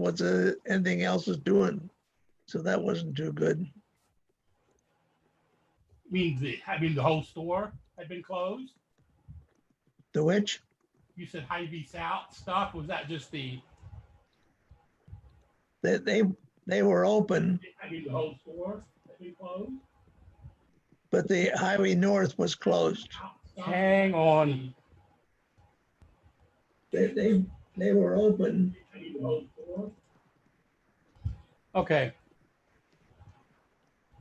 what anything else was doing. So that wasn't too good. The whole store had been closed? The which? You said Hy-Vee South stuff. Was that just the? They were open, The whole store had been closed. but the Highway North was closed. Hang on. They were open. Okay.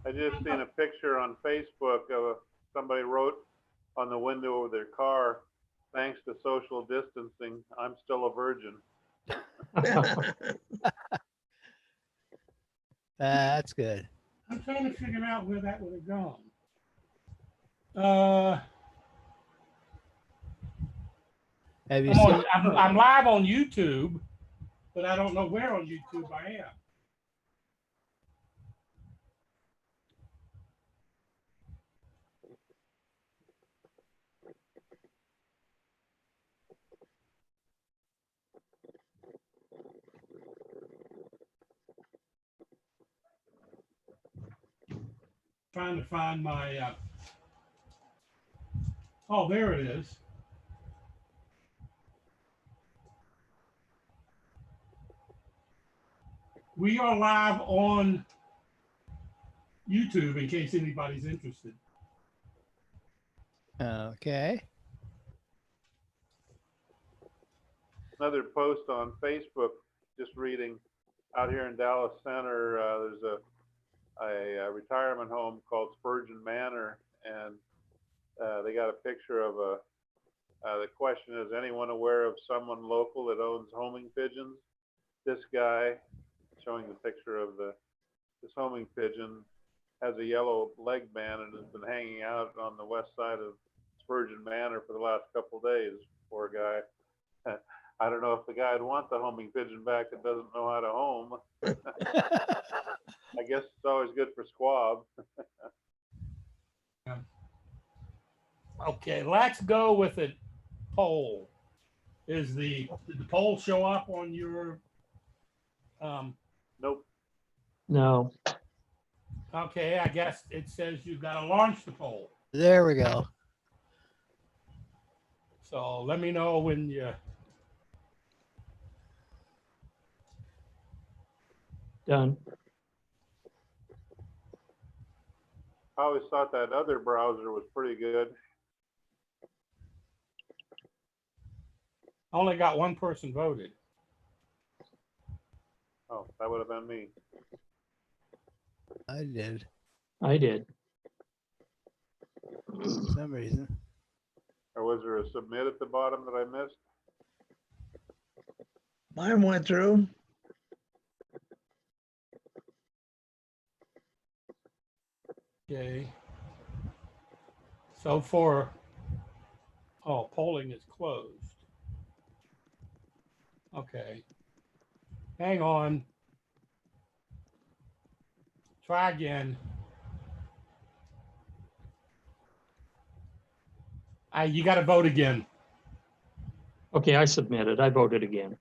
I just seen a picture on Facebook of somebody wrote on the window of their car, "Thanks to social distancing, I'm still a virgin." That's good. I'm trying to figure out where that would have gone. Have you seen? I'm live on YouTube, but I don't know where on YouTube I am. Trying to find my. Oh, there it is. We are live on YouTube in case anybody's interested. Okay. Another post on Facebook, just reading, out here in Dallas Center, there's a retirement home called Spurgeon Manor, and they got a picture of the question is, anyone aware of someone local that owns homing pigeons? This guy, showing the picture of this homing pigeon, has a yellow leg band and has been hanging out on the west side of Spurgeon Manor for the last couple of days. Poor guy. I don't know if the guy'd want the homing pigeon back that doesn't know how to home. I guess it's always good for squab. Okay, let's go with a poll. Did the poll show up on your? Nope. No. Okay, I guess it says you've got to launch the poll. There we go. So let me know when you. Done. I always thought that other browser was pretty good. Only got one person voted. Oh, that would have been me. I did. I did. For some reason. Or was there a submit at the bottom that I missed? Mine went through. Okay. So polling is closed. Okay. Hang on. Try again. You got to vote again. Okay, I submitted. I voted again.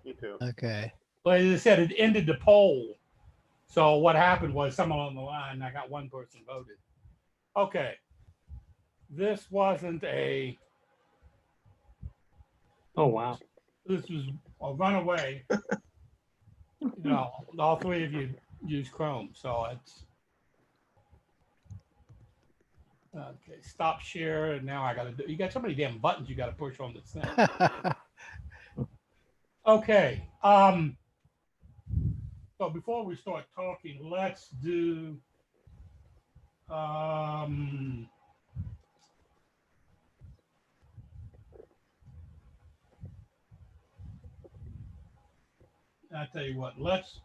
Me too. Okay. Well, as I said, it ended the poll. So what happened was someone on the line, I got one person voted. Okay. This wasn't a, Oh, wow. this was a runaway. All three of you use Chrome. So it's, okay, stop share. And now I got to do, you got so many damn buttons you got to push on this thing. Okay. So before we start talking, let's do I tell you what, let's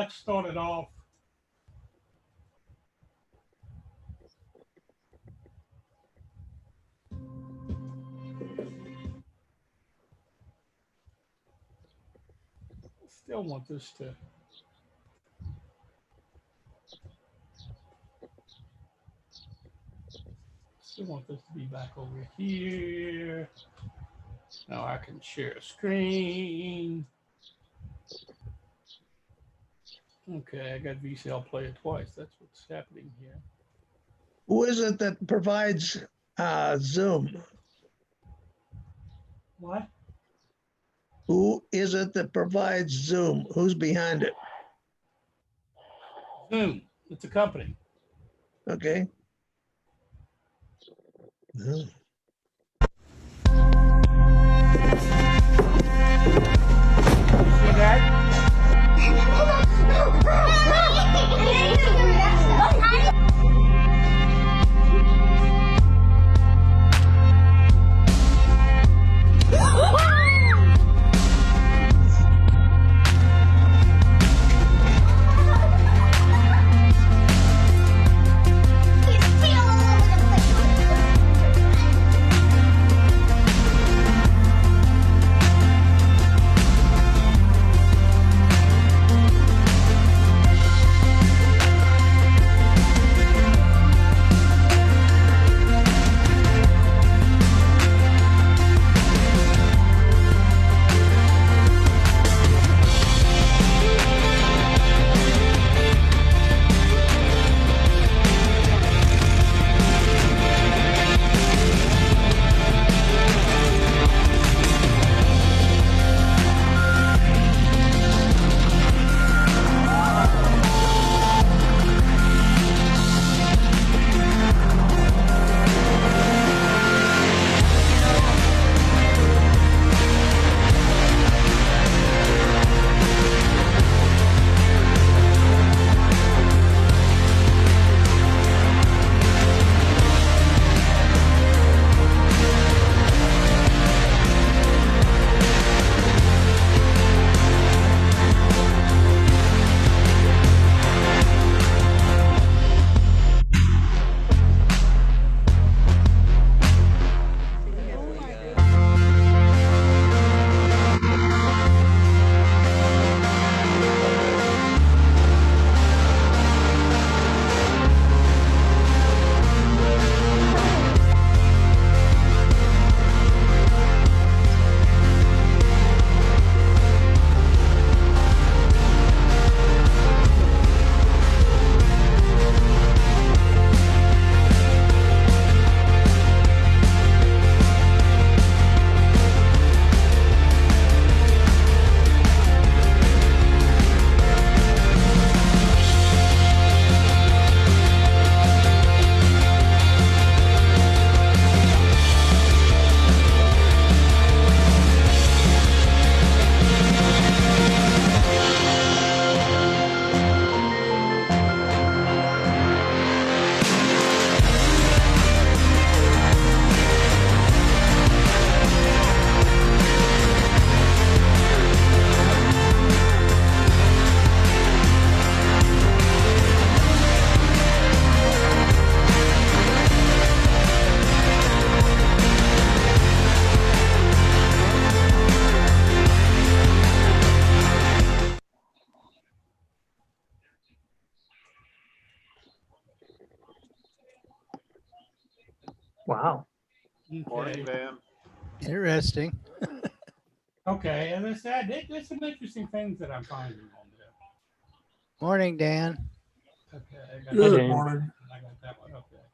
start it off. Still want this to. Still want this to be back over here. Now I can share a screen. Okay, I got VCL player twice. That's what's happening here. Who is it that provides Zoom? What? Who is it that provides Zoom? Who's behind it? Zoom. It's a company. Okay. Hmm. See that? Wow. Morning, Okay. Dan. Interesting. Okay, as I said, there's some interesting things that I'm finding on there. Morning, Dan. Okay, I got Good that Dan. one. I got that one. Okay.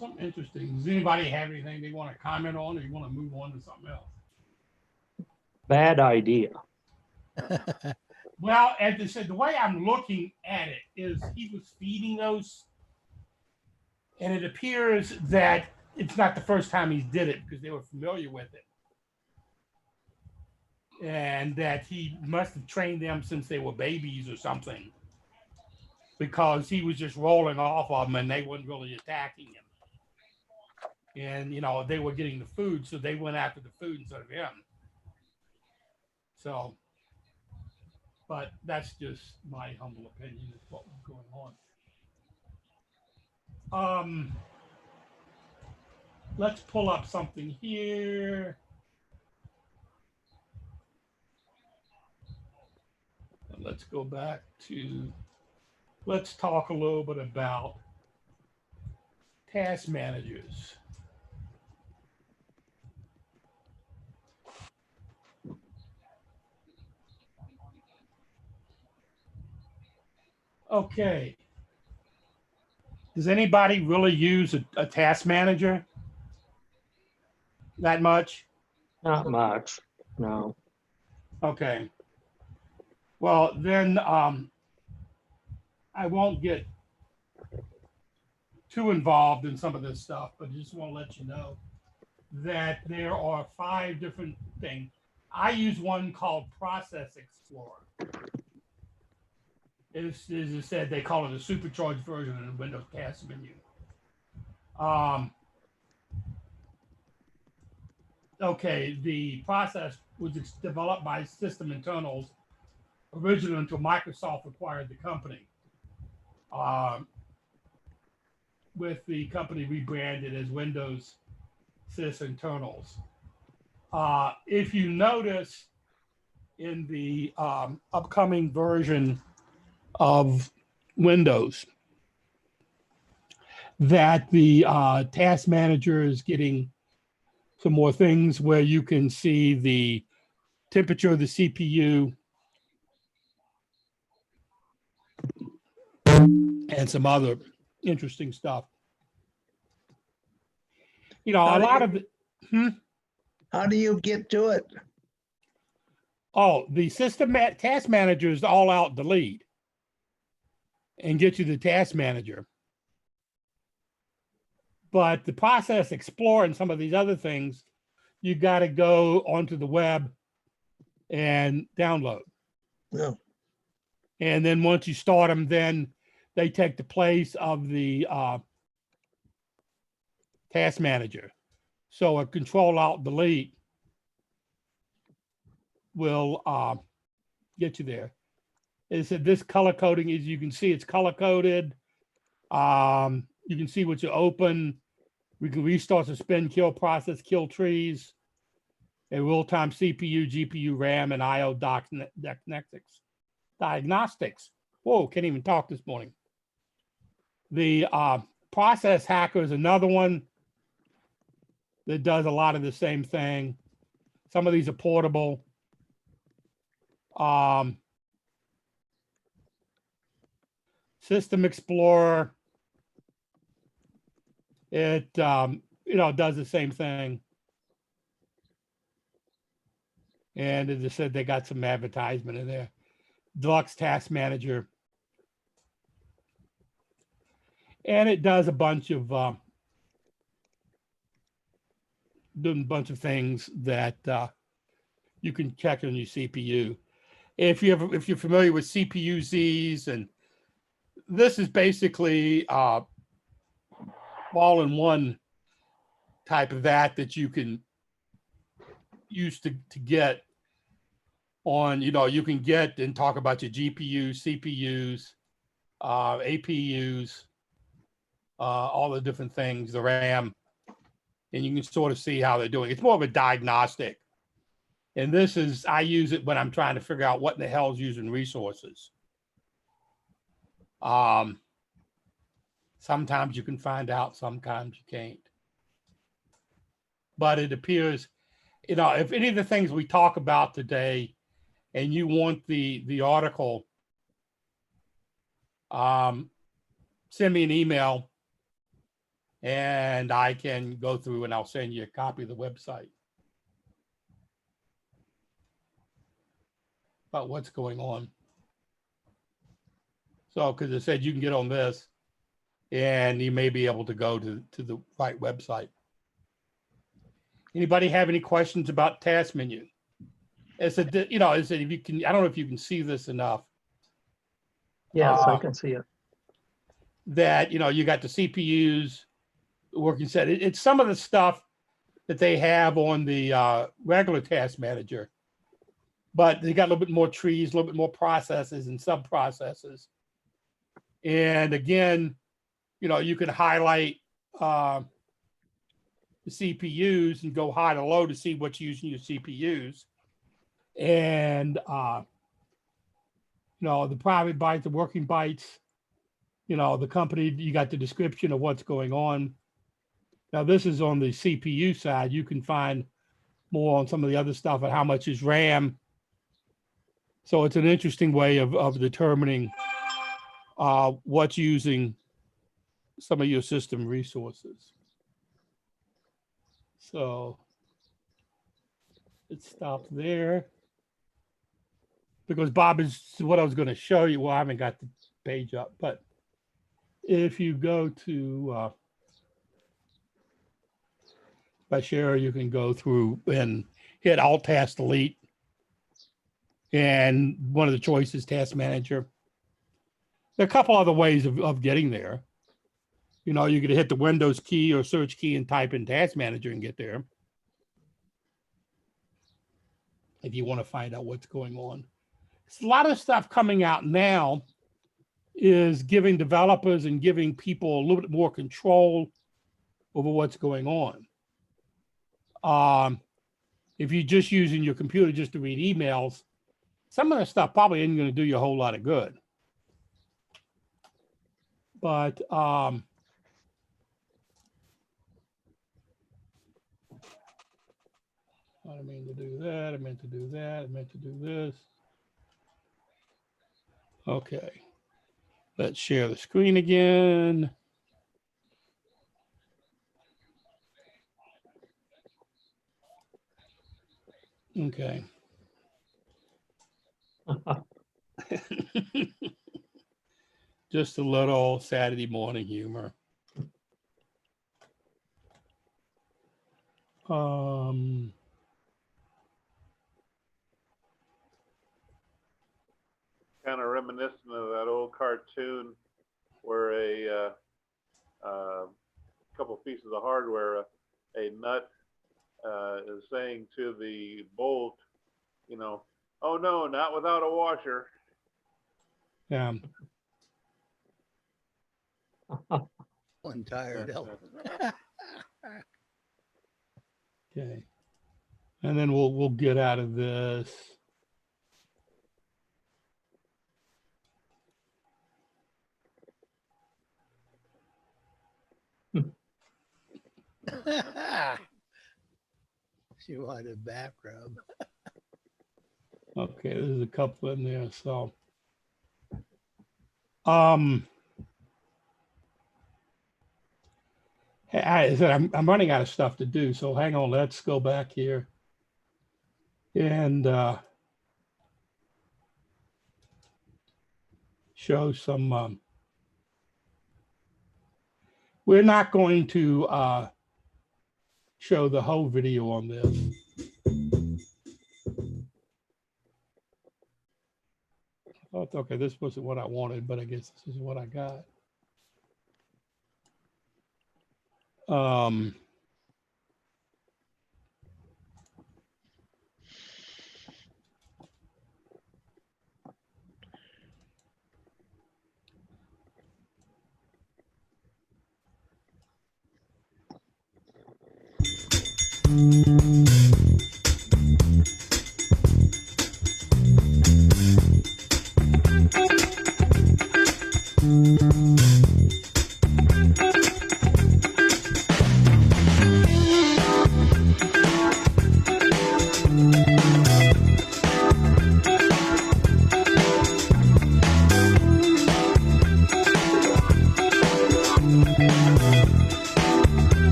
Something interesting. Does anybody have anything they want to comment on, or you want to move on to something else? Bad idea. Well, as I said, the way I'm looking at it is he was feeding those, and it appears that it's not the first time he did it because they were familiar with it. And that he must have trained them since they were babies or something, because he was just rolling off of them and they weren't really attacking him. And, you know, they were getting the food, so they went after the food instead of him. So, but that's just my humble opinion of what was going on. Let's pull up something here. And let's go back to, let's talk a little bit about task managers. Okay. Does anybody really use a task manager that much? Not much, no. Okay. Well, then I won't get too involved in some of this stuff, but I just want to let you know that there are 5 different things. I use one called Process Explorer. As I said, they call it a supercharged version of the Windows task menu. Okay, the process was developed by System Internals originally until Microsoft acquired the company. With the company rebranded as Windows Sys Internals. If you notice in the upcoming version of Windows that the task manager is getting some more things where you can see the temperature of the CPU and some other interesting stuff. You know, How a do lot you- of the, How do you get to it? the task manager is all out delete and get you the task manager. But the Process Explorer and some of these other things, you got to go onto the web and download. No. And then once you start them, then they take the place of the task manager. So a Control-Alt-Delete will get you there. It said this color coding is, you can see it's color coded. You can see what you open. We can restart, suspend, kill, process, kill trees, a real-time CPU, GPU, RAM, and IO diagnostics. Whoa, can't even talk this morning. The Process Hacker is another one that does a lot of the same thing. Some of these are portable. System Explorer, it does the same thing. And as I said, they got some advertisement in there. Deluxe Task Manager. And it does a bunch of doing a bunch of things that you can check on your CPU. If you're familiar with CPU-Zs, and this is basically all-in-one type of that you can use to get on, you can get and talk about your GPUs, CPUs, APUs, all the different things, the RAM, and you can sort of see how they're doing. It's more of a diagnostic. And this is, I use it when I'm trying to figure out what in the hell is using resources. Sometimes you can find out, sometimes you can't. But it appears, if any of the things we talk about today and you want the article, send me an email and I can go through and I'll send you a copy of the website about what's going on. So, because I said you can get on this and you may be able to go to the right website. Anybody have any questions about task menu? If you can, I don't know if you can see this enough. Yes, I can see it. That, you got the CPUs working set. It's some of the stuff that they have on the regular task manager, but they got a little bit more trees, a little bit more processes and sub-processes. And again, you can highlight the CPUs and go high to low to see what's using your CPUs. And, the private bytes, the working bytes, the company, you got the description of what's going on. Now, this is on the CPU side. You can find more on some of the other stuff and how much is RAM. So it's an interesting way of determining what's using some of your system resources. So it stops there. Because Bob is what I was going to show you. Well, I haven't got the page up, but if you go to by share, you can go through and hit Alt Task Delete. And one of the choices, Task Manager. There are a couple other ways of getting there. You know, you could hit the Windows key or search key and type in Task Manager and get there. If you want to find out what's going on. A lot of stuff coming out now is giving developers and giving people a little bit more control over what's going on. If you're just using your computer just to read emails, some of that stuff probably isn't going to do you a whole lot of good. But I didn't mean to do that. I meant to do that. I meant to do this. Okay. Let's share the screen again. Okay. Just a little Saturday morning humor. Kind of reminiscent of that old cartoon where a couple pieces of hardware, a nut is saying to the bolt, you know, oh no, not without a washer. Yeah. One tired elephant. Okay. And then we'll get out of this. She wanted a back rub. Okay, there's a couple in there. So I said I'm running out of stuff to do. So hang on, let's go back here. And show some we're not going to show the whole video on this. I thought, okay, this wasn't what I wanted, but I guess this is what I got.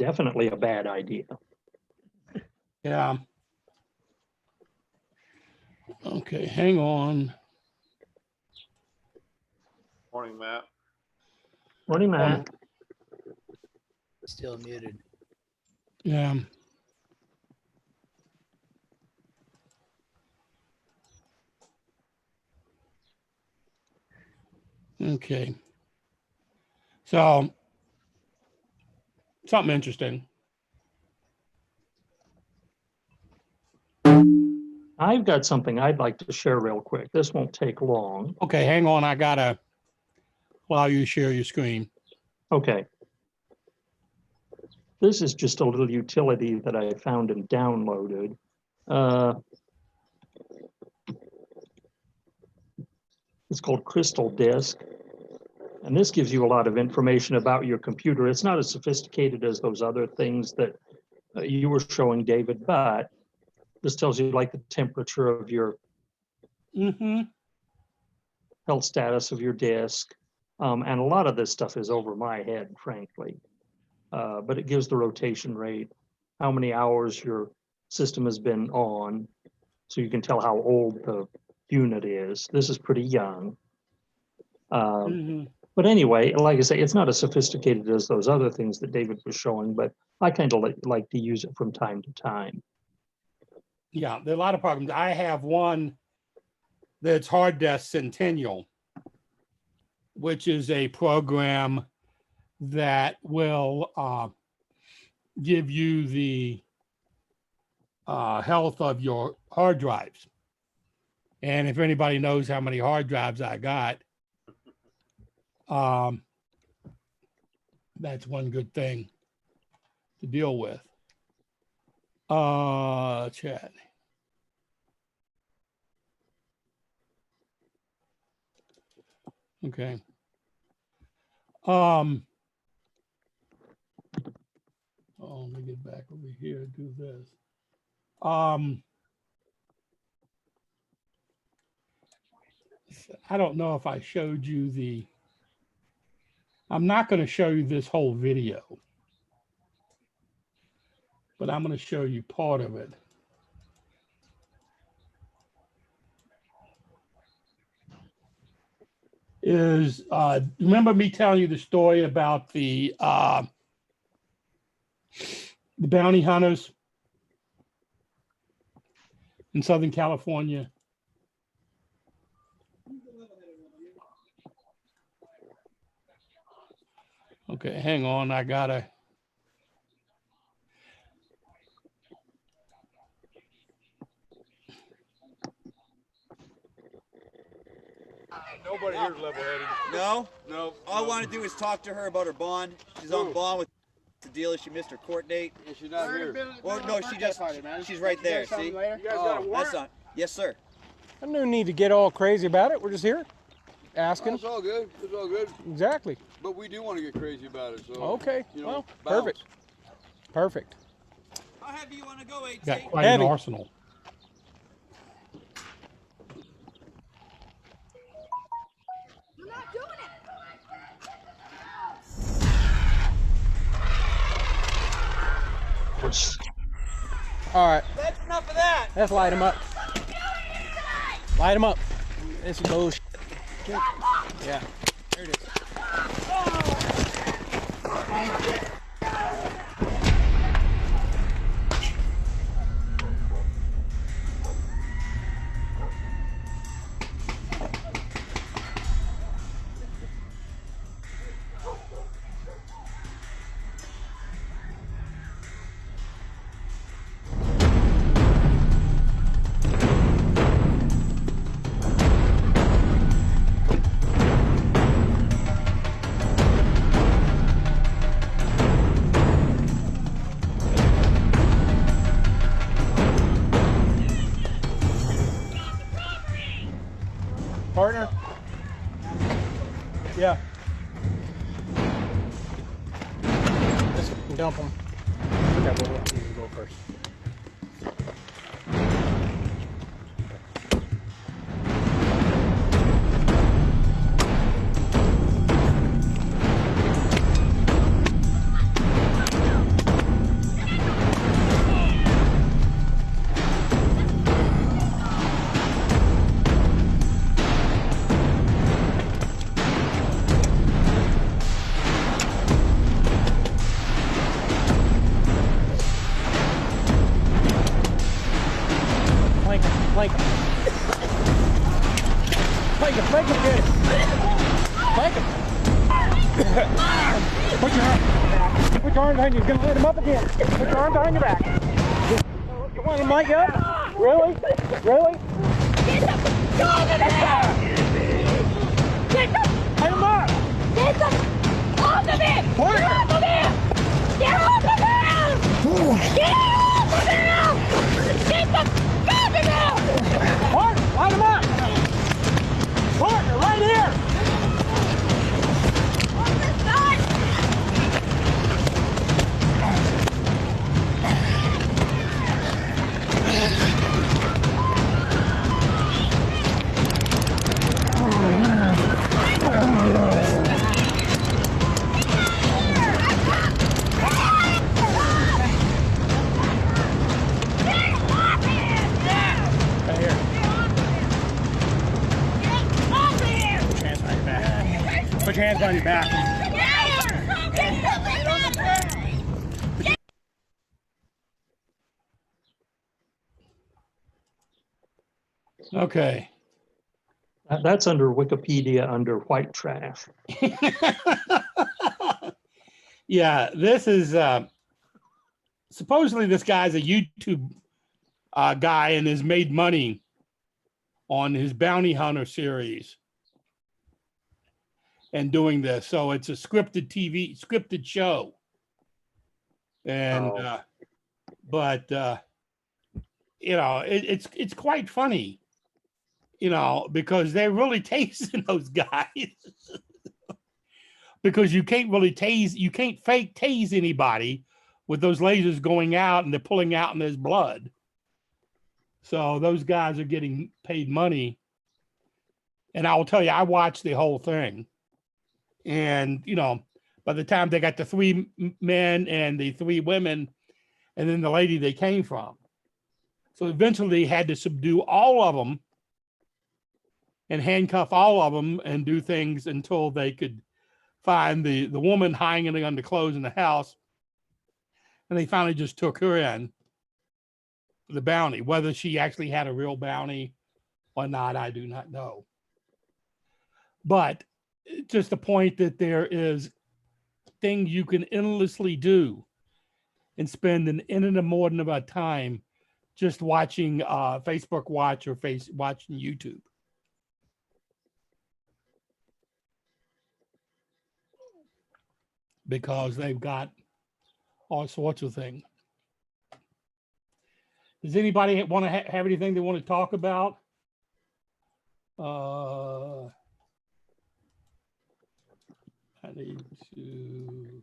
definitely a bad idea. Yeah. Okay, hang on. Morning, Matt. Morning, Matt. Still muted. Yeah. Okay. So, something interesting. I've got something I'd like to share real quick. This won't take long. Okay, hang on. I gotta allow you to share your screen. Okay. This is just a little utility that I found and downloaded. It's called Crystal Disk. And this gives you a lot of information about your computer. It's not as sophisticated as those other things that you were showing, David, but this tells you like the temperature of your health status of your disk. And a lot of this stuff is over my head, frankly. But it gives the rotation rate, how many hours your system has been on, so you can tell how old the unit is. This is pretty young. But anyway, like I say, it's not as sophisticated as those other things that David was showing, but I kind of like to use it from time to time. Yeah, there are a lot of programs. I have one that's Hard Desk Centennial, which is a program that will give you the health of your hard drives. And if anybody knows how many hard drives I got, that's one good thing to deal with. Chat. Okay. Oh, let me get back over here and do this. I don't know if I showed you the, I'm not going to show you this whole video, but I'm going to show you part of it. Is remember me telling you the story about the bounty hunters in Southern California? Okay, hang on. I gotta. Nobody here's level-headed. No? No. All I want to do is talk to her about her bond. She's on bond with the deal. She missed her court date. Yeah, she's not here. Well, no, she's right there. See? You guys got a Oh, warrant? that's not. Yes, sir. No need to get all crazy about it. We're just here asking. It's all good. It's all good. Exactly. But we do want to get crazy about it. So Okay. you know, Well, bounce. perfect. Perfect. How heavy you want to go, Got HT? quite an Heavy. arsenal. All right. That's enough of that. Let's light them up. Light them up. This is bullshit. Yeah. There it is. Partner? Yeah. Let's dump them. Okay, we'll let you go first. Plank him. Plank him, get it. Plank him. Put your arm behind you. You're gonna light him up again. Put your arm behind your back. You want him light you up? Really? Really? Get the dog in there! Get the Light him up! Get the off of him! Point. Get off of him! Get off of him! Get off of him! Get the dog in there! Partner, light him up! Partner, right here! On this side! Right here. Get off of him! Put your hands behind your back. Put your hands behind your back. Okay. That's under Wikipedia under white trash. Yeah, this is supposedly this guy's a YouTube guy and has made money on his bounty hunter series and doing this. So it's a scripted show. And but you know, it's quite funny, you know, because they're really tasing those guys. Because you can't really you can't fake tase anybody with those lasers going out and they're pulling out and there's blood. So those guys are getting paid money. And I will tell you, I watched the whole thing. And, you know, by the time they got the 3 men and the 3 women, and then the lady they came from. So eventually they had to subdue all of them and handcuff all of them and do things until they could find the woman hanging under clothes in the house. And they finally just took her in for the bounty. Whether she actually had a real bounty or not, I do not know. But just the point that there is things you can endlessly do and spend an inordinate amount of time just watching Facebook Watch or watching YouTube. Because they've got all sorts of things. Does anybody want to have anything they want to talk about? I need to.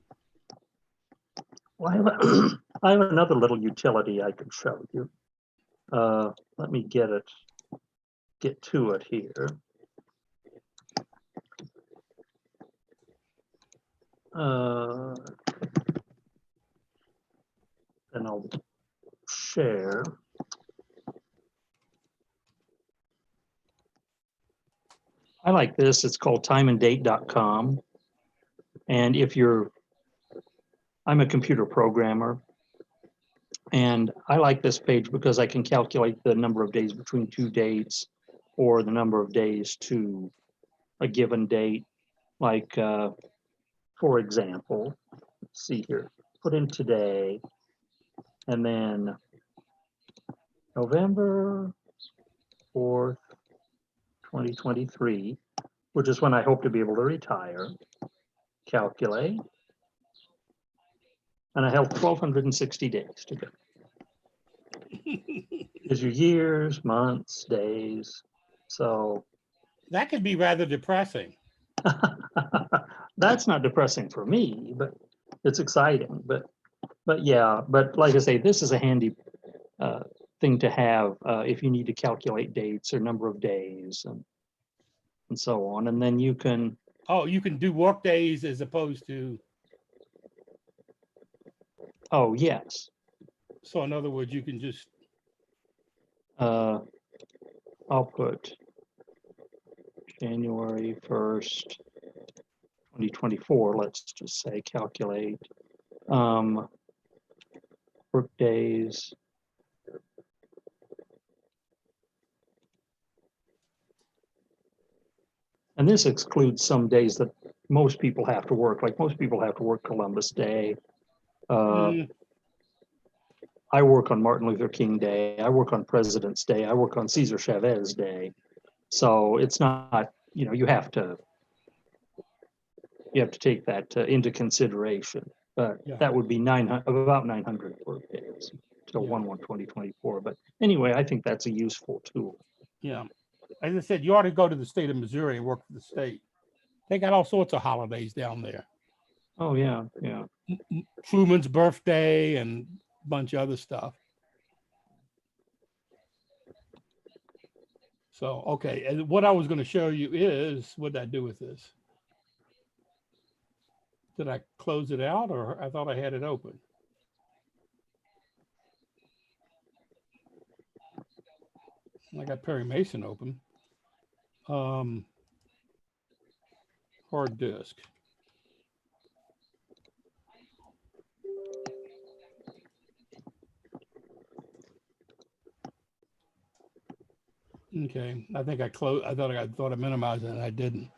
Well, I have another little utility I could show you. Let me get to it here. And I'll share. I like this. It's called timeanddate.com. And if I'm a computer programmer, and I like this page because I can calculate the number of days between 2 dates or the number of days to a given date. Like, for example, let's see here, put in today, and then November 4th, 2023, which is when I hope to be able to retire. Calculate. And I have 1,260 days to go. Is your years, months, days. So that could be rather depressing. That's not depressing for me, but it's exciting. But yeah, but like I say, this is a handy thing to have if you need to calculate dates or number of days and so on. And then you can. Oh, you can do work days as opposed to. Oh, yes. So in other words, you can just. I'll put January 1st, 2024. Let's just say calculate work days. And this excludes some days that most people have to work, like most people have to work Columbus Day. Mm, I work on Martin Luther King Day. I work on President's Day. I work on Cesar Chavez Day. So it's not, you know, you have to take that into consideration. But Yeah. that would be about 900 work days till Yeah. 1/1/2024. But anyway, I think that's a useful tool. yeah. As I said, you ought to go to the state of Missouri and work for the state. They got all sorts of holidays down there. Oh, yeah, yeah. Truman's birthday and a bunch of other stuff. So, okay. And what I was going to show you is, what did I do with this? Did I close it out, or I thought I had it open? I got Perry Mason open. Hard disk. Okay, I think I closed. I thought I minimized it, and I didn't.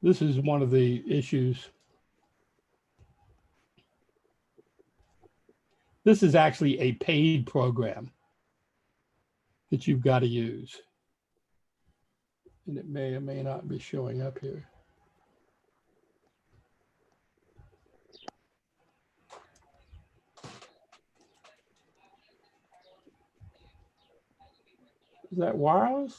This is one of the issues. This is actually a paid program that you've got to use. And it may or may not be showing up here. Is that wireless?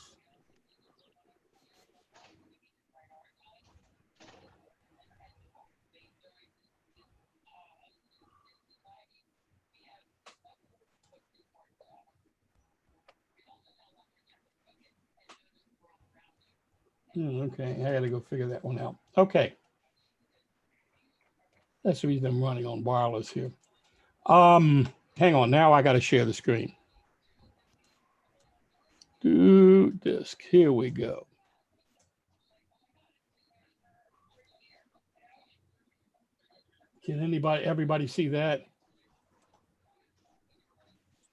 Okay, I gotta go figure that one out. Okay. That's the reason I'm running on wireless here. Hang on, now I gotta share the screen. Do disk, here we go. Can everybody see that?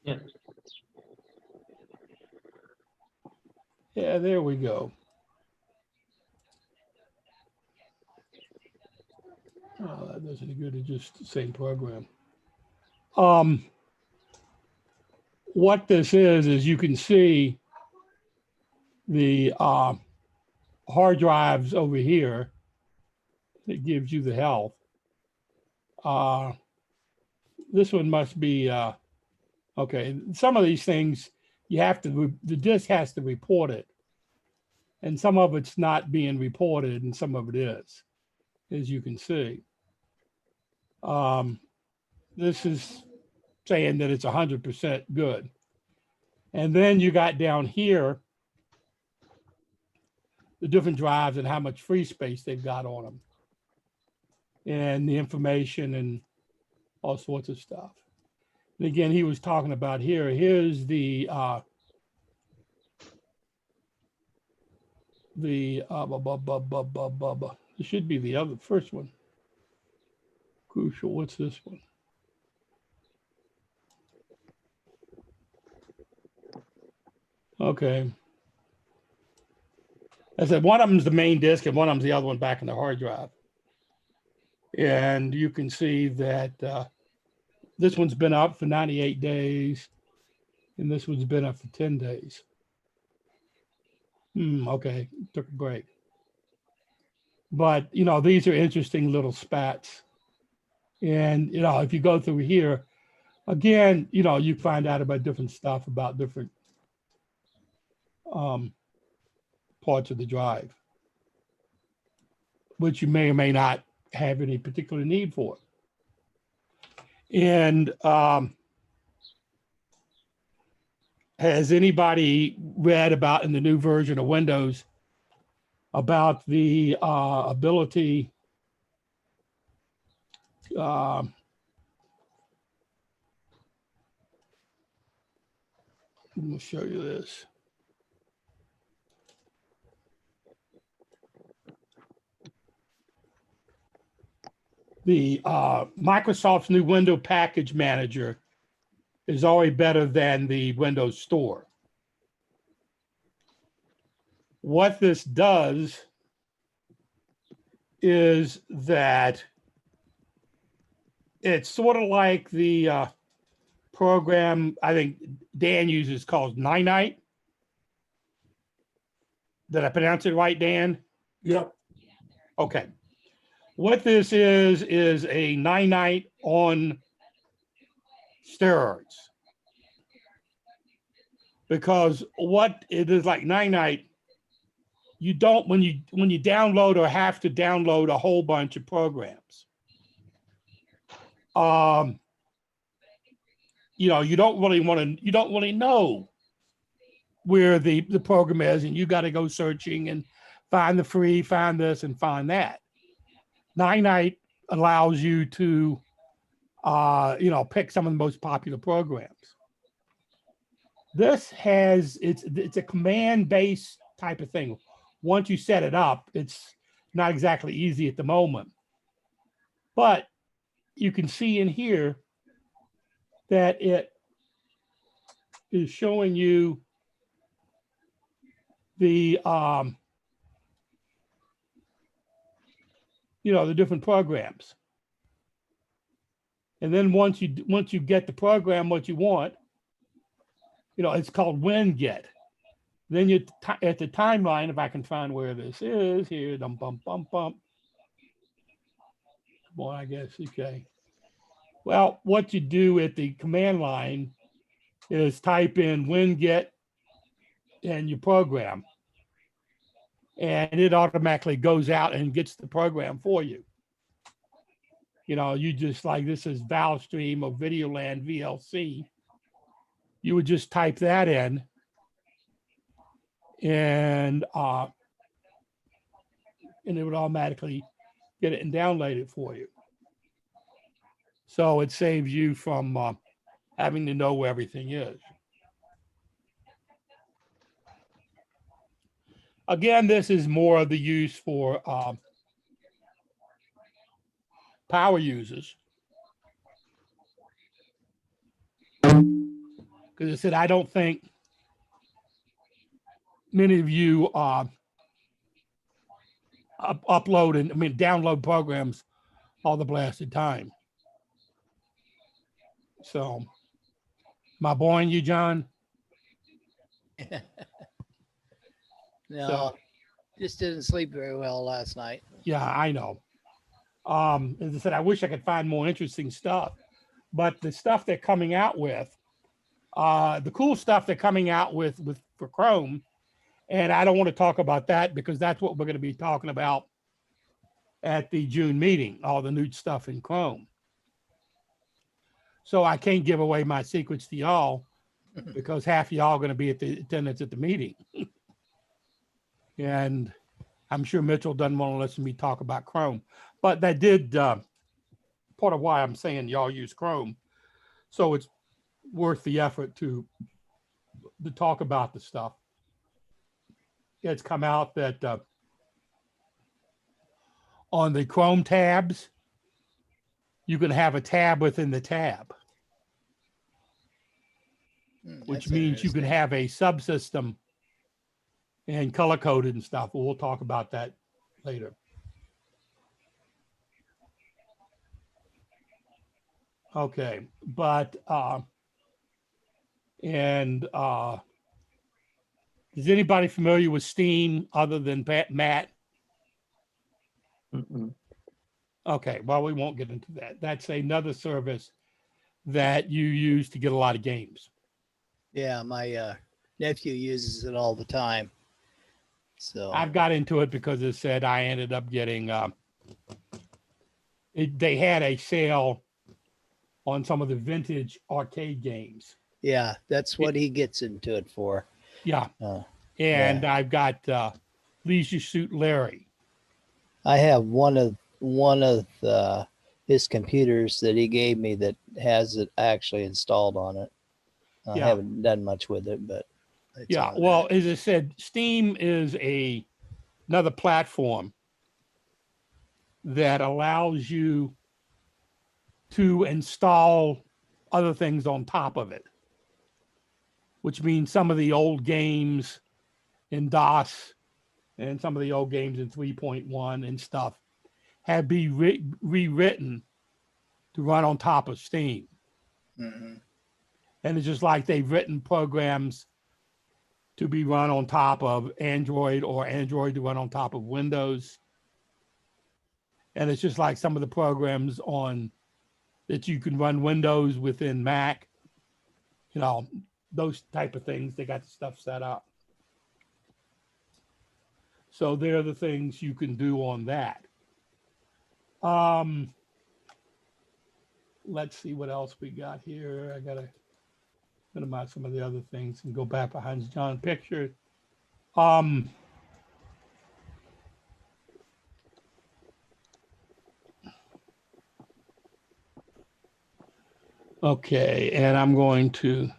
Yeah. Yeah, there we go. Oh, that does any good. It's just the same program. What this is you can see the hard drives over here that gives you the health. This one must be, okay. Some of these things the disk has to report it. And some of it's not being reported and some of it is, as you can see. This is saying that it's 100% good. And then you got down here the different drives and how much free space they've got on them, and the information and all sorts of stuff. And again, he was talking about here's the it should be the first one. Crucial. What's this one? Okay. I said one of them's the main disk and one of them's the other one back in the hard drive. And you can see that this one's been up for 98 days and this one's been up for 10 days. Okay, took a break. But, you know, these are interesting little spats. And, you know, if you go through here, again, you know, you find out about different stuff about different parts of the drive, which you may or may not have any particular need for. And has anybody read about in the new version of Windows about the ability let me show you this. The Microsoft's new window package manager is always better than the Windows Store. What this does is that it's sort of like the program I think Dan uses called Ninite. Did I pronounce it right, Dan? Yep. Okay. What this is a Ninite on steroids. Because what it is like Ninite, you don't when you download or have to download a whole bunch of programs. You know, you don't really know where the program is, and you got to go searching and find the free, find this and find that. Ninite allows you to, you know, pick some of the most popular programs. This has, it's a command-based type of thing. Once you set it up, it's not exactly easy at the moment. But you can see in here that it is showing you the, you know, the different programs. And then once you get the program what you want, you know, it's called WinGet. Then you at the timeline, if I can find where this is here, bump. Come on, I guess, okay. Well, what you do at the command line is type in WinGet and your program, and it automatically goes out and gets the program for you. You know, you just like, this is ValStream or Videoland VLC. You would just type that in, and it would automatically get it and download it for you. So it saves you from having to know where everything is. Again, this is more of the use for power users. Because I said, I don't think many of you upload and download programs all the blasted time. So, am I boring you, John? No, So- just didn't sleep very well last night. Yeah, I know. As I said, I wish I could find more interesting stuff, but the stuff they're coming out with, the cool stuff they're coming out with for Chrome, and I don't want to talk about that because that's what we're going to be talking about at the June meeting, all the new stuff in Chrome. So I can't give away my secrets to y'all because half of y'all are going to be at the attendance at the meeting. And I'm sure Mitchell doesn't want to listen to me talk about Chrome, but that did part of why I'm saying y'all use Chrome. So it's worth the effort to talk about the stuff. It's come out that on the Chrome tabs, you can have a tab within the tab, which That's means you can interesting. have a subsystem and color coded and stuff. We'll talk about that later. Okay, but is anybody familiar with Steam other than Matt? Mm-mm. Okay, well, we won't get into that. That's another service that you use to get a lot of games. Yeah, my nephew uses it all the time. So I've got into it because it said I ended up getting, they had a sale on some of the vintage arcade games. yeah, that's what he gets into it for. Yeah. Uh, And I've got Leisure Suit Larry. I have one of his computers that he gave me that has it actually installed on it. I Yeah. haven't done much with it, but it's Yeah, on well, there. as I said, Steam is another platform that allows you to install other things on top of it, which means some of the old games in DOS and some of the old games in 3.1 and stuff, have been rewritten to run on top of Steam. Mhm. And it's just like they've written programs to be run on top of Android or Android to run on top of Windows. And it's just like some of the programs on that you can run Windows within Mac, you know, those type of things. They got the stuff set up. So they're the things you can do on that. Let's see what else we got here. I gotta minimize some of the other things and go back behind John picture. Okay, and I'm going to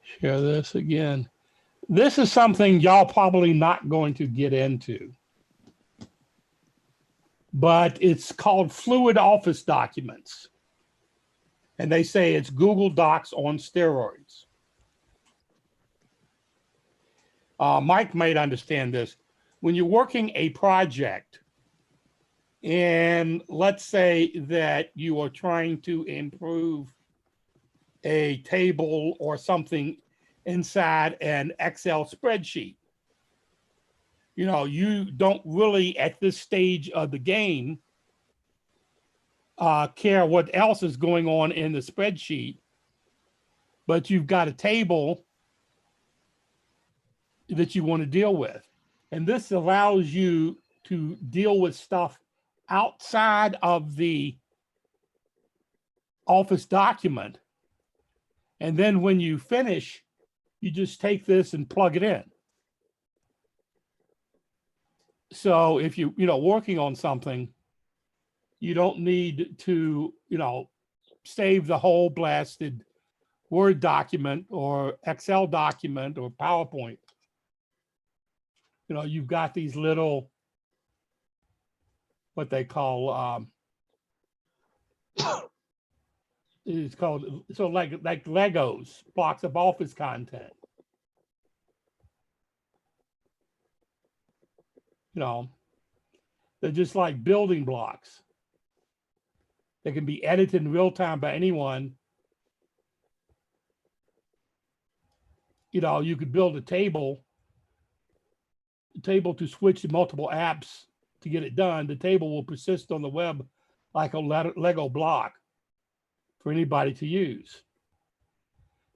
share this again. This is something y'all probably not going to get into, but it's called Fluid Office Documents. And they say it's Google Docs on steroids. Mike might understand this. When you're working a project, and let's say that you are trying to improve a table or something inside an Excel spreadsheet, you know, you don't really at this stage of the game care what else is going on in the spreadsheet, but you've got a table that you want to deal with. And this allows you to deal with stuff outside of the Office document. And then when you finish, you just take this and plug it in. So if you know, working on something, you don't need to, you know, save the whole blasted Word document or Excel document or PowerPoint. You know, you've got these little, what they call, it's called, so like Legos, blocks of Office content. You know, they're just like building blocks. They can be edited in real time by anyone. You know, you could build a table to switch to multiple apps to get it done. The table will persist on the web like a Lego block for anybody to use.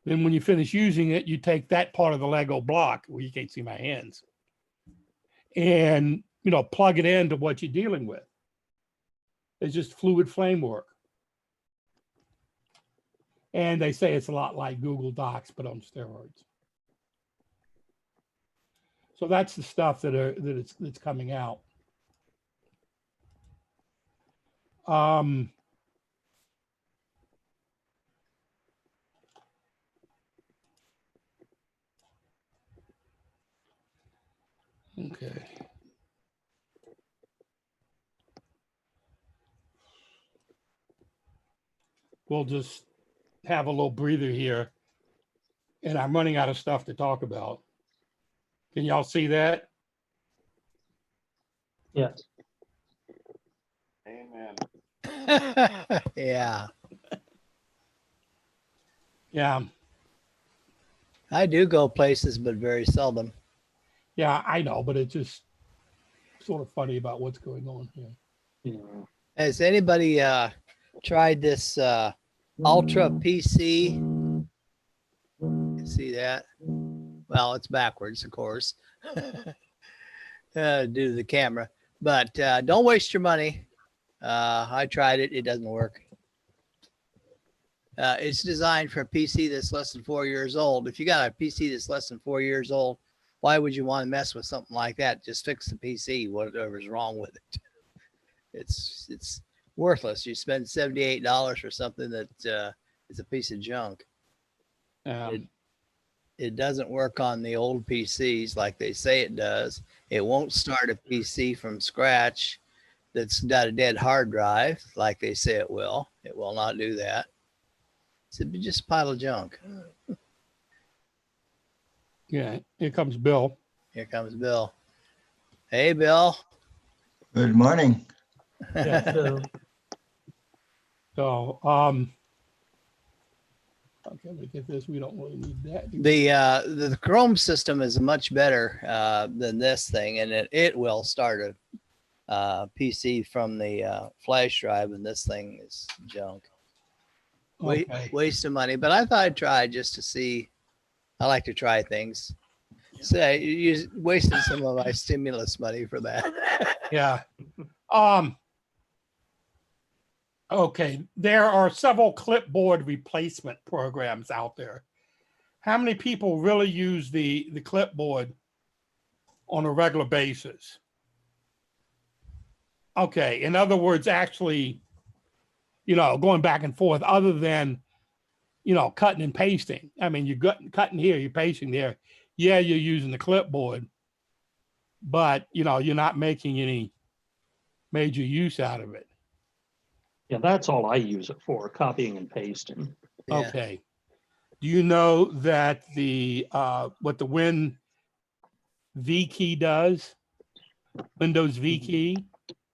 Then when you finish using it, you take that part of the Lego block, well, you can't see my hands, and, you know, plug it into what you're dealing with. It's just fluid flame work. And they say it's a lot like Google Docs, but on steroids. So that's the stuff that's coming out. Okay. We'll just have a little breather here. And I'm running out of stuff to talk about. Can y'all see that? Yes. Amen. Yeah, Yeah. I do go places, but very seldom. Yeah, I know, but it's just sort of funny about what's going on here. Yeah. Has anybody tried this Ultra PC? You see that? Well, it's backwards, of course, due to the camera. But don't waste your money. I tried it. It doesn't work. It's designed for a PC that's less than 4 years old. If you got a PC that's less than 4 years old, why would you want to mess with something like that? Just fix the PC, whatever's wrong with it. It's worthless. You spend $78 for something that is a piece of junk. It doesn't work on the old PCs like they say it does. It won't start a PC from scratch that's got a dead hard drive like they say it will. It will not do that. It's just a pile of junk. Yeah, here comes Bill. Here comes Bill. Hey, Bill. Good morning. Yeah. So, okay, look at this. We don't really need that. do we? The Chrome system is much better than this thing, and it will start a PC from the flash drive, and this thing is junk. Okay. Waste of money, but I thought I'd try just to see. I like to try things. So you wasted some of my stimulus money for that. Yeah. Okay, there are several clipboard replacement programs out there. How many people really use the clipboard on a regular basis? Okay, in other words, actually, going back and forth other than, cutting and pasting. I mean, you're cutting here, you're pasting there. Yeah, you're using the clipboard, but, you're not making any major use out of it. Yeah, that's all I use it for, copying and pasting. Yeah. Okay. Do you know that what the Win V key does? Windows V key?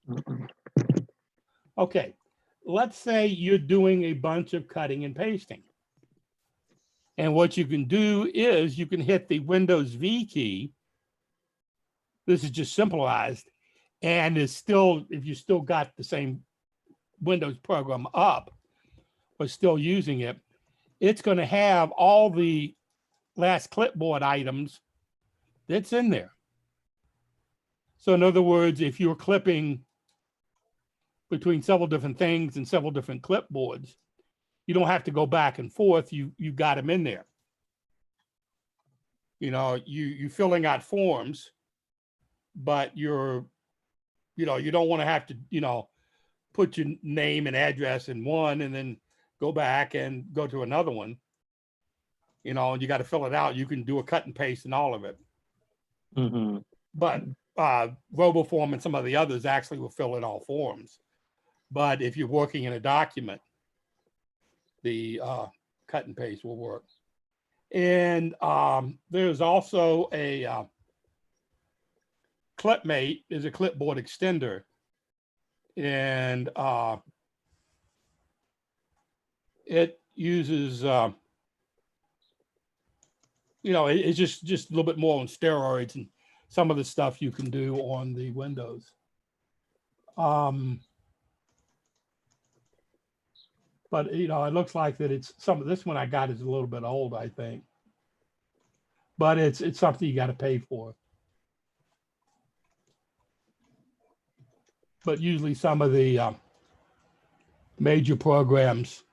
Mm-mm. Okay. Let's say you're doing a bunch of cutting and pasting. And what you can do is you can hit the Windows V key. This is just simplified. And it's still, if you still got the same Windows program up, but still using it, it's going to have all the last clipboard items that's in there. So in other words, if you're clipping between several different things and several different clipboards, you don't have to go back and forth. You got them in there. You filling out forms, but you don't want to have to, put your name and address in one and then go back and go to another one, and you got to fill it out. You can do a cut and paste in all of it. Mm-hmm. But RoboForm and some of the others actually will fill in all forms. But if you're working in a document, the cut and paste will work. And there's also a Clipmate is a clipboard extender. And it uses, it's just a little bit more on steroids and some of the stuff you can do on the Windows. But it looks like that it's this one I got is a little bit old, I think. But it's something you got to pay for. But usually some of the major programs,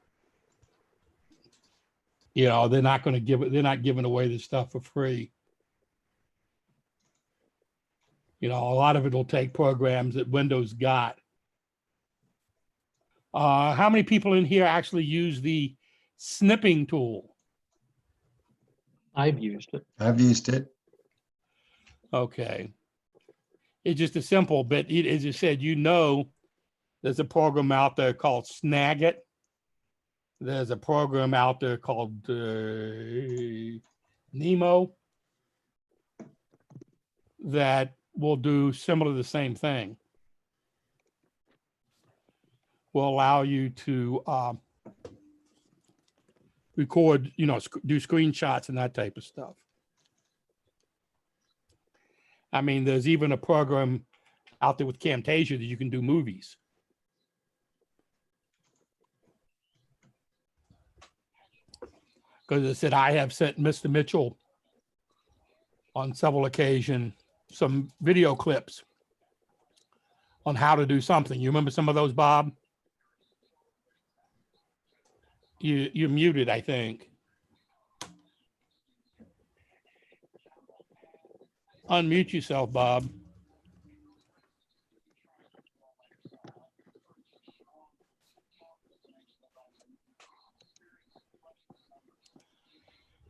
they're not going to give it. They're not giving away this stuff for free. A lot of it will take programs that Windows got. How many people in here actually use the snipping tool? I've used it. I've used it. Okay. It's just a simple bit. As you said, there's a program out there called Snagit. There's a program out there called Nemo that will do similar to the same thing. Will allow you to record, do screenshots and that type of stuff. I mean, there's even a program out there with Camtasia that you can do movies. Because I said, I have sent Mr. Mitchell on several occasions some video clips on how to do something. You remember some of those, Bob? You're muted, I think. Unmute yourself, Bob.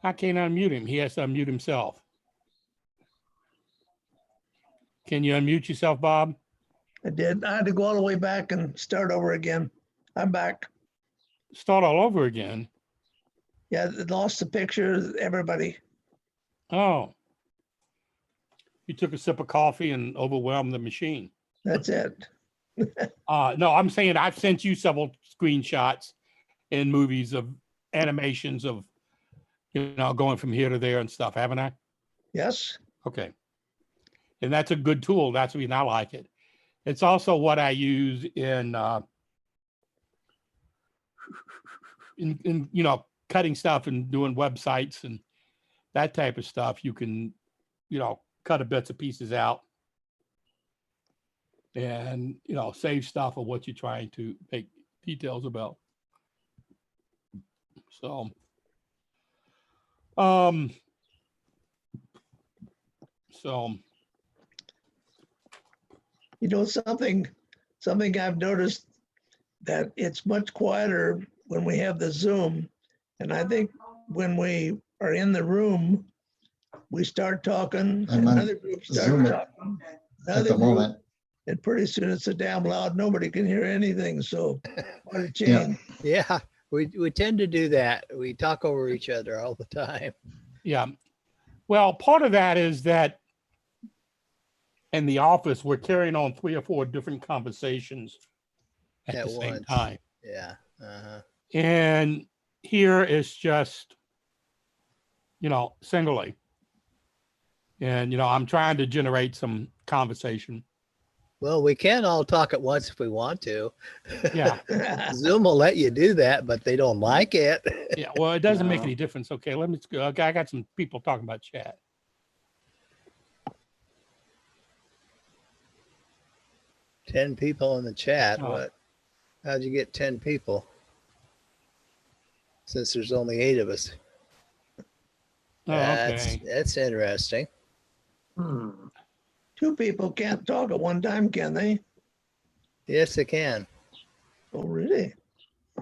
I can't unmute him. He has to unmute himself. Can you unmute yourself, Bob? I did. I had to go all the way back and start over again. I'm back. Start all over again. Yeah, it lost the picture, everybody. Oh. You took a sip of coffee and overwhelmed the machine. That's it. No, I'm saying I've sent you several screenshots in movies of animations of, going from here to there and stuff, haven't I? Yes. Okay. And that's a good tool. That's the reason I like it. It's also what I use in cutting stuff and doing websites and that type of stuff. You can, cut a bits of pieces out and, save stuff of what you're trying to make details about. So, something I've noticed that it's much quieter when we have the Zoom. And I think when we are in the room, we start talking, I'm on another group starts Zoom talking. at another the group, moment. And pretty soon it's so damn loud, nobody can hear anything. So what a Yeah. change. Yeah, we tend to do that. We talk over each other all the time. yeah. Well, part of that is that in the office, we're carrying on 3 or 4 different conversations at At the same once. time. Yeah. Uh-huh. And here it's just, singly. And, I'm trying to generate some conversation. Well, we can all talk at once if we want to. Yeah. Zoom will let you do that, but they don't like it. Yeah. Well, it doesn't make No. any difference. Okay. Let me go. Okay, I got some people talking about chat. 10 people in the chat. Oh. What? How'd you get 10 people? Since there's only 8 of us. Oh, okay. That's interesting. Hmm. 2 people can't talk at one time, can they? Yes, it can. Oh, really?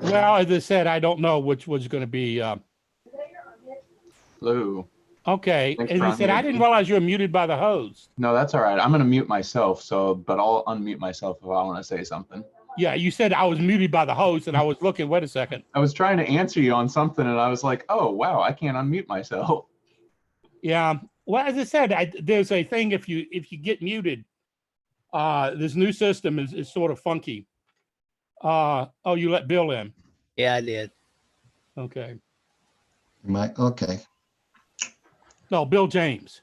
Well, as I said, I don't know which was going to be. Hello. Okay. Thanks As for I said, I unmuting didn't me. realize you were muted by the host. No, that's all right. I'm gonna mute myself. But I'll unmute myself if I want to say something. Yeah. You said I was muted by the host and I was looking, wait a second. I was trying to answer you on something, and I was like, "Oh, wow, I can't unmute myself." Yeah. Well, as I said, there's a thing if you get muted, this new system is sort of funky. Oh, you let Bill in. Yeah, I did. Okay. Okay. No, Bill James.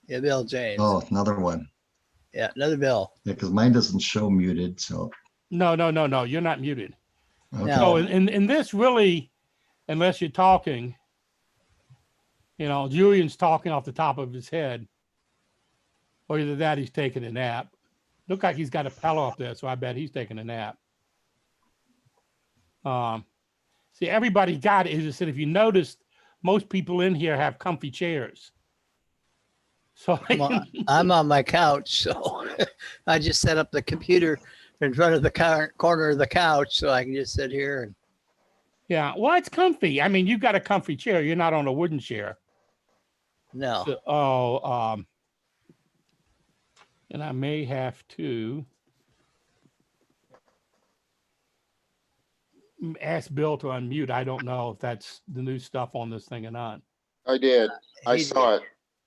Yeah, Bill James. Oh, another one. Yeah, another Bill. Yeah, because mine doesn't show muted. So No, you're not muted. okay. No. So in this really, unless you're talking, Julian's talking off the top of his head, or either that he's taking a nap. Look like he's got a pillow up there, so I bet he's taking a nap. See, everybody got it. As I said, if you noticed, most people in here have comfy chairs. So I'm on my couch, so I just set up the computer in front of the corner of the couch so I can just sit here. And yeah, well, it's comfy. I mean, you've got a comfy chair. You're not on a wooden chair. no. So, and I may have to ask Bill to unmute. I don't know if that's the new stuff on this thing or not. I did. I He saw it.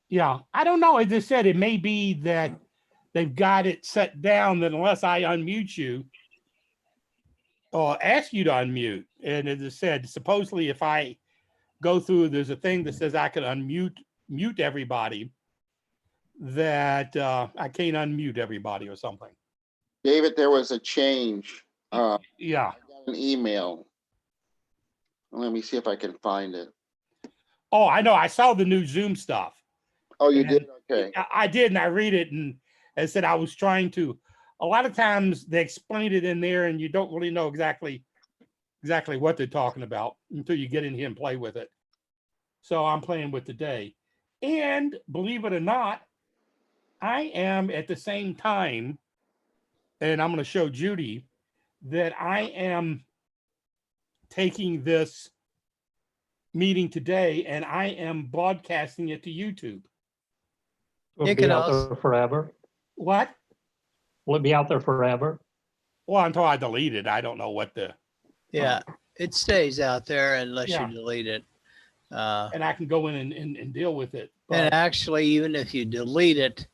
Yeah, I don't know. As I said, it may be that they've got it set down that unless I unmute you or ask you to unmute, and as I said, supposedly if I go through, there's a thing that says I can mute everybody, that I can't unmute everybody or something. David, there was a change. Yeah. An email. Let me see if I can find it. Oh, I know. I saw the new Zoom stuff. Oh, you And did? Okay. I did, and I read it, and I said I was trying to. A lot of times they explain it in there, and you don't really know exactly what they're talking about until you get in here and play with it. So I'm playing with today, and believe it or not, I am at the same time, and I'm going to show Judy that I am taking this meeting today, and I am broadcasting it to YouTube. Will You it be can out also- there forever? What? Will it be out there forever? Well, until I delete it, I don't know what the. Yeah, it stays out there unless Yeah. you delete it. And I can go in and deal with it. And But actually, even if you delete it,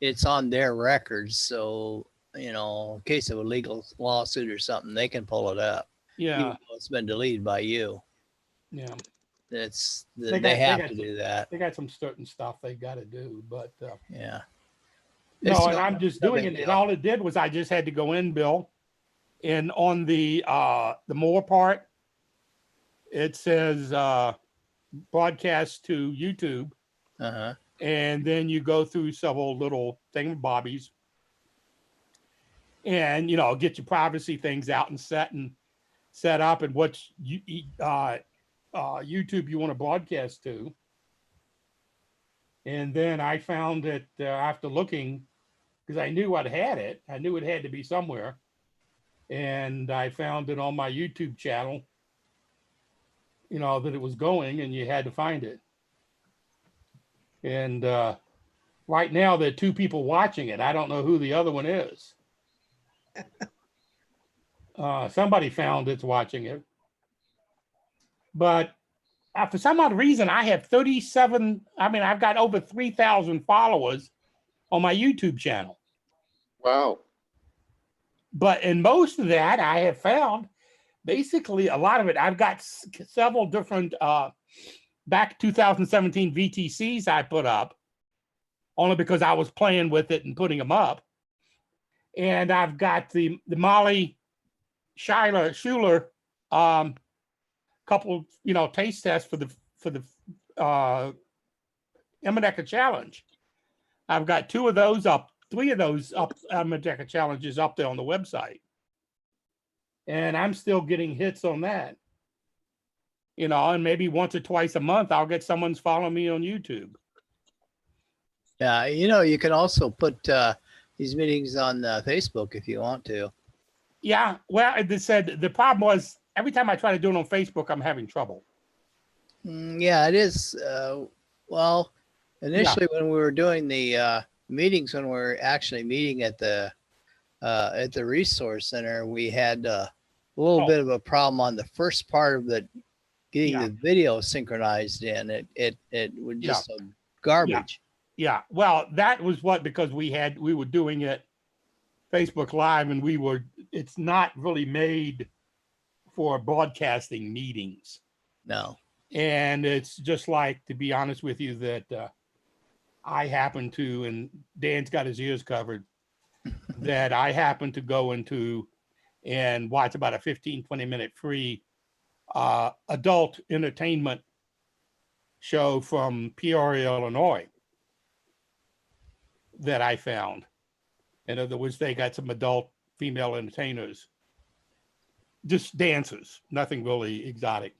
it's on their records. So you know, in case of a legal lawsuit or something, they can pull it up. Even Yeah, though it's been deleted by you. yeah. They have to do that. They got some certain stuff they got to do, but Yeah. no, It's and no- I'm just no doing big it. And deal. all it did was I just had to go in, Bill, and on the more part, it says broadcast to YouTube, Uh-huh. and then you go through several little thingamabobbies, and you know, get your privacy things out and set up, and what YouTube you want to broadcast to. And then I found that after looking, because I knew I'd had it, I knew it had to be somewhere. And I found it on my YouTube channel, you know, that it was going and you had to find it. And right now there are 2 people watching it. I don't know who the other one is. Somebody found it's watching it. But for some odd reason, I have 37, I've got over 3,000 followers on my YouTube channel. Wow. But in most of that, I have found basically a lot of it, I've got several different back 2017 VTCs I put up, only because I was playing with it and putting them up. And I've got the Molly Schuler couple, you know, taste tests for the Emmerdeka Challenge. I've got 2 of those up, 3 of those up, Emmerdeka challenges up there on the website. And I'm still getting hits on that. You know, and maybe once or twice a month, I'll get someone's following me on YouTube. Yeah, you know, you can also put these meetings on Facebook if you want to. Yeah, well, they said the problem was every time I try to do it on Facebook, I'm having trouble. Yeah, it is. Well, initially when we were doing the meetings, when we were actually meeting at the resource center, we had a little bit of a problem on the first part of the getting the video synchronized in. It was just a garbage. Yeah, well, that was because we were doing it Facebook Live, and it's not really made for broadcasting meetings. No. And it's just like, to be honest with you, that I happen to, and Dan's got his ears covered, that I happen to go into and watch about a 15, 20-minute free adult entertainment show from Peoria, Illinois, that I found. In other words, they got some adult female entertainers, just dancers, nothing really exotic.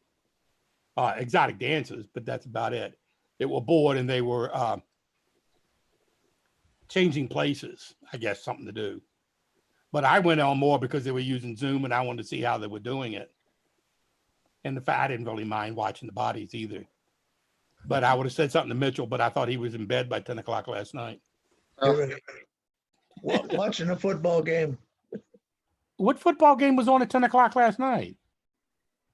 Exotic dancers, but that's about it. They were bored and they were changing places, I guess, something to do. But I went on more because they were using Zoom and I wanted to see how they were doing it. And the fact I didn't really mind watching the bodies either. But I would have said something to Mitchell, but I thought he was in bed by 10 o'clock last night. Watching a football game. What football game was on at 10 o'clock last night?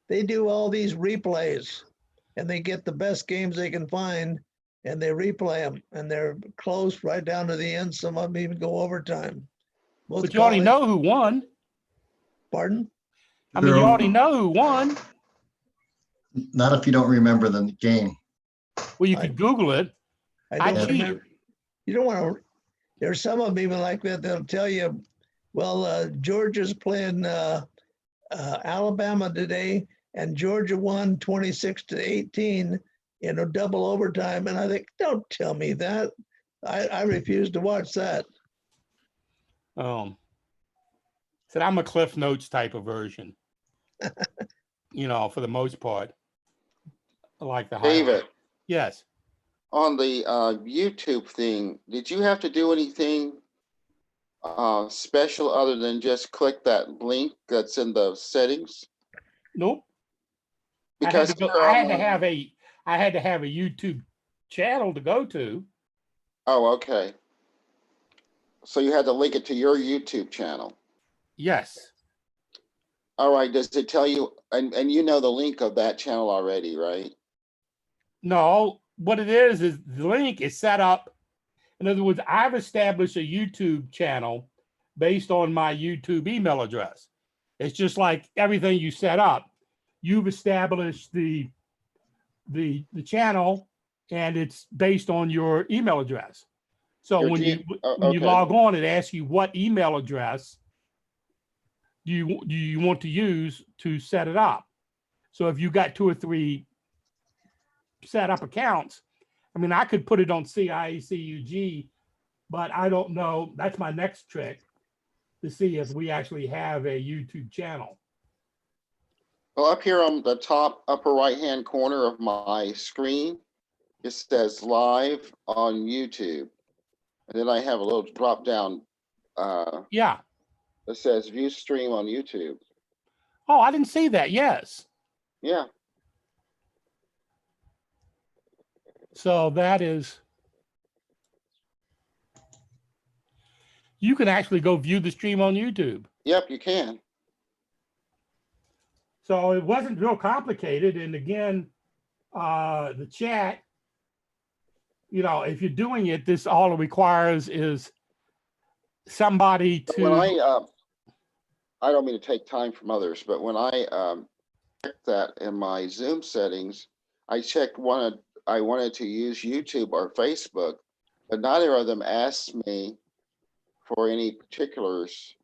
They do all these replays and they get the best games they can find and they replay them and they're close right down to the end. Some of them even go overtime. But you already know who won. Pardon? I mean, you already know who won. Not if you don't remember the game. Well, you could Google it. I don't remember. You don't want to. There's some of them even like that. They'll tell you, well, Georgia's playing Alabama today, and Georgia won 26-18 in a double overtime. And I think, don't tell me that. I refuse to watch that. Said I'm a Cliff Notes type of version. You know, for the most part. I like the highlight. David, Yes. on the YouTube thing, did you have to do anything special other than just click that link that's in the settings? Nope. Because I had to have a YouTube channel to go to. Oh, okay. So you had to link it to your YouTube channel. Yes. All right. Does it tell you, and you know the link of that channel already, right? No, what it is the link is set up. In other words, I've established a YouTube channel based on my YouTube email address. It's just like everything you set up. You've established the channel, and it's based on your email address. So Your when G- you okay. log on, it asks you what email address do you want to use to set it up. So if you got 2 or 3 set up accounts, I mean, I could put it on CIACUG, but I don't know. That's my next trick, to see if we actually have a YouTube channel. Well, up here on the top upper right-hand corner of my screen, it says live on YouTube. And then I have a little drop down Yeah. that says view stream on YouTube. Oh, I didn't see that. Yes. Yeah. So that is, you can actually go view the stream on YouTube. Yep, you can. So it wasn't real complicated. And again, the chat, you know, if you're doing it, this all it requires is somebody to. When I don't mean to take time from others, but when I checked that in my Zoom settings, I checked I wanted to use YouTube or Facebook, but neither of them asked me for any particulars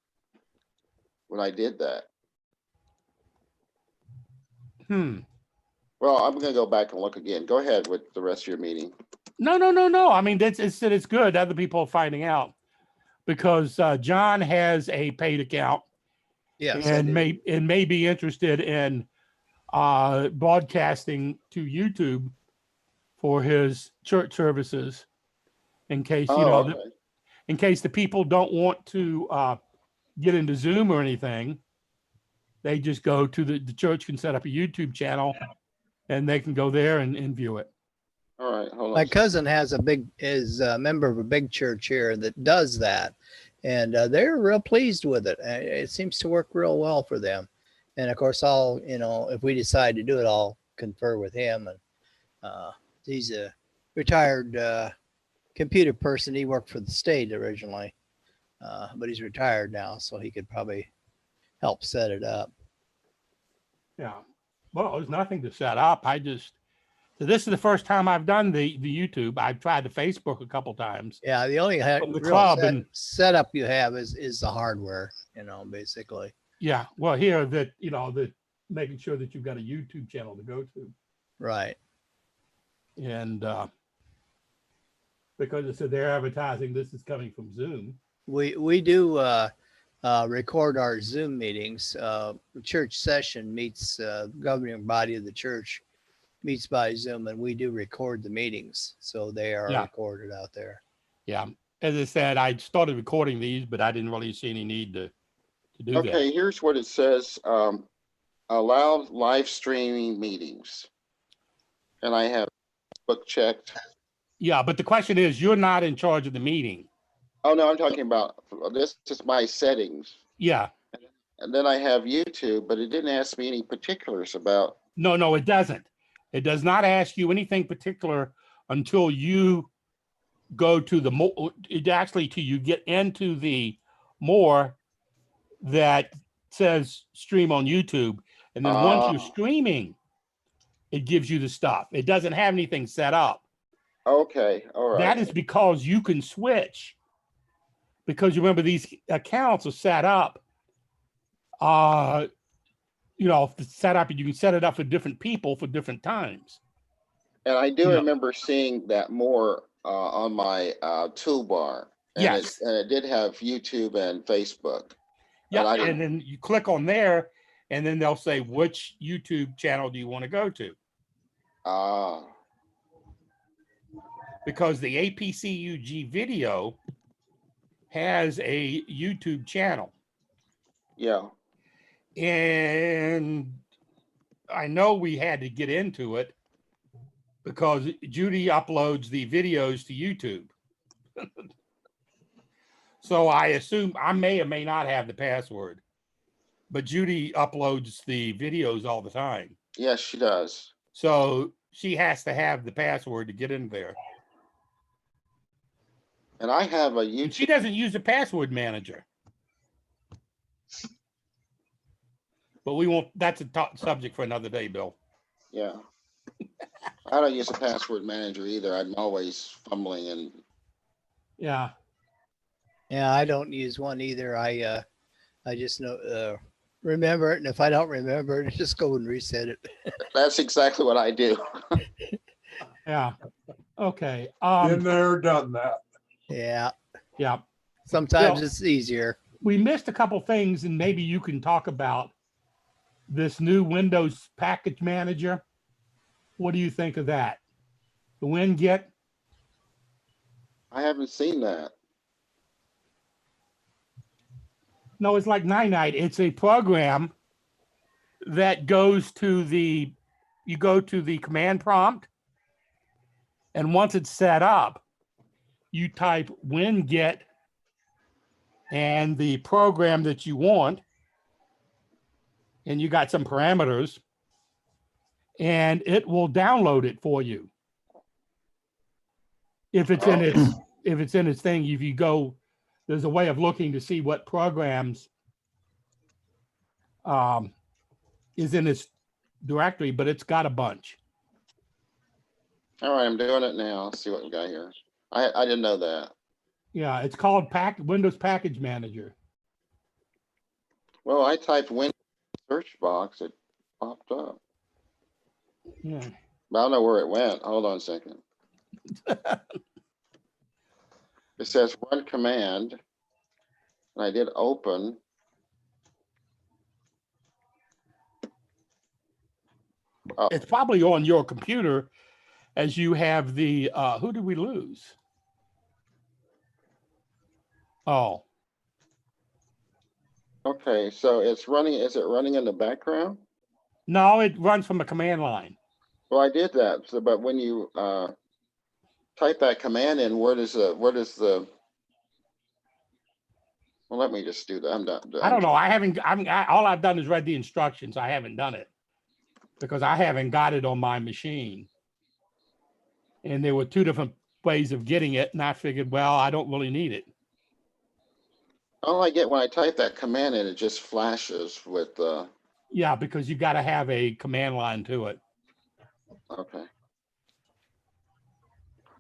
when I did that. Well, I'm gonna go back and look again. Go ahead with the rest of your meeting. No. I mean, it's good. Other people are finding out, because John has a paid account. Yes. And may be interested in broadcasting to YouTube for his church services, in case Okay. in case the people don't want to get into Zoom or anything. They just go to the church can set up a YouTube channel, and they can go there and view it. All right, hold on. My cousin is a member of a big church here that does that. And they're real pleased with it. It seems to work real well for them. And of course, if we decide to do it, I'll confer with him. And he's a retired computer person. He worked for the state originally, but he's retired now, so he could probably help set it up. Yeah. Well, there's nothing to set up. So this is the first time I've done the YouTube. I've tried the Facebook a couple times. Yeah, the only From the real club and setup you have is the hardware, basically. yeah. Well, here that making sure that you've got a YouTube channel to go to. Right. And because it said they're advertising, this is coming from Zoom. We do record our Zoom meetings. Church session meets, governing body of the church meets by Zoom, and we do record the meetings. So they are recorded out there. Yeah. As I said, I started recording these, but I didn't really see any need to do that. Okay, here's what it says. Allow live streaming meetings. And I have book checked. Yeah, but the question is, you're not in charge of the meeting. Oh, no, I'm talking about, this is my settings. Yeah. And then I have YouTube, but it didn't ask me any particulars about. No, it doesn't. It does not ask you anything particular until you go to the more, till you get into the more that says stream on YouTube. And then once you're streaming, it gives you the stuff. It doesn't have anything set up. Okay, all right. That is because you can switch. Because you remember, these accounts are set up. Set up, you can set it up for different people for different times. And I do remember seeing that more on my toolbar. And Yes. and it did have YouTube and Facebook. Yeah, and then you click on there, and then they'll say, which YouTube channel do you want to go to? Because the APCUG video has a YouTube channel. Yeah. And I know we had to get into it because Judy uploads the videos to YouTube. So I assume I may or may not have the password, but Judy uploads the videos all the time. Yes, she does. So she has to have the password to get in there. And I have a YouTube. And she doesn't use a password manager. But we won't, that's a subject for another day, Bill. Yeah. I don't use a password manager either. I'm always fumbling and Yeah. Yeah, I don't use one either. I just know, remember it. And if I don't remember it, just go and reset it. that's exactly what I do. Yeah. Okay. Been there, done that. Yeah. Yeah. Sometimes Well, it's easier. We missed a couple things, and maybe you can talk about this new Windows package manager. What do you think of that? The WinGet? I haven't seen that. No, it's like Ninite. It's a program that goes to you go to the command prompt, and once it's set up, you type WinGet and the program that you want, and you got some parameters, and it will download it for you. If it's in its thing, if you go, there's a way of looking to see what programs is in its directory, but it's got a bunch. All right, I'm doing it now. Let's see what we got here. I didn't know that. Yeah, it's called Windows Package Manager. Well, I typed Windows search box. It popped up. Yeah. But I don't know where it went. Hold on a second. It says run command. And I did open. Oh, It's probably on your computer as you have the, who did we lose? Oh, okay. So it's running. Is it running in the background? no, it runs from a command line. Well, I did that. So, but when you type that command in, where does the? Well, let me just do that. I'm not. I don't know. All I've done is read the instructions. I haven't done it because I haven't got it on my machine. And there were two different ways of getting it. And I figured, well, I don't really need it. All I get when I type that command in, it just flashes with. Yeah, because you got to have a command line to it. Okay.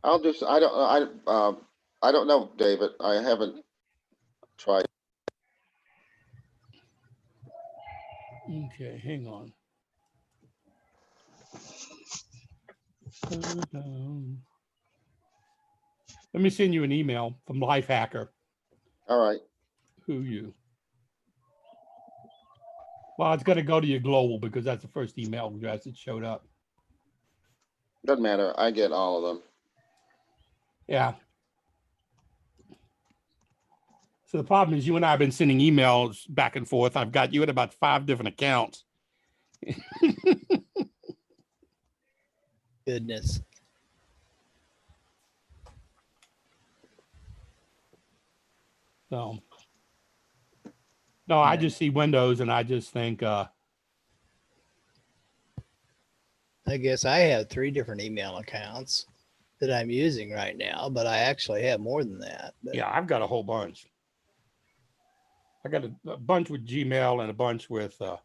I'll just. I don't know, David. I haven't tried. Okay, hang on. Let me send you an email from Lifehacker. All right. Who you? Well, it's going to go to your global because that's the first email address that showed up. Doesn't matter. I get all of them. Yeah. So the problem is you and I have been sending emails back and forth. I've got you at about 5 different accounts. Goodness. So, no, I just see Windows and I just think, I guess I have 3 different email accounts that I'm using right now, but I actually have more than that. But yeah, I've got a whole bunch. I got a bunch with Gmail and a bunch with, of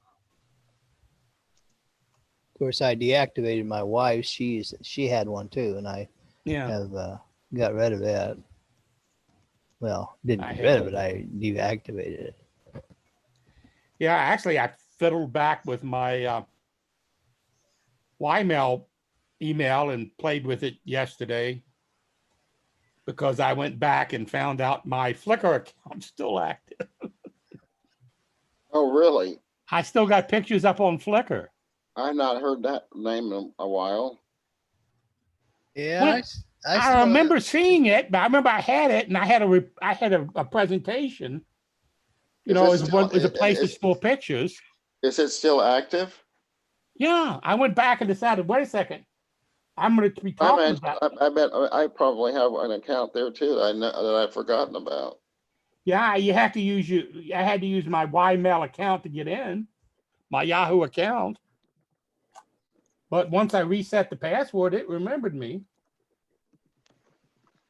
course, I deactivated my wife's. She had one too, and I yeah, have got rid of it. Well, didn't I get rid of hate it. I deactivated it. yeah. Actually, I fiddled back with my YMail email and played with it yesterday because I went back and found out my Flickr account's still active. Oh, really? I still got pictures up on Flickr. I've not heard that name in a while. Yeah, Well, I still- remember seeing it, but I remember I had it and I had a presentation. You Is know, it still- as a place to store pictures. Is it still active? Yeah, I went back and decided, wait a second, I'm going to be talking about. I bet I probably have an account there too that I've forgotten about. Yeah, you have to use I had to use my YMail account to get in, my Yahoo account. But once I reset the password, it remembered me.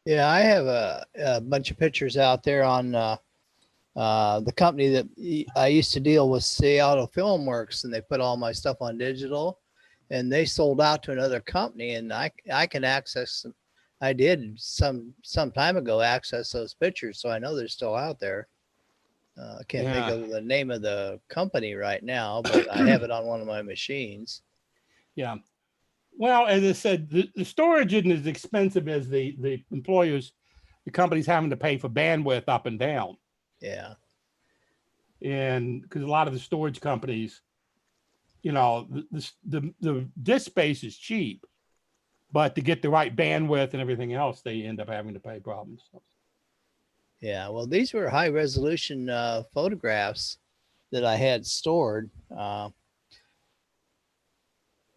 Yeah, I have a bunch of pictures out there on The company that I used to deal with, Seattle Film Works, and they put all my stuff on digital, and they sold out to another company, and I can access them. I did some time ago access those pictures, so I know they're still out there. I can't think of the name of the company right now, but I have it on one of my machines. Yeah. Well, as I said, the storage isn't as expensive as the employers, the companies having to pay for bandwidth up and down. Yeah. And because a lot of the storage companies, you know, the disk space is cheap, but to get the right bandwidth and everything else, they end up having to pay problems. Yeah, well, these were high resolution photographs that I had stored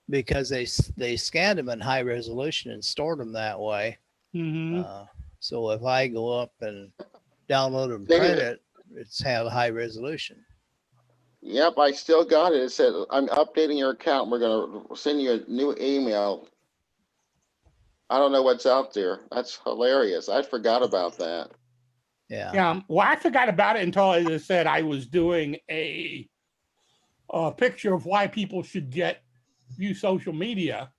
because they scanned them in high resolution and stored them that way. So if I go up and download and print it, it's had high resolution. Yep, I still got it. It said, I'm updating your account. We're going to send you a new email. I don't know what's out there. That's hilarious. I forgot about that. Yeah. Yeah. Well, I forgot about it until, as I said, I was doing a picture of why people should use social media,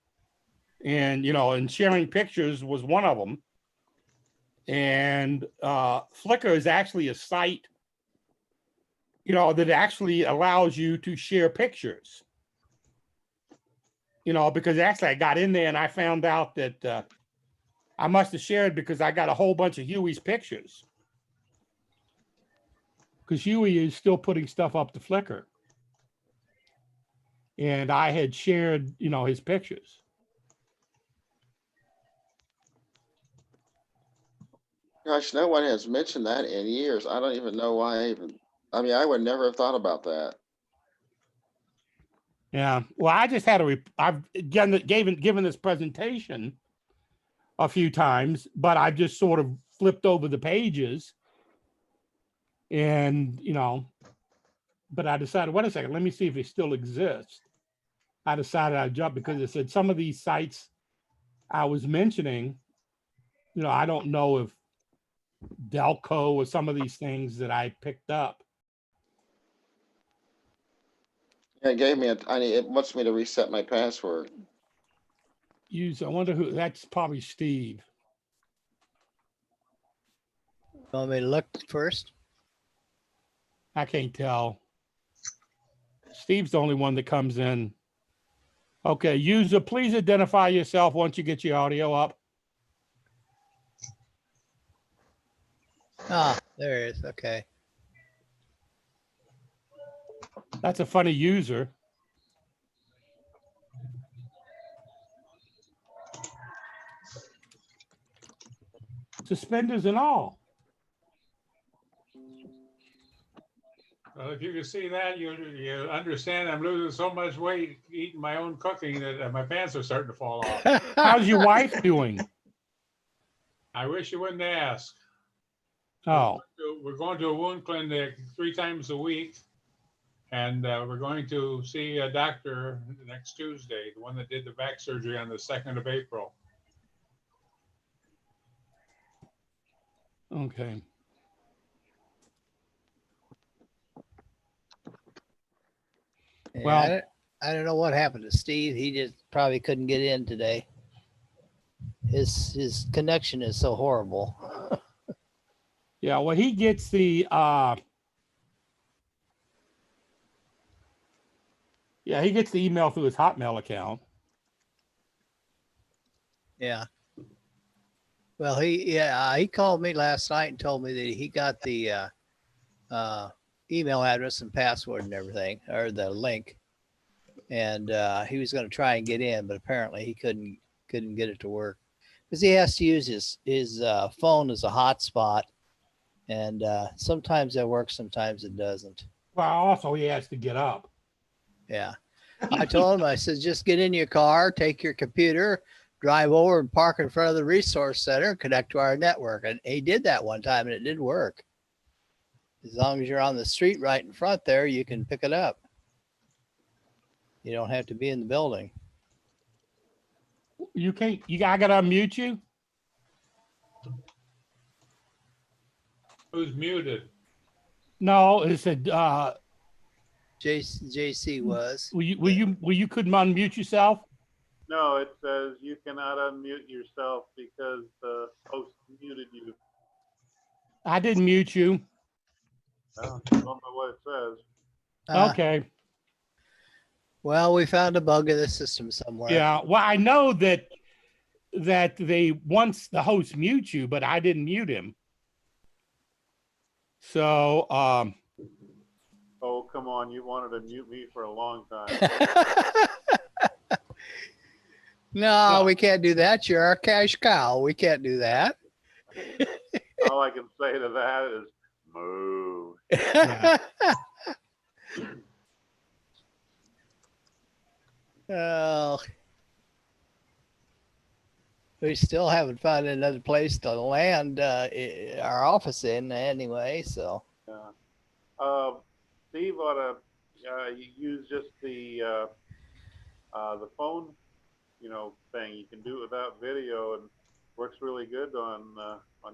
and and sharing pictures was one of them. And Flickr is actually a site, that actually allows you to share pictures. Because actually I got in there and I found out that I must have shared because I got a whole bunch of Huey's pictures. Because Huey is still putting stuff up to Flickr. And I had shared, his pictures. Gosh, no one has mentioned that in years. I don't even know why I would never have thought about that. Yeah. Well, I just had I've given this presentation a few times, but I've just sort of flipped over the pages and, but I decided, wait a second, let me see if it still exists. I decided I'd jump because it said some of these sites I was mentioning, I don't know if Delco or some of these things that I picked up. It gave me it wants me to reset my password. I wonder who, that's probably Steve. Want me to look first? I can't tell. Steve's the only one that comes in. Okay, user, please identify yourself once you get your audio up. Ah, there it is. Okay. That's a funny user. Suspenders and all. Well, if you can see that, you understand I'm losing so much weight eating my own cooking that my pants are starting to fall off. How's your wife doing? I wish you wouldn't ask. Oh. We're going to a wound clinic 3 times a week. And we're going to see a doctor next Tuesday, the one that did the back surgery on the 2nd of April. Okay. Yeah, Well, I don't know what happened to Steve. He just probably couldn't get in today. His connection is so horrible. Yeah, well, he gets the he gets the email through his Hotmail account. Yeah. Well, he called me last night and told me that he got the email address and password and everything, or the link, and he was going to try and get in, but apparently he couldn't get it to work because he has to use his phone as a hotspot, and sometimes that works, sometimes it doesn't. Well, also he has to get up. Yeah. I told him, I said, just get in your car, take your computer, drive over and park in front of the resource center and connect to our network. And he did that one time and it did work. As long as you're on the street right in front there, you can pick it up. You don't have to be in the building. You can't, I got to unmute you. Who's muted? No, it said, JC was. will you couldn't unmute yourself? No, it says you cannot unmute yourself because the host muted you. I didn't mute you. I don't know what it says. Okay. Well, we found a bug in the system somewhere. Yeah. Well, I know that they once the host mute you, but I didn't mute him. So, Oh, come on. You wanted to mute me for a long time. No, we can't do that. You're our cash cow. We can't do that. All I can say to that is moo. Well, we still haven't found another place to land our office in anyway. So Yeah. Steve ought to use just the phone, thing. You can do it without video and works really good on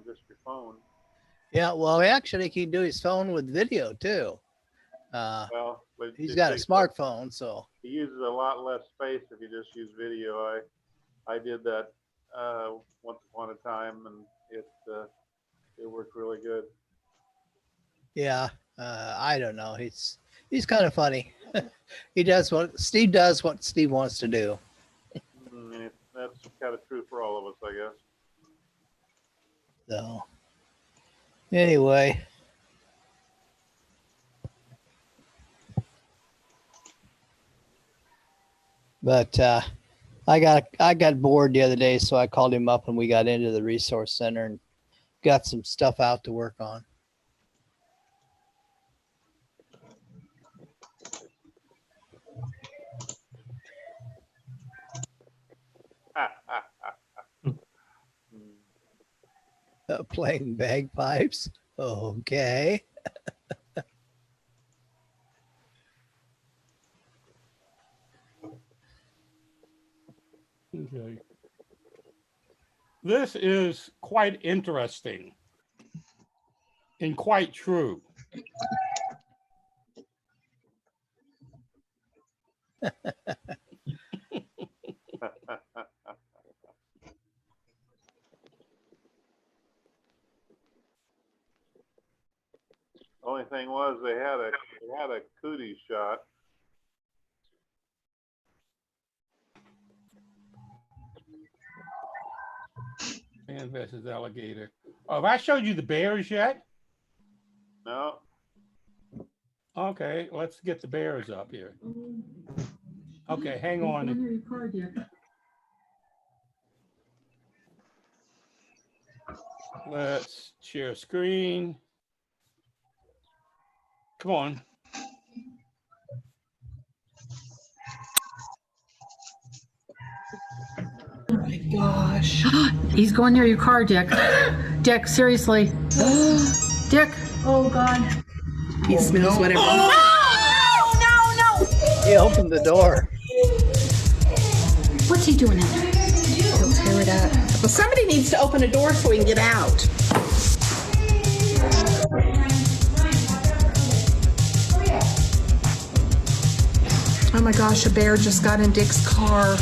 just your phone. yeah, well, actually, he can do his phone with video too. Well, but He's it got a takes smartphone, so He uses a lot less space if you just use video. I did that once upon a time, and it worked really good. yeah. I don't know. He's kind of funny. Steve does what Steve wants to do. And that's kind of true for all of us, I guess. So anyway. But I got bored the other day, so I called him up and we got into the resource center and got some stuff out to work on. Playing bagpipes. Okay. Okay. This is quite interesting and quite true. Only thing was they had a cootie shot. Man versus alligator. Oh, have I showed you the bears yet? No. Okay, let's get the bears up here. Okay, hang on. Let's share screen. Come on. Oh my gosh. He's going near your car, Dick. Dick, seriously. Dick. Oh God. He smells whatever. Oh, no, no, no. He opened the door. What's he doing in there? He'll tear it up. Well, somebody needs to open a door so we can get out. Oh my gosh, a bear just got in Dick's car.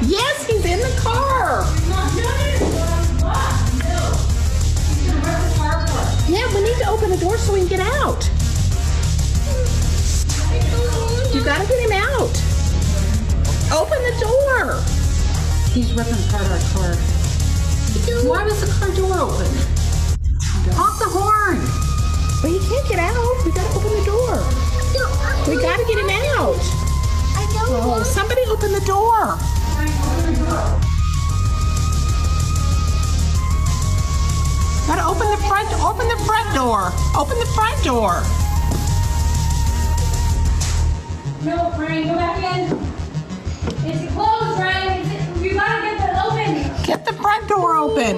Yes, he's in the car. Yeah, we need to open the door so we can get out. You gotta get him out. Open the door. He's ripping apart our car. Why was the car door open? Honk the horn. Well, he can't get out. We gotta open the door. We gotta get him out. Oh, somebody open the door. Gotta open the front door. Open the front door. No, Brian, go back in. It's closed, Brian. You gotta get it open. Get the front door open.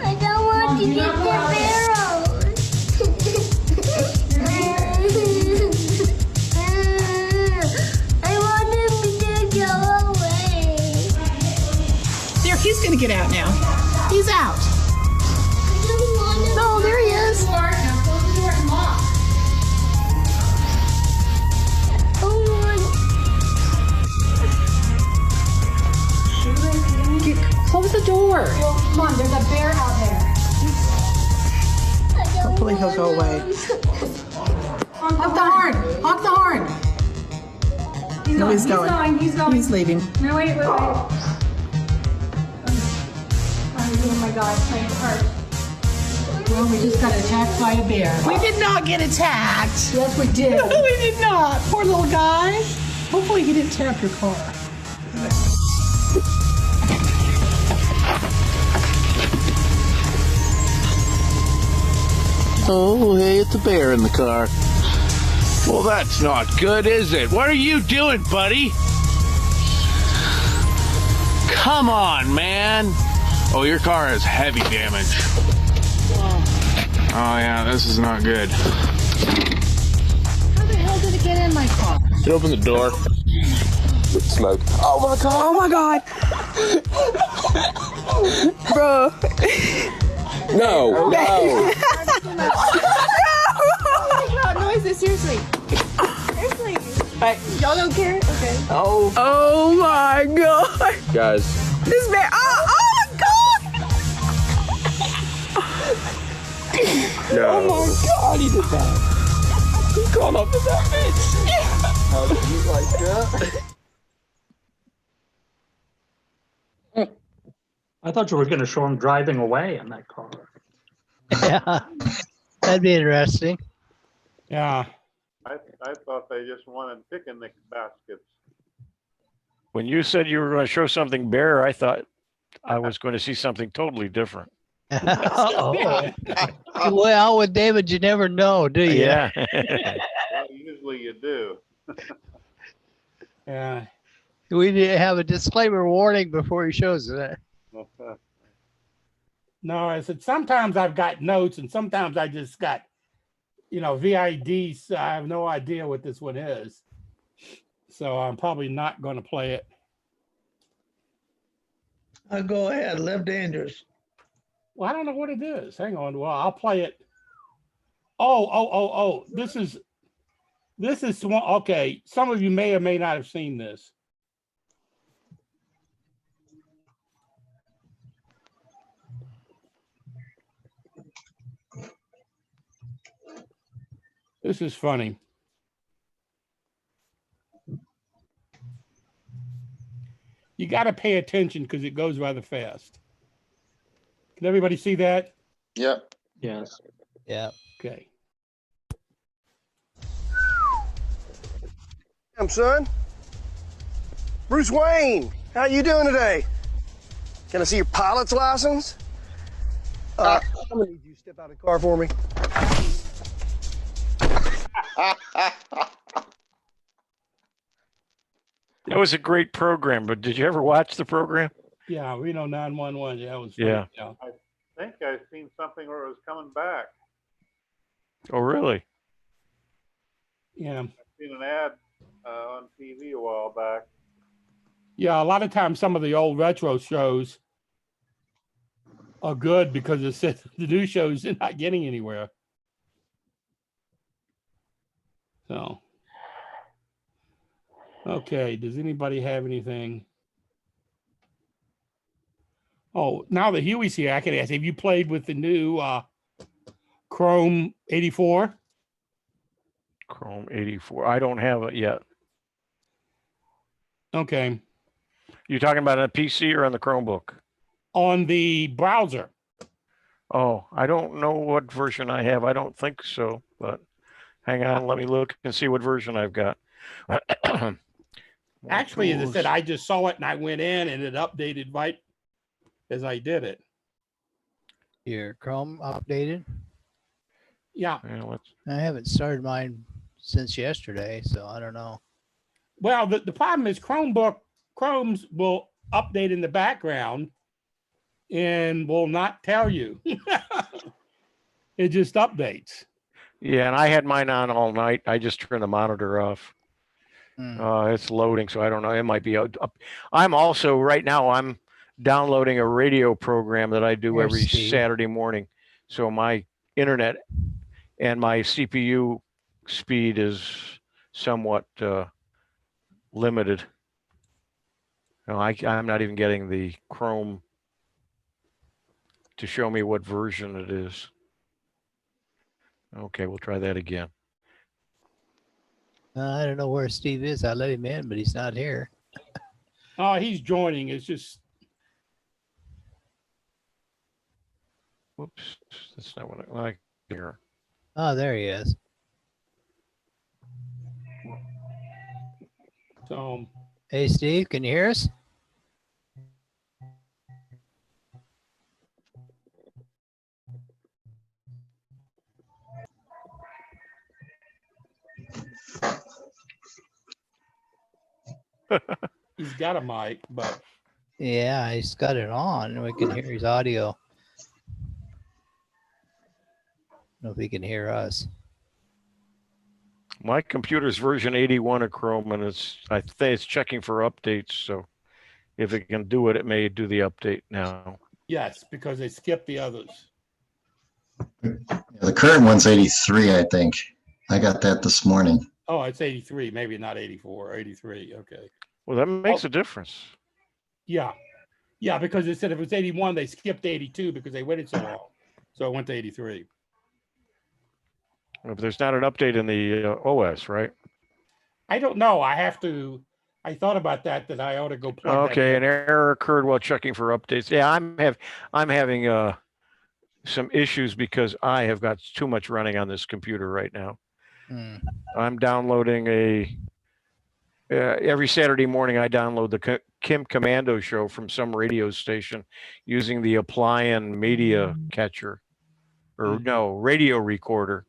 I don't want to get the barrel. I want him to go away. There, he's gonna get out now. He's out. I don't want him. No, there he is. Now close the door and lock. door. Come on, there's a bear out there. Hopefully he'll go away. Honk the horn. Honk the horn. No, he's going. He's going. He's leaving. No, wait. Oh my God, my heart. Well, we just got attacked by a bear. We did not get attacked. Yes, we did. No, we did not. Poor little guy. Hopefully he didn't tap your car. Oh, hey, it's a bear in the car. Well, that's not good, is it? What are you doing, buddy? Come on, man. Oh, your car has heavy damage. Oh, yeah, this is not good. How the hell did it get in my car? Can you open the door? Smoke. Oh my God. Oh my God. Bro. No, no. No noises, seriously. Seriously. Y'all don't care? Okay. Oh. Oh my God. Guys. This man. Oh my God. No. Oh my God, he did that. He called up to that bitch. How did you like that? I thought you were going to show him driving away in that car. Yeah, that'd be interesting. Yeah. I thought they just wanted picnic baskets. When you said you were going to show something bear, I thought I was going to see something totally different. Well, with David, you never know, do you? Yeah. Well, usually you do. Yeah. We need to have a disclaimer warning before he shows it. No, I said sometimes I've got notes and sometimes I just got, VIDs. So I have no idea what this one is. So I'm probably not going to play it. I'll go ahead. Live dangerous. Well, I don't know what it is. Hang on. Well, I'll play it. Oh. This is one. Okay. Some of you may or may not have seen this. This is funny. You got to pay attention because it goes rather fast. Can everybody see that? Yep. Yes. Yeah. Okay. Son. Bruce Wayne, how you doing today? Can I see your pilot's license? I'm gonna need you to step out of the car for me. That was a great program, but did you ever watch the program? Yeah, Reno 911. Yeah, it was. Yeah. Funny. I think I've seen something where it was coming back. Oh, really? Yeah. I've seen an ad on TV a while back. Yeah, a lot of times some of the old retro shows are good because the new shows are not getting anywhere. So, okay, does anybody have anything? Oh, now that Huey's here, I can ask, have you played with the new Chrome 84? Chrome 84. I don't have it yet. Okay. You talking about on a PC or on the Chromebook? On the browser. Oh, I don't know what version I have. I don't think so, but hang on, let me look and see what version I've got. Actually, as I said, I just saw it and I went in and it updated right as I did it. Your Chrome updated? Yeah. I haven't started mine since yesterday, so I don't know. Well, the problem is Chromes will update in the background and will not tell you. It just updates. Yeah, and I had mine on all night. I just turned the monitor off. It's loading, so I don't know. It might be up. I'm also, right now, I'm downloading a radio program that I do every Saturday morning. So my internet and my CPU speed is somewhat limited. No, I'm not even getting the Chrome to show me what version it is. Okay, we'll try that again. I don't know where Steve is. I let him in, but he's not here. Oh, he's joining. It's just, Whoops, that's not what I like here. Oh, there he is. so, Hey, Steve, can you hear us? he's got a mic, but Yeah, he's got it on. And we can hear his audio. I don't know if he can hear us. My computer's version 81 of Chrome, and I think it's checking for updates. So if it can do it, it may do the update now. yes, because they skipped the others. The current one's 83, I think. I got that this morning. Oh, it's 83, maybe not 84, 83. Okay. Well, that makes a difference. Yeah. Yeah, because they said if it was 81, they skipped 82 because they waited so long. So it went to 83. If there's not an update in the OS, right? I don't know. I thought about that I ought to go plug that Okay, in. an error occurred while checking for updates. Yeah, I'm having some issues because I have got too much running on this computer right now. I'm downloading every Saturday morning I download the Kim Commando show from some radio station using the Applian media catcher, or no, radio recorder.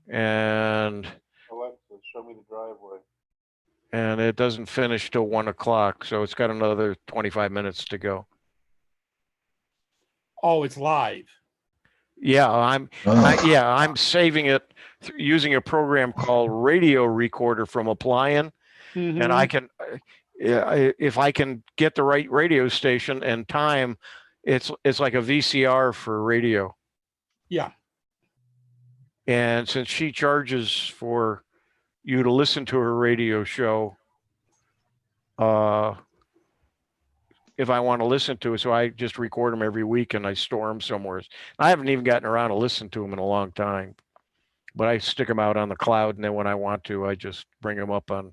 And Alexa, show me the driveway. and it doesn't finish till 1 o'clock, so it's got another 25 minutes to go. Oh, it's live. Yeah, I'm saving it using a program called Radio Recorder from Applian, and I can, if I can get the right radio station and time, it's like a VCR for radio. Yeah. And since she charges for you to listen to her radio show, if I want to listen to it, so I just record them every week and I store them somewhere. I haven't even gotten around to listen to them in a long time, but I stick them out on the cloud, and then when I want to, I just bring them up on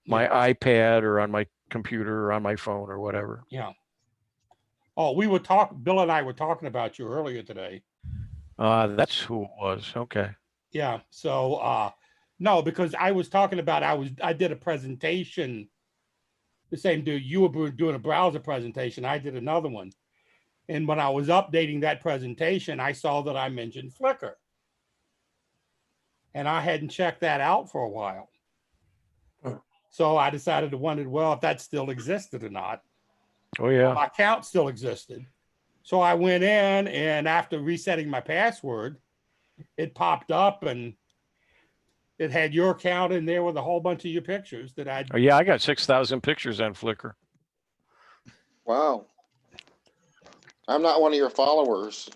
my iPad or on my computer or on my phone or whatever. Yeah. Oh, Bill and I were talking about you earlier today. That's who it was. Okay. Yeah. So, no, because I was talking about, I did a presentation, the same dude, you were doing a browser presentation. I did another one. And when I was updating that presentation, I saw that I mentioned Flickr. And I hadn't checked that out for a while. So I decided to wonder, well, if that still existed or not. Oh, yeah. My account still existed. So I went in, and after resetting my password, it popped up and it had your account in there with a whole bunch of your pictures that I. Oh, yeah, I got 6,000 pictures on Flickr. Wow. I'm not one of your followers.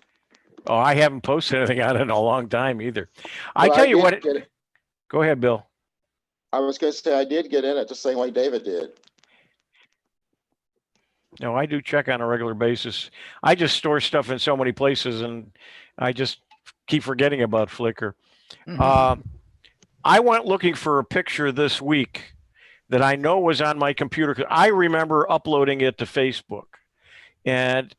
Oh, I haven't posted anything on it in a long time either. I But tell you did what. get it. Go ahead, Bill. I was going to say I did get in it the same way David did. No, I do check on a regular basis. I just store stuff in so many places, and I just keep forgetting about Flickr. I went looking for a picture this week that I know was on my computer, because I remember uploading it to Facebook. And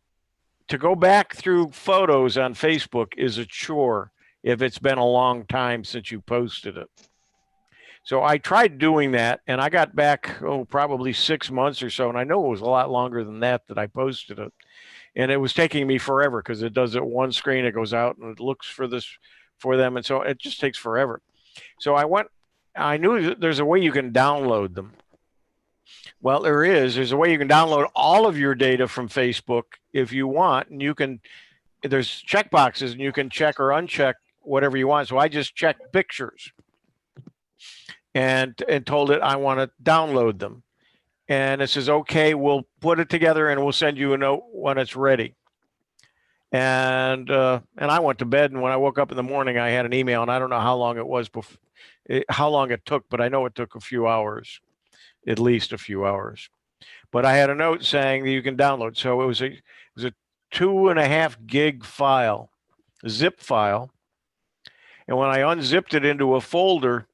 to go back through photos on Facebook is a chore if it's been a long time since you posted it. So I tried doing that, and I got back, probably 6 months or so. And I know it was a lot longer than that I posted it. And it was taking me forever, because it does it one screen, it goes out and it looks for them. And so it just takes forever. So I knew that there's a way you can download them. Well, there's a way you can download all of your data from Facebook if you want. And there's checkboxes, and you can check or uncheck whatever you want. So I just checked pictures and told it I want to download them. And it says, okay, we'll put it together and we'll send you a note when it's ready. And I went to bed, and when I woke up in the morning, I had an email, and I don't know how long it was how long it took, but I know it took a few hours, at least a few hours. But I had a note saying that you can download. So it was a 2.5 gig file, zip file. And when I unzipped it into a folder,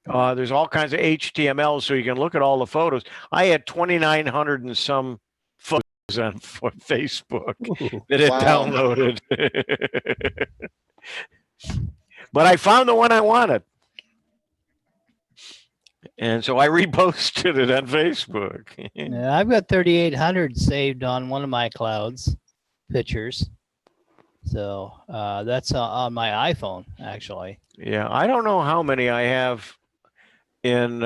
there's all kinds of HTML, so you can look at all the photos. I had 2,900 and some photos on Facebook that it downloaded. But I found the one I wanted. And so I reposted it on Facebook. Yeah, I've got 3,800 saved on one of my clouds pictures. So that's on my iPhone, actually. Yeah, I don't know how many I have in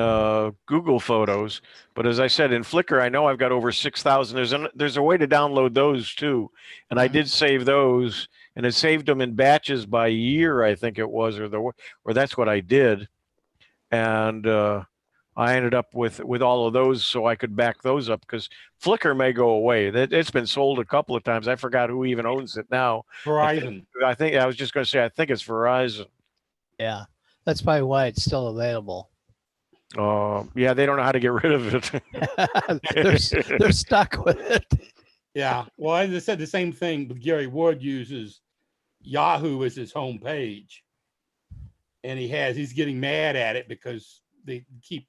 Google Photos, but as I said, in Flickr, I know I've got over 6,000. There's a way to download those too, and I did save those, and it saved them in batches by year, I think it was, or that's what I did, and I ended up with all of those, so I could back those up because Flickr may go away. It's been sold a couple of times. I forgot who even owns it now. Verizon. I think I was just going to say I think it's Verizon. Yeah, that's probably why it's still available. Yeah, they don't know how to get rid of it. they're stuck with it. Yeah. Well, as I said, the same thing, but Gary Wood uses Yahoo as his home page. And he's getting mad at it because they keep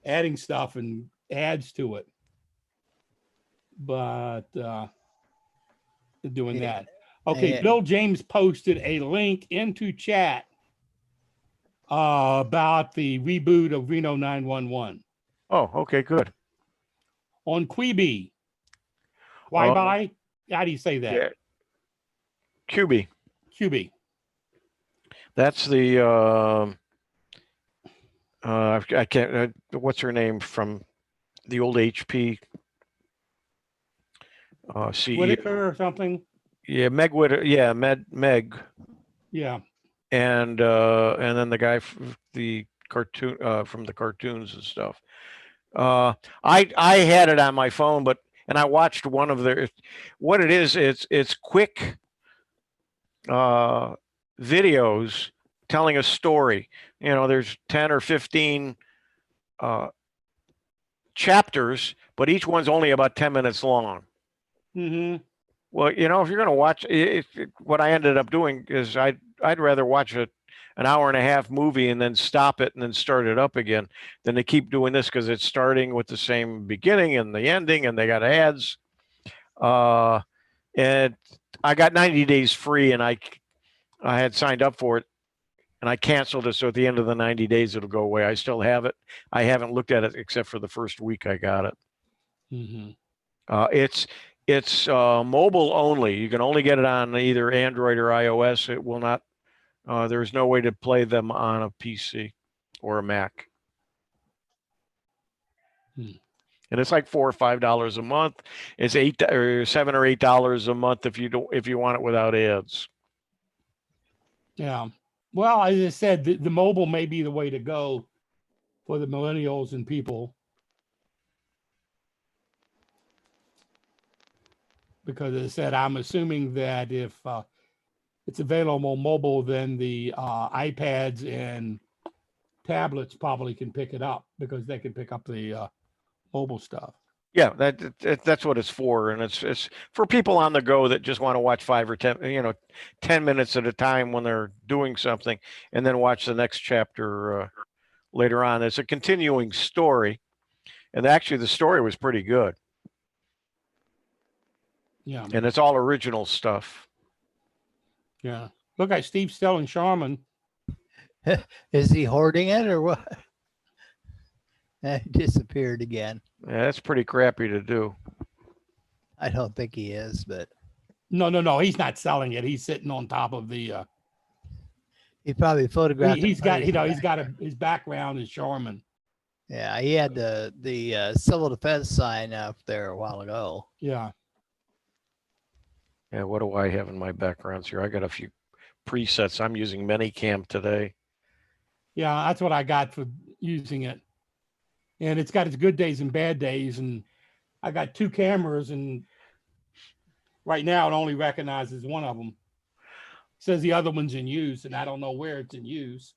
adding stuff and ads to it. But they're doing that. Okay, Yeah. Bill James posted a link into chat about the reboot of Reno 911 Oh, okay, good. on Quibi. Why by? How do you say that? Yeah. QB. Quibi. That's the I can't. What's her name from the old HP CEO? Whitaker or something. Yeah, Meg Whitaker. Yeah, Meg. Yeah. And then the guy the cartoon from the cartoons and stuff. I had it on my phone, and I watched one of their. What it is, it's quick videos telling a story. You know, there's 10 or 15 chapters, but each one's only about 10 minutes long. Mm-hmm. Well, you know, if you're going to watch it, what I ended up doing is I'd rather watch an hour and a half movie and then stop it and then start it up again than to keep doing this because it's starting with the same beginning and the ending and they got ads. And I got 90 days free and I had signed up for it and I canceled it. So at the end of the 90 days, it'll go away. I still have it. I haven't looked at it except for the first week I got it. Mm-hmm. It's mobile only. You can only get it on either Android or iOS. It will not. There's no way to play them on a PC or a Mac. And it's like $4 or $5 a month. It's $7 or $8 a month if you want it without ads. Yeah. Well, as I said, the mobile may be the way to go for the millennials and people. Because as I said, I'm assuming that if it's available mobile, then the iPads and tablets probably can pick it up because they can pick up the mobile stuff. Yeah, that's what it's for, and it's for people on the go that just want to watch 5 or 10 minutes at a time when they're doing something, and then watch the next chapter later on. It's a continuing story, and actually the story was pretty good. Yeah. And it's all original stuff. Yeah. Look at Steve Stelling Sharman. Is he hoarding it or what? It disappeared again. Yeah, that's pretty crappy to do. I don't think he is, but No. He's not selling it. He's sitting on top of the. he probably photographed. He's got his background is Sharman. Yeah, he had the civil defense sign up there a while ago. Yeah. Yeah, what do I have in my backgrounds here? I got a few presets. I'm using Minicam today. Yeah, that's what I got for using it. And it's got its good days and bad days. And I got 2 cameras, and right now it only recognizes one of them. It says the other one's in use, and I don't know where it's in use.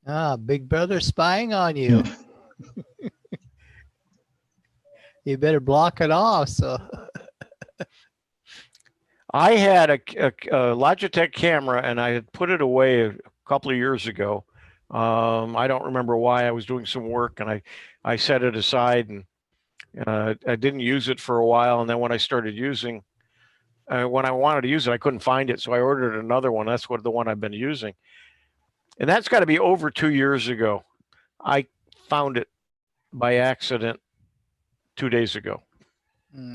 Ah, Big Brother spying on you. You better block it off. So I had a Logitech camera and I had put it away a couple of years ago. I don't remember why. I was doing some work and I set it aside, and I didn't use it for a while. And then when I started using, when I wanted to use it, I couldn't find it. So I ordered another one. That's the one I've been using. And that's got to be over 2 years ago. I found it by accident 2 days ago.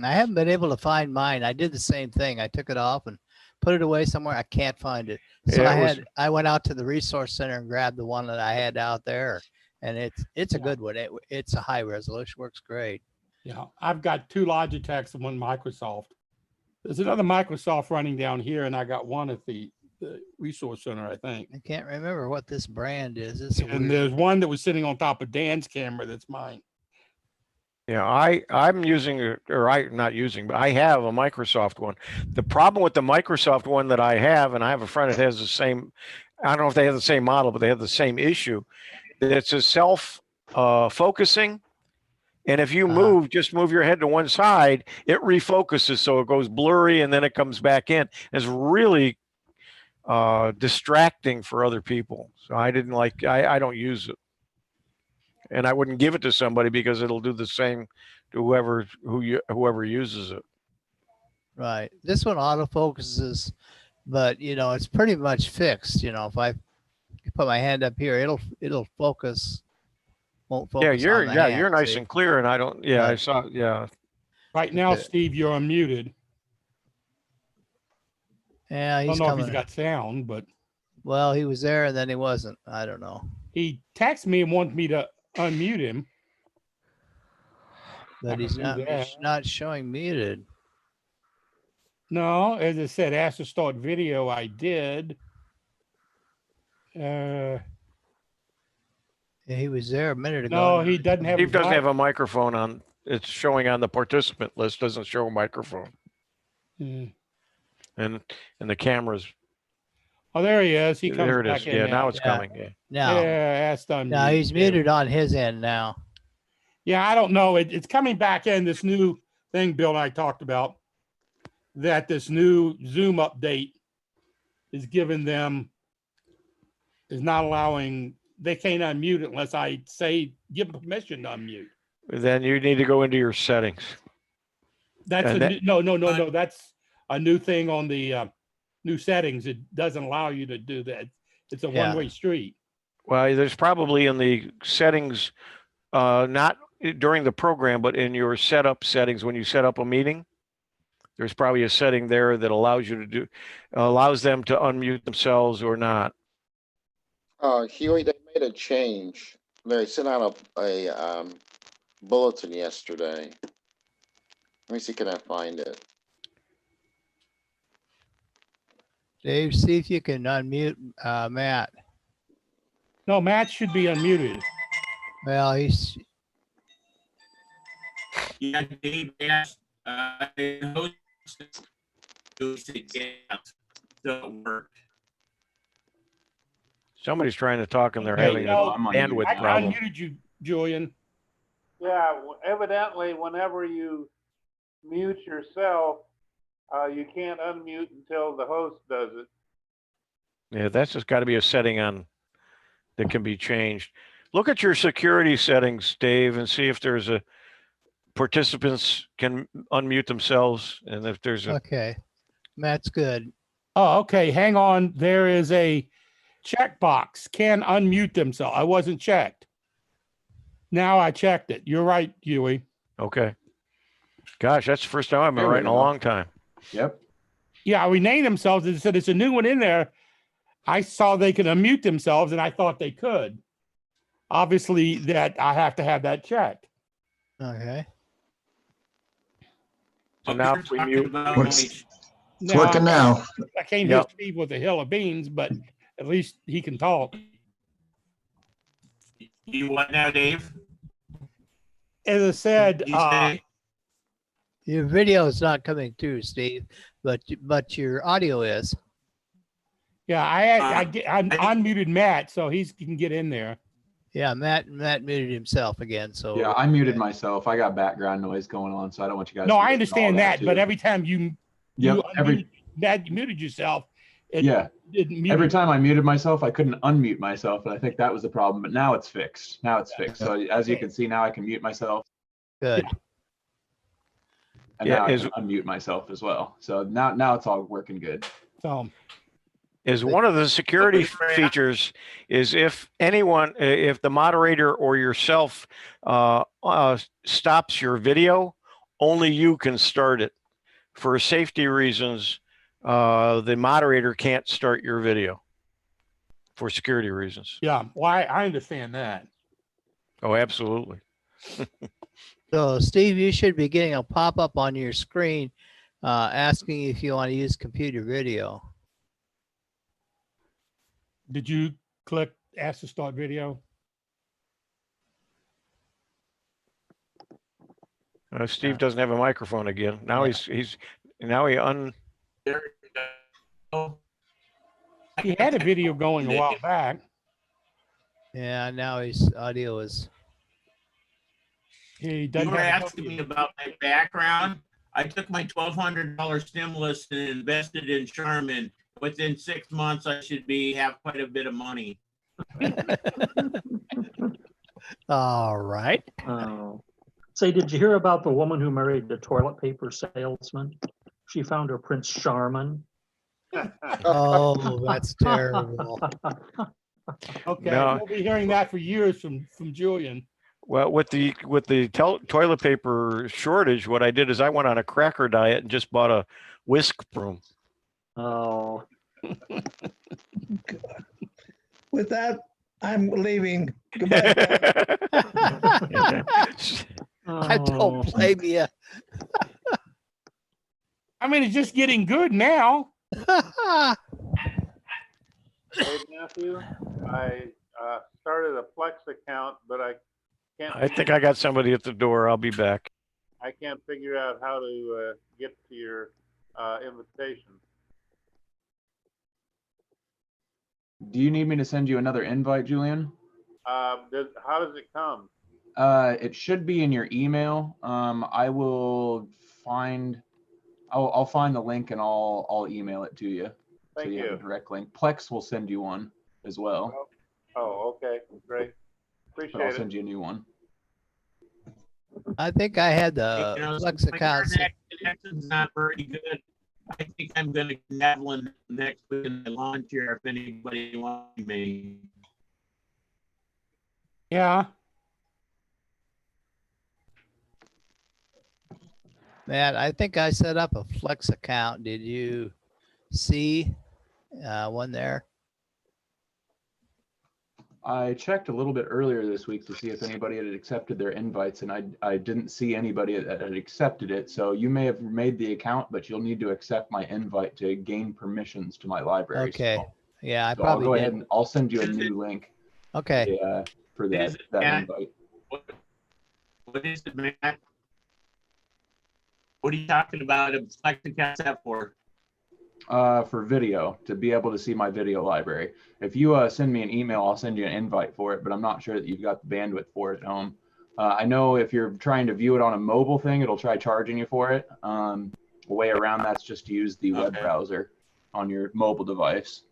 I haven't been able to find mine. I did the same thing. I took it off and put it away somewhere. I can't find it. So Yeah, I went out to the resource center and grabbed the one that I had out there, and it's a good one. It's a high resolution, works great. Yeah, I've got 2 Logitechs and 1 Microsoft. There's another Microsoft running down here, and I got one at the resource center, I think. I can't remember what this brand is. It's a And weird- there's one that was sitting on top of Dan's camera that's mine. Yeah, I'm using, or I not using, but I have a Microsoft one. The problem with the Microsoft one that I have, and I have a friend that has the same, I don't know if they have the same model, but they have the same issue. It's a self focusing. And if you just move your head to one side, it refocuses. So it goes blurry and then it comes back in. It's really distracting for other people. So I didn't like, I don't use it. And I wouldn't give it to somebody because it'll do the same to whoever uses it. Right. This one autofocuses, but it's pretty much fixed. If I put my hand up here, it'll focus. Won't focus. Yeah, on the hand, you're nice see? and clear, and I don't. Yeah, Right. I saw. Yeah. Right now, Steve, you're unmuted. Yeah, I he's don't know coming. if he's got sound, but Well, he was there and then he wasn't. I don't know. he texted me and wanted me to unmute him. But he's can do that. not showing muted. No, as I said, asked to start video. I did. Yeah, he was there a minute ago. No, he doesn't have. Steve his doesn't mic. have a microphone on. It's showing on the participant list. Doesn't show a microphone, Mm. and the cameras. Oh, there he is. He comes There it back is. in Yeah, now. now it's coming. Yeah. Now, Yeah, asked to unmute. now he's Yeah. muted on his end now. Yeah, I don't know. It's coming back in, this new thing Bill and I talked about, that this new Zoom update is giving them, is not allowing, they can't unmute it unless I say, give them permission to unmute. Then you need to go into your settings. That's And a that- no. That's a new thing on the new settings. It doesn't allow you to do that. It's a Yeah. one-way street. Well, there's probably in the settings, not during the program, but in your setup settings, when you set up a meeting, there's probably a setting there that allows them to unmute themselves or not. Huey, they made a change. They sent out a bulletin yesterday. Let me see, can I find it? Dave, see if you can unmute Matt. No, Matt should be unmuted. Well, he's Yeah, Dave asked, don't work. Somebody's trying to talk and they're Hey, having a no, bandwidth I problem. unmuted you, Julian. Yeah, evidently, whenever you mute yourself, you can't unmute until the host does it. Yeah, that's just got to be a setting on that can be changed. Look at your security settings, Dave, and see if there's a participants can unmute themselves, and if there's a okay. Matt's good. Oh, okay. Hang on. There is a checkbox. Can unmute themselves. I wasn't checked. Now I checked it. You're right, Huey. okay. Gosh, that's the first time I've been There we right in a go. long time. Yep. Yeah, renamed themselves. It said it's a new one in there. I saw they could unmute themselves, and I thought they could. Obviously, that I have to have that checked. Okay. So now if we mute, It's Now, working now. I can't hear Yep. Steve with a hill of beans, but at least he can talk. You what now, Dave? As I said, You say- Your video is not coming through, Steve, but your audio is. yeah, I unmuted Matt, so he can get in there. Yeah, Matt muted himself again, so. Yeah, I muted myself. I got background noise going on, so I don't want you guys. No, to I listen to all understand that, but too. every time you Yep, you muted yourself, yeah. it muted. Every time I muted myself, I couldn't unmute myself, and I think that was the problem. But now it's fixed. Now it's fixed. So as you can see, now I can mute myself. Good. And Yeah, now I can unmute myself as well. So now it's all working good. So is one of the security features is if the moderator or yourself stops your video, only you can start it. For safety reasons, the moderator can't start your video for security reasons. Yeah, well, I understand that. Oh, absolutely. So Steve, you should be getting a pop-up on your screen asking if you want to use computer video. Did you click ask to start video? Steve doesn't have a microphone again. Now he He had a video going a while back. Yeah, now his audio is. He You doesn't were have asking me about my background. I took my $1,200 stimulus and invested in Charmin. Within 6 months, I should have quite a bit of money. All right. Say, did you hear about the woman who married the toilet paper salesman? She found her Prince Charmin. Oh, that's terrible. Okay, No. we'll be hearing that for years from Julian. Well, with the toilet paper shortage, what I did is I went on a cracker diet and just bought a whisk broom. Oh. With that, I'm leaving. Goodbye. I don't blame you. I mean, it's just getting good now. Hey, Matthew, I started a Plex account, but I can't. I think I got somebody at the door. I'll be back. I can't figure out how to get to your invitation. Do you need me to send you another invite, Julian? How does it come? It should be in your email. I'll find the link and I'll email it to you. Thank so you you. have a direct link. Plex will send you one as well. Oh, okay, great. But Appreciate I'll it. send you a new one. I think I had the Plex My account. internet connection's not very good. I think I'm going to Neverland next week in the lawn chair if anybody wants me. Yeah. Matt, I think I set up a Flex account. Did you see one there? I checked a little bit earlier this week to see if anybody had accepted their invites, and I didn't see anybody that had accepted it. So you may have made the account, but you'll need to accept my invite to gain permissions to my library. Okay. So, Yeah, I so probably I'll go did. ahead and I'll send you a new link. Okay. For that invite. What is it, Matt? What are you talking about? A Flex account set for? For video, to be able to see my video library. If you send me an email, I'll send you an invite for it, but I'm not sure that you've got the bandwidth for it at home. I know if you're trying to view it on a mobile thing, it'll try charging you for it. A way around that's just to use the web browser on your mobile device.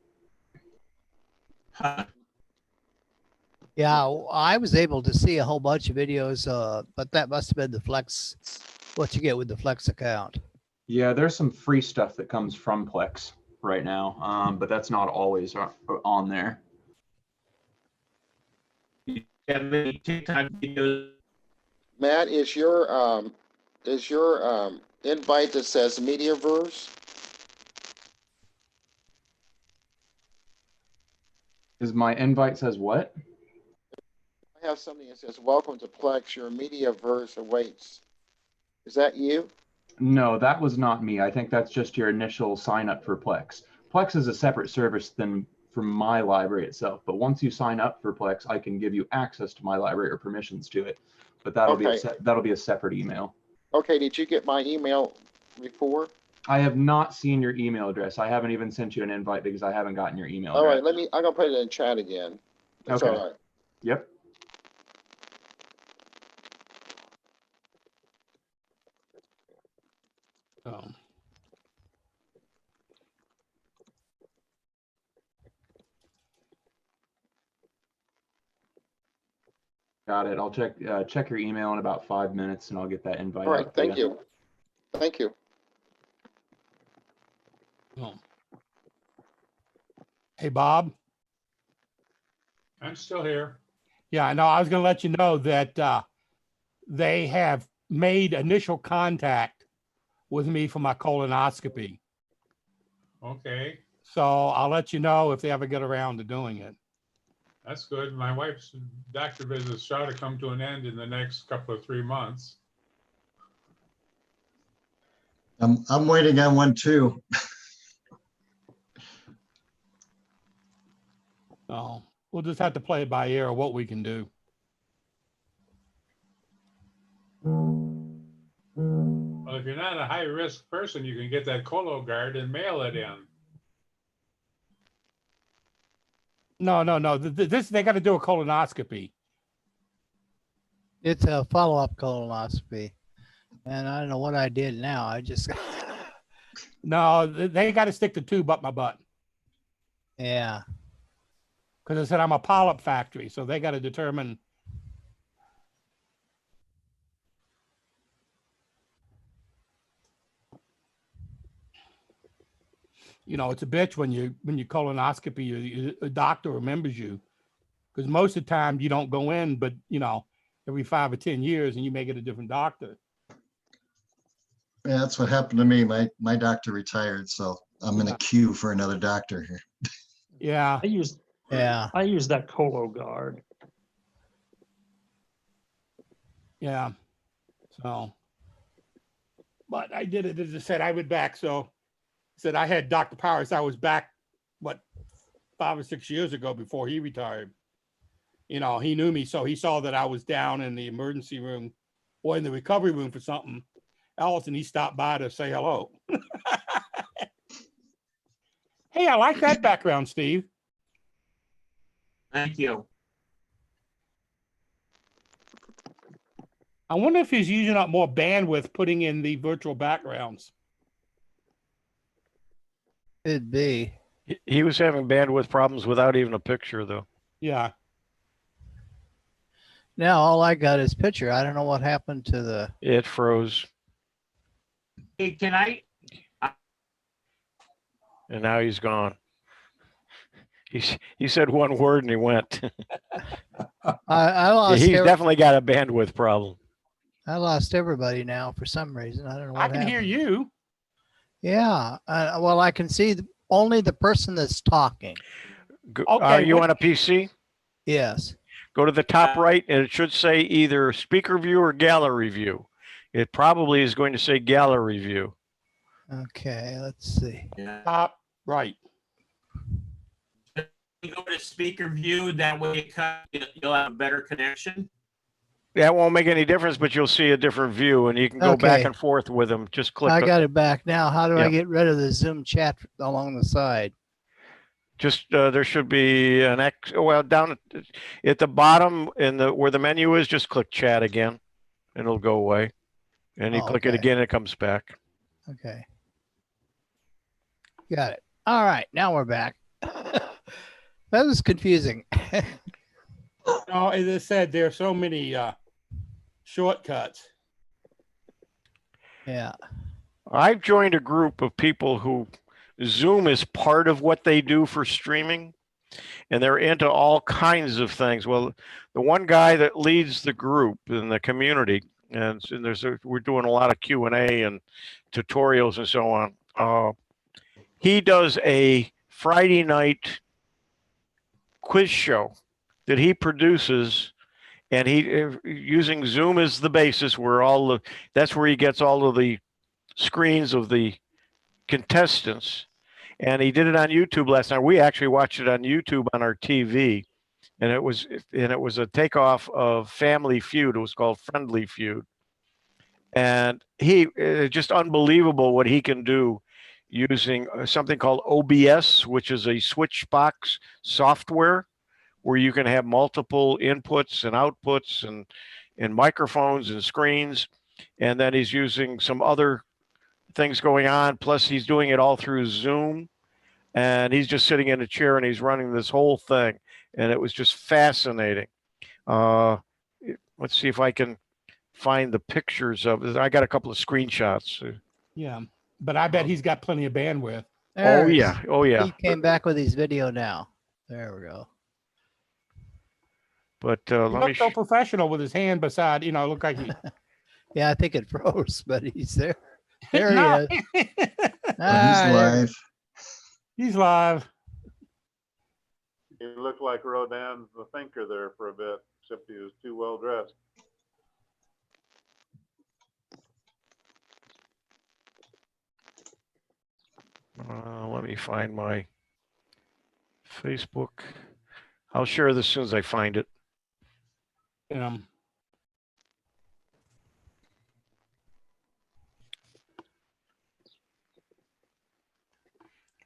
Yeah, I was able to see a whole bunch of videos, but that must have been the Flex, what you get with the Flex account. Yeah, there's some free stuff that comes from Plex right now, but that's not always on there. Have any TikTok videos? Matt, is your invite that says Mediaverse? Is my invite says what? I have something that says, "Welcome to Plex. Your Mediaverse awaits." Is that you? No, that was not me. I think that's just your initial sign up for Plex. Plex is a separate service than from my library itself. But once you sign up for Plex, I can give you access to my library or permissions to it. But that'll be a separate email. Okay. Did you get my email before? I have not seen your email address. I haven't even sent you an invite because I haven't gotten your email All address. right. I'm gonna put it in chat again. That's Okay. all right. Yep. Got it. I'll check your email in about 5 minutes and I'll get that invite. All right, out to thank you. Thank you. Oh. Hey, Bob. I'm still here. Yeah, I know. I was going to let you know that they have made initial contact with me for my colonoscopy. Okay, So I'll let you know if they ever get around to doing it. that's good. My wife's doctor visits try to come to an end in the next couple of 3 months. I'm waiting on one too. So we'll just have to play it by ear of what we can do. Well, if you're not a high risk person, you can get that Cologuard and mail it in. No. This they got to do a colonoscopy. It's a follow-up colonoscopy. And I don't know what I did now. I just, No, they got to stick the tube up my butt yeah. because I said I'm a polyp factory. So they got to determine. You know, it's a bitch when you colonoscopy, a doctor remembers you, because most of the time you don't go in, but you know, every 5 or 10 years, and you may get a different doctor. Yeah, that's what happened to me. My doctor retired, so I'm in a queue for another doctor here. Yeah. I use that Cologuard. Yeah. So, but I did it, as I said, I went back. So I said I had Dr. Powers. I was back, 5 or 6 years ago before he retired. You know, he knew me. So he saw that I was down in the emergency room or in the recovery room for something else. And he stopped by to say hello. Hey, I like that background, Steve. Thank you. I wonder if he's using up more bandwidth putting in the virtual backgrounds. Could be. He was having bandwidth problems without even a picture, though. Yeah. Now all I got is picture. I don't know what happened to the. It froze. Hey, can I? And now he's gone. He said one word and he went. I lost. He's definitely got a bandwidth problem. I lost everybody now for some reason. I don't know. What I can hear you. Yeah. Well, I can see only the person that's talking. Okay, are you on a PC? Yes. Go to the top right and it should say either speaker view or gallery view. It probably is going to say gallery view. Okay, let's see. Top right. You go to speaker view, that way you'll have a better connection. That won't make any difference, but you'll see a different view and you can go back Okay. and forth with them. Just click. I got it back now. How do I Yeah. get rid of the Zoom chat along the side? Just there should be an X. Well, down at the bottom in the where the menu is, just click chat again, and it'll go away. And you Oh, click it okay. again, it comes back. Okay. Got it. All right, now we're back. That was confusing. No, as I said, there are so many shortcuts. Yeah. I've joined a group of people who Zoom is part of what they do for streaming, and they're into all kinds of things. Well, the one guy that leads the group in the community, and we're doing a lot of Q&A and tutorials and so on. He does a Friday night quiz show that he produces, and he using Zoom as the basis where that's where he gets all of the screens of the contestants. And he did it on YouTube last night. We actually watched it on YouTube on our TV, and it was a takeoff of Family Feud. It was called Friendly Feud, and just unbelievable what he can do using something called OBS, which is a Switchbox software where you can have multiple inputs and outputs and microphones and screens. And then he's using some other things going on. Plus he's doing it all through Zoom, and he's just sitting in a chair and he's running this whole thing. And it was just fascinating. let's see if I can find the pictures of it. I got a couple of screenshots. Yeah, but I bet he's got plenty of bandwidth. There Oh it is. yeah, oh yeah. He came back with his video now. There we go. But He let me. looked so professional with his hand beside, look like he. Yeah, I think it froze, but he's there. There No. he is. He's Ah, there- live. He's live. He looked like Rodin the thinker there for a bit, except he was too well dressed. Let me find my Facebook. I'll share this as soon as I find it.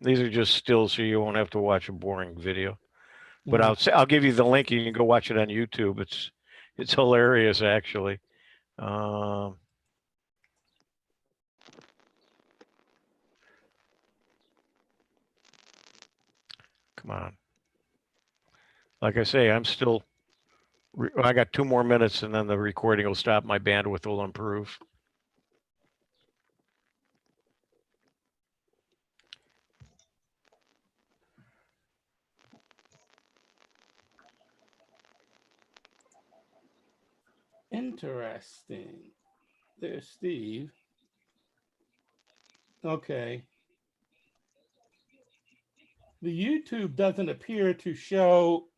These are just stills, so you won't have to watch a boring video. But I'll give you the link. You can go watch it on YouTube. It's hilarious, actually. Come on. Like I say, I'm still. I got 2 more minutes, and then the recording will stop. My bandwidth will improve. Interesting. There's Steve. Okay. The YouTube doesn't appear to show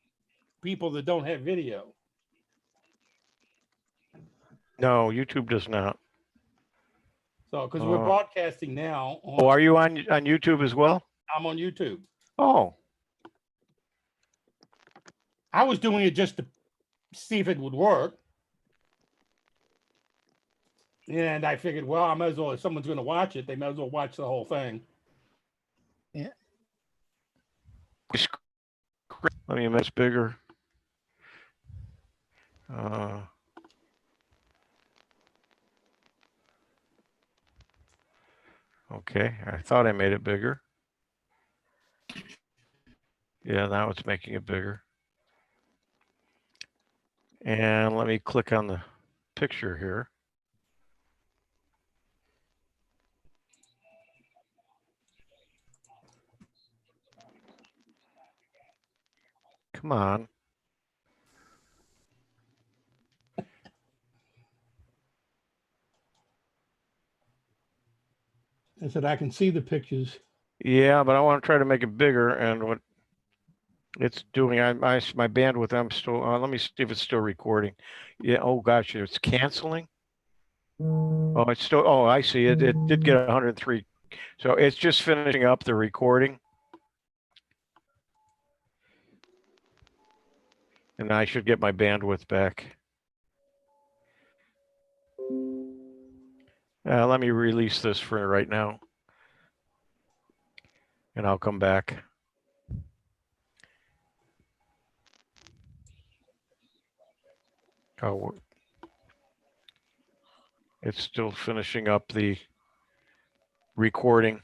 people that don't have video. No, YouTube does not. So, because we're broadcasting now. Oh, are you on YouTube as well? I'm on YouTube. Oh, I was doing it just to see if it would work. And I figured, well, I might as well, if someone's going to watch it, they might as well watch the whole thing. Yeah. Let me make this bigger. Okay, I thought I made it bigger. Yeah, now it's making it bigger. And let me click on the picture here. Come on. I said, I can see the pictures. Yeah, but I want to try to make it bigger, and what it's doing, my bandwidth, I'm still, let me see if it's still recording. Yeah, oh gosh, it's canceling. Oh, it's still, oh, I see it. It did get 103. So it's just finishing up the recording. And I should get my bandwidth back. Let me release this for right now. And I'll come back. Oh, it's still finishing up the recording.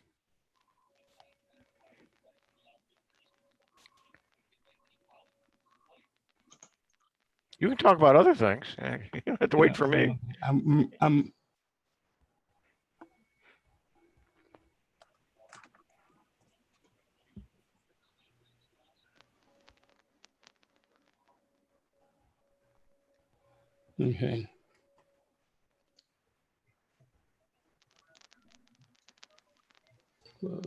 You can talk about other things. You don't have to wait for me. I'm okay. Close.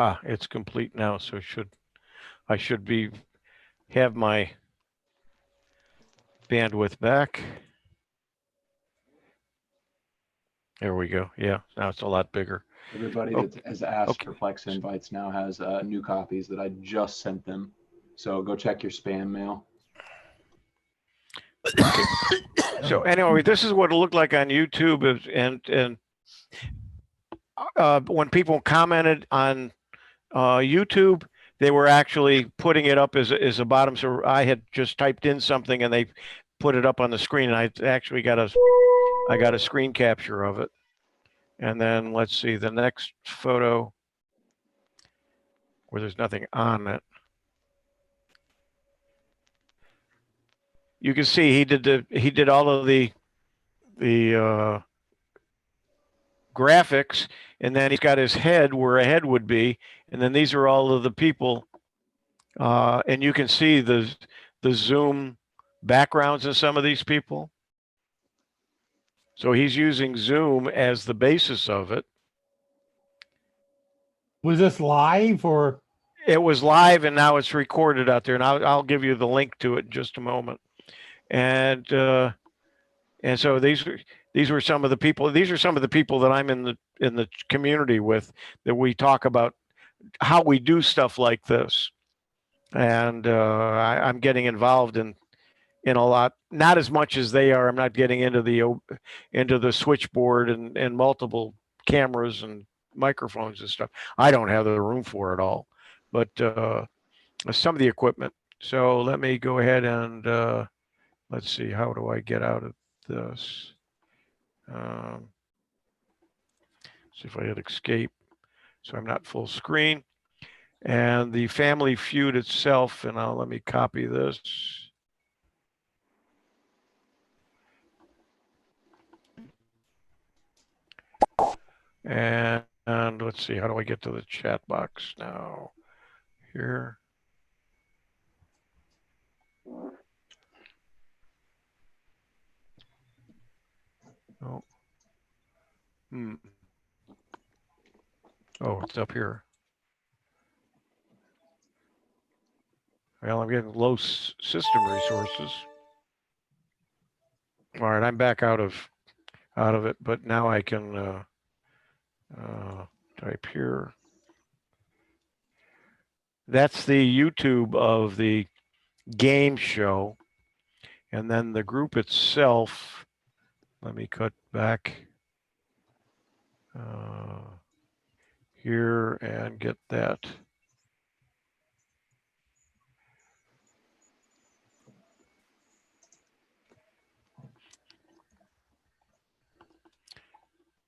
Ah, it's complete now, so I should have my bandwidth back. There we go. Yeah, now it's a lot bigger. Everybody that has asked for Plex invites now has new copies that I just sent them. So go check your spam mail. So anyway, this is what it looked like on YouTube, and when people commented on YouTube, they were actually putting it up as a bottom. So I had just typed in something and they put it up on the screen, and I actually got a screen capture of it. And then let's see the next photo where there's nothing on it. You can see he did all of the graphics, and then he's got his head where a head would be, and then these are all of the people, and you can see the Zoom backgrounds in some of these people. So he's using Zoom as the basis of it. Was this live or? It was live, and now it's recorded out there, and I'll give you the link to it in just a moment. And so these were some of the people. These are some of the people that I'm in the community with, that we talk about how we do stuff like this. And I'm getting involved in a lot, not as much as they are. I'm not getting into the switchboard and multiple cameras and microphones and stuff. I don't have the room for it all, but some of the equipment. So let me go ahead and let's see, how do I get out of this? See if I hit escape, so I'm not full screen. And the Family Feud itself, and let me copy this. And let's see, how do I get to the chat box now? Here. Oh. Oh, it's up here. Well, I'm getting low system resources. All right, I'm back out of it, but now I can type here. That's the YouTube of the game show, and then the group itself. Let me cut back here and get that.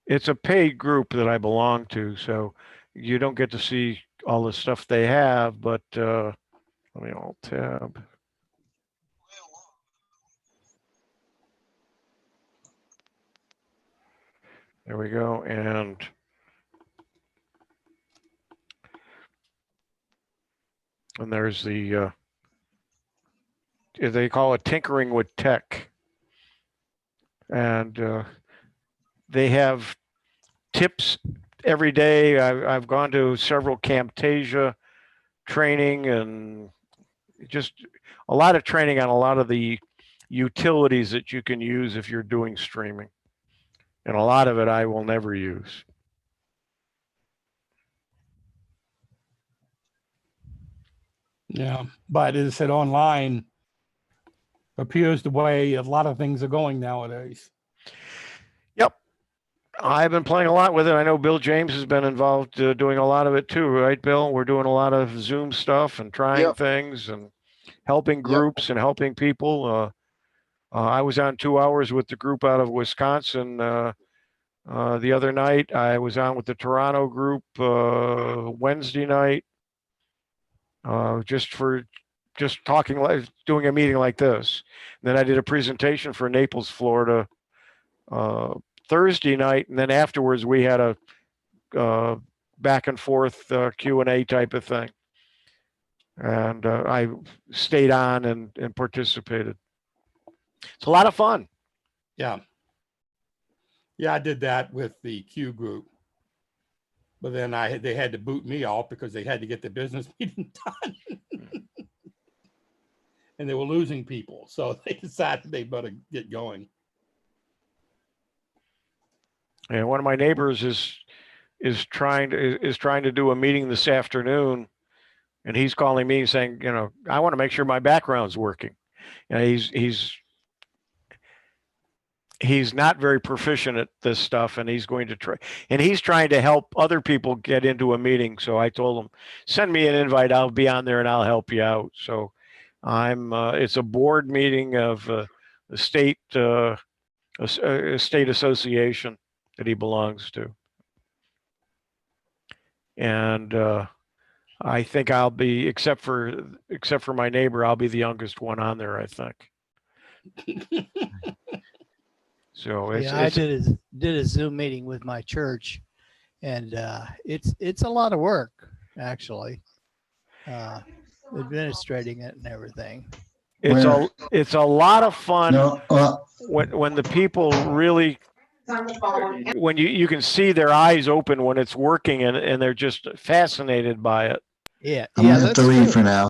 It's a paid group that I belong to, so you don't get to see all the stuff they have, but let me alt tab. There we go. And there's the, they call it Tinkering with Tech. And they have tips every day. I've gone to several Camtasia training, and just a lot of training on a lot of the utilities that you can use if you're doing streaming. And a lot of it I will never use. Yeah, but as I said, online appears the way a lot of things are going nowadays. Yep. I've been playing a lot with it. I know Bill James has been involved doing a lot of it too, right, Bill? We're doing a lot of Zoom stuff and trying things and helping groups and helping people. I was on 2 hours with the group out of Wisconsin the other night. I was on with the Toronto group Wednesday night, just talking, doing a meeting like this. And then I did a presentation for Naples, Florida Thursday night, and then afterwards we had a back and forth Q&A type of thing. And I stayed on and participated. It's a lot of fun. Yeah. Yeah, I did that with the Q group. But then they had to boot me off because they had to get the business meeting done. And they were losing people. So they decided they better get going. And one of my neighbors is trying to do a meeting this afternoon, and he's calling me saying, you know, I want to make sure my background's working. You know, he's not very proficient at this stuff, and he's going to try, and he's trying to help other people get into a meeting. So I told him, send me an invite. I'll be on there and I'll help you out. So it's a board meeting of the state, a state association that he belongs to. And I think I'll be, except for my neighbor, I'll be the youngest one on there, I think. So I did a Zoom meeting with my church, and it's a lot of work, actually, administrating it and everything. It's a lot of fun when the people really, when you can see their eyes open when it's working, and they're just fascinated by it. Yeah, I'm gonna have to leave for now.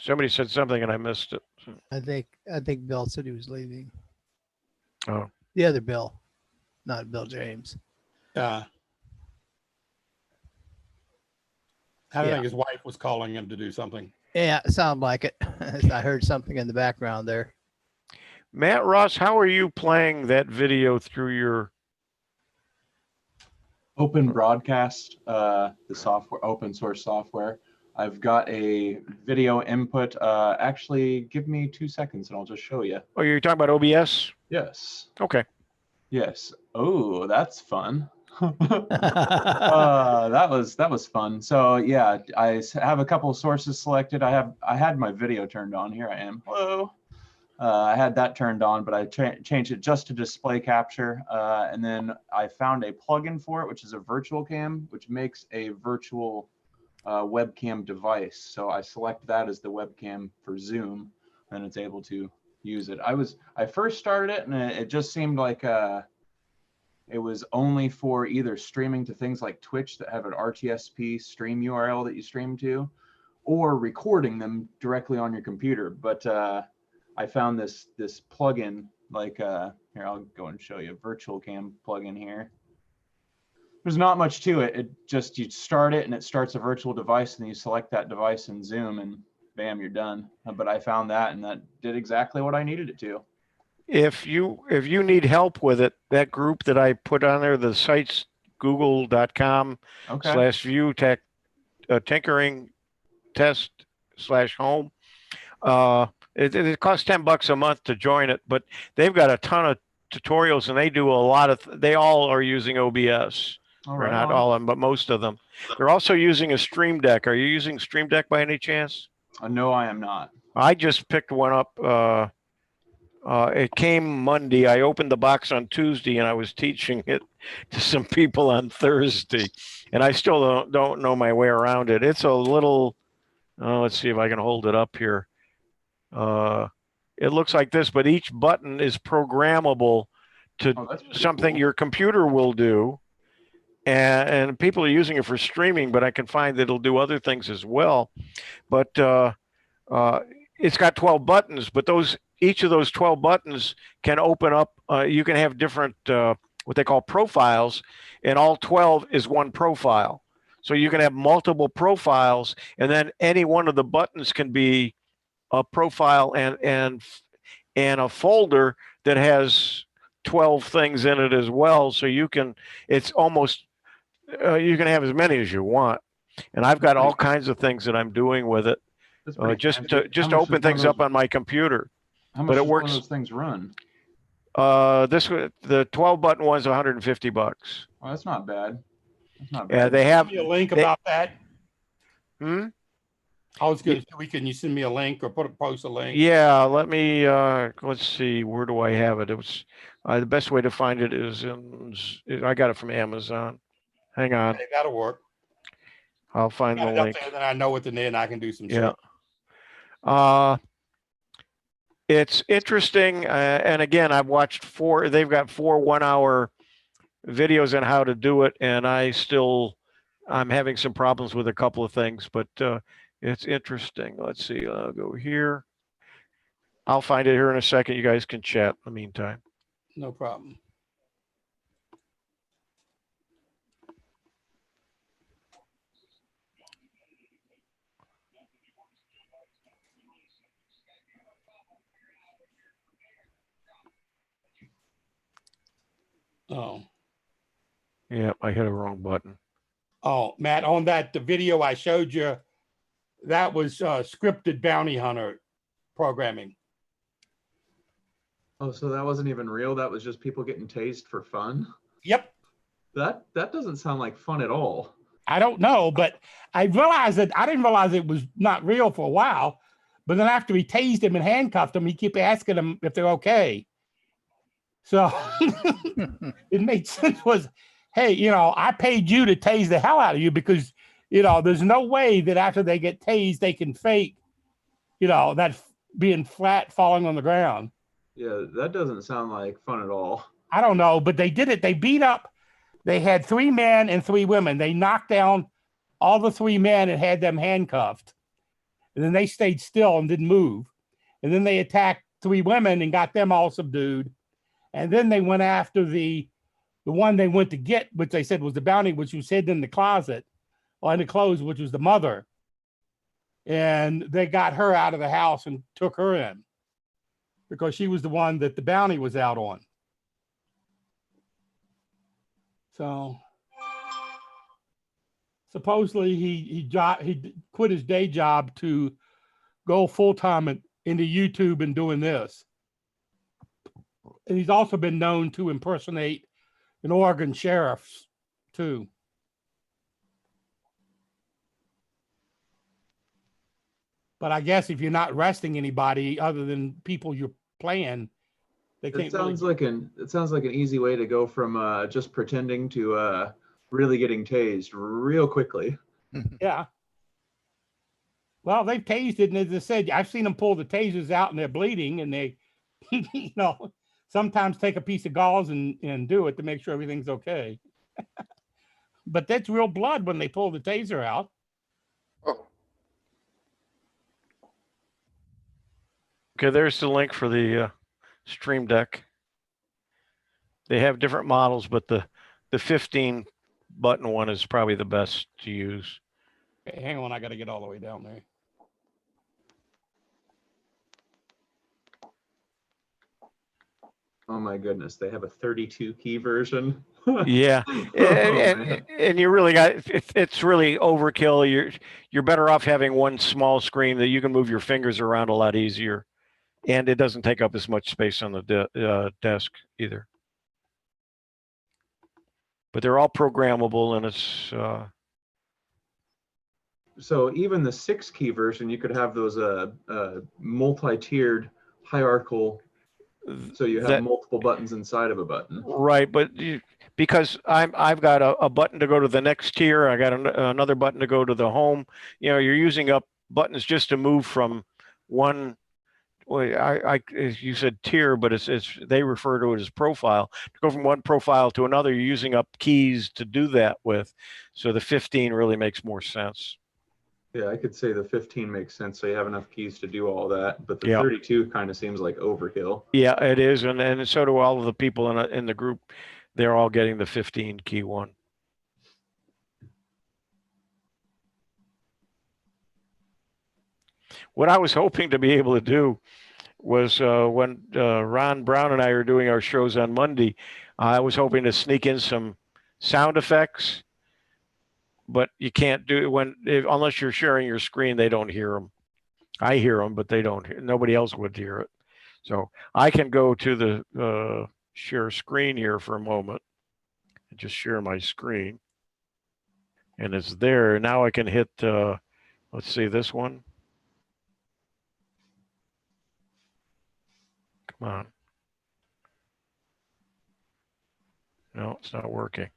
Somebody said something and I missed it. I think Bill said he was leaving. Oh, the other Bill, not Bill James. I think his wife was calling him to do something. Yeah, it sounded like it. I heard something in the background there. Matt Ross, how are you playing that video through your Open Broadcast, the software, open source software? I've got a video input. Actually, give me 2 seconds and I'll just show you. Oh, you're talking about OBS? Yes. Okay. Yes. Oh, that's fun. That was fun. So yeah, I have a couple of sources selected. I had my video turned on. Here I am. Hello. I had that turned on, but I changed it just to display capture. And then I found a plugin for it, which is a virtual cam, which makes a virtual webcam device. So I select that as the webcam for Zoom, and it's able to use it. I first started it, and it just seemed like it was only for either streaming to things like Twitch that have an RTSP stream URL that you stream to, or recording them directly on your computer. But I found this plugin, like here, I'll go and show you a virtual cam plugin here. There's not much to it. It just, you start it and it starts a virtual device, and then you select that device in Zoom and bam, you're done. But I found that, and that did exactly what I needed it to. If you need help with it, that group that I put on there, the site's google.com/view tinkering test /home. It costs $10 a month to join it, but they've got a ton of tutorials, and they do a lot of, they all are using OBS. Or not all of them, but most of them. They're also using a Stream Deck. Are you using Stream Deck by any chance? No, I am not. I just picked one up. It came Monday. I opened the box on Tuesday, and I was teaching it to some people on Thursday, and I still don't know my way around it. It's a little, let's see if I can hold it up here. It looks like this, but each button is programmable to something cool your computer will do. And people are using it for streaming, but I can find that it'll do other things as well. But it's got 12 buttons, but each of those 12 buttons can open up. You can have different what they call profiles, and all 12 is one profile. So you can have multiple profiles, and then any one of the buttons can be a profile and a folder that has 12 things in it as well. So you can, it's almost, you can have as many as you want. And I've got all kinds of things that I'm doing with it, just to open things up on my computer. How much but it does works. one of those things run? The 12 button one's $150. Oh, that's not bad. That's not bad. Yeah, they have Send me a link about that. Hmm? I was going to, can you send me a link or post a link? Yeah, let me, let's see, where do I have it? It was, the best way to find it is I got it from Amazon. Hang on. Okay, that'll work. I'll find the link. Then I know what and I can do some shit. Yeah. It's interesting. And again, I've watched they've got 4 1-hour videos on how to do it. And I'm having some problems with a couple of things, but it's interesting. Let's see, I'll go here. I'll find it here in a second. You guys can chat in the meantime. No problem. Oh, Yeah, I hit a wrong button. oh, Matt, on the video I showed you, that was scripted bounty hunter programming. Oh, so that wasn't even real. That was just people getting tased for fun. Yep. That doesn't sound like fun at all. I don't know, but I realized that I didn't realize it was not real for a while. But then after he tased him and handcuffed him, he kept asking them if they're okay. So it made sense was, hey, you know, I paid you to tase the hell out of you because, you know, there's no way that after they get tased, they can fake, you know, that being flat falling on the ground. Yeah, that doesn't sound like fun at all. I don't know, but they did it. They beat up, they had 3 men and 3 women. They knocked down all the 3 men and had them handcuffed. And then they stayed still and didn't move. And then they attacked 3 women and got them all subdued. And then they went after the one they went to get, which they said was the bounty, which was hidden in the closet or in the clothes, which was the mother. And they got her out of the house and took her in because she was the one that the bounty was out on. So supposedly he quit his day job to go full-time into YouTube and doing this. And he's also been known to impersonate an Oregon sheriff too. But I guess if you're not arresting anybody other than people you're playing, they can't. It sounds like an easy way to go from just pretending to really getting tased real quickly. Yeah. Well, they've tased it, and as I said, I've seen them pull the tasers out and they're bleeding, and they, you know, sometimes take a piece of gauze and do it to make sure everything's okay. But that's real blood when they pull the taser out. Okay, there's the link for the Stream Deck. They have different models, but the 15 button one is probably the best to use. Okay, hang on, I got to get all the way down there. Oh my goodness, they have a 32 key version. Yeah, and you really got it's really overkill. You're better off having one small screen that you can move your fingers around a lot easier, and it doesn't take up as much space on the desk either. But they're all programmable, and it's so even the 6 key version, you could have those multi-tiered hierarchical, so you have multiple buttons inside of a button. Right, but because I've got a button to go to the next tier, I got another button to go to the home. You know, you're using up buttons just to move from one. Well, you said tier, but it's they refer to it as profile. To go from one profile to another, you're using up keys to do that with. So the 15 really makes more sense. Yeah, I could say the 15 makes sense. So you have enough keys to do all that, but the 32 kind of seems like overkill. Yeah, it is, and so do all of the people in the group. They're all getting the 15 key one. What I was hoping to be able to do was when Ron Brown and I are doing our shows on Monday, I was hoping to sneak in some sound effects, but you can't do it unless you're sharing your screen. They don't hear them. I hear them, but they don't. Nobody else would hear it. So I can go to the share screen here for a moment and just share my screen, and it's there. Now I can hit. Let's see this one. Come on. No, it's not working.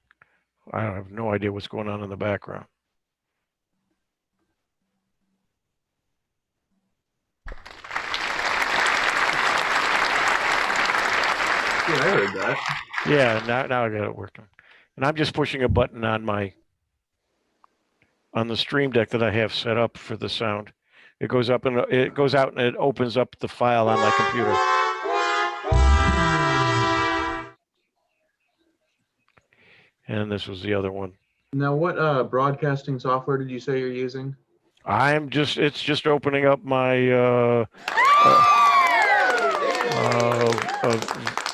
I have no idea what's going on in the background. Yeah, I heard that. Yeah, now I got it working. And I'm just pushing a button on the Stream Deck that I have set up for the sound. It goes up and it goes out and it opens up the file on my computer. And this was the other one. Now, what broadcasting software did you say you're using? It's just opening up my,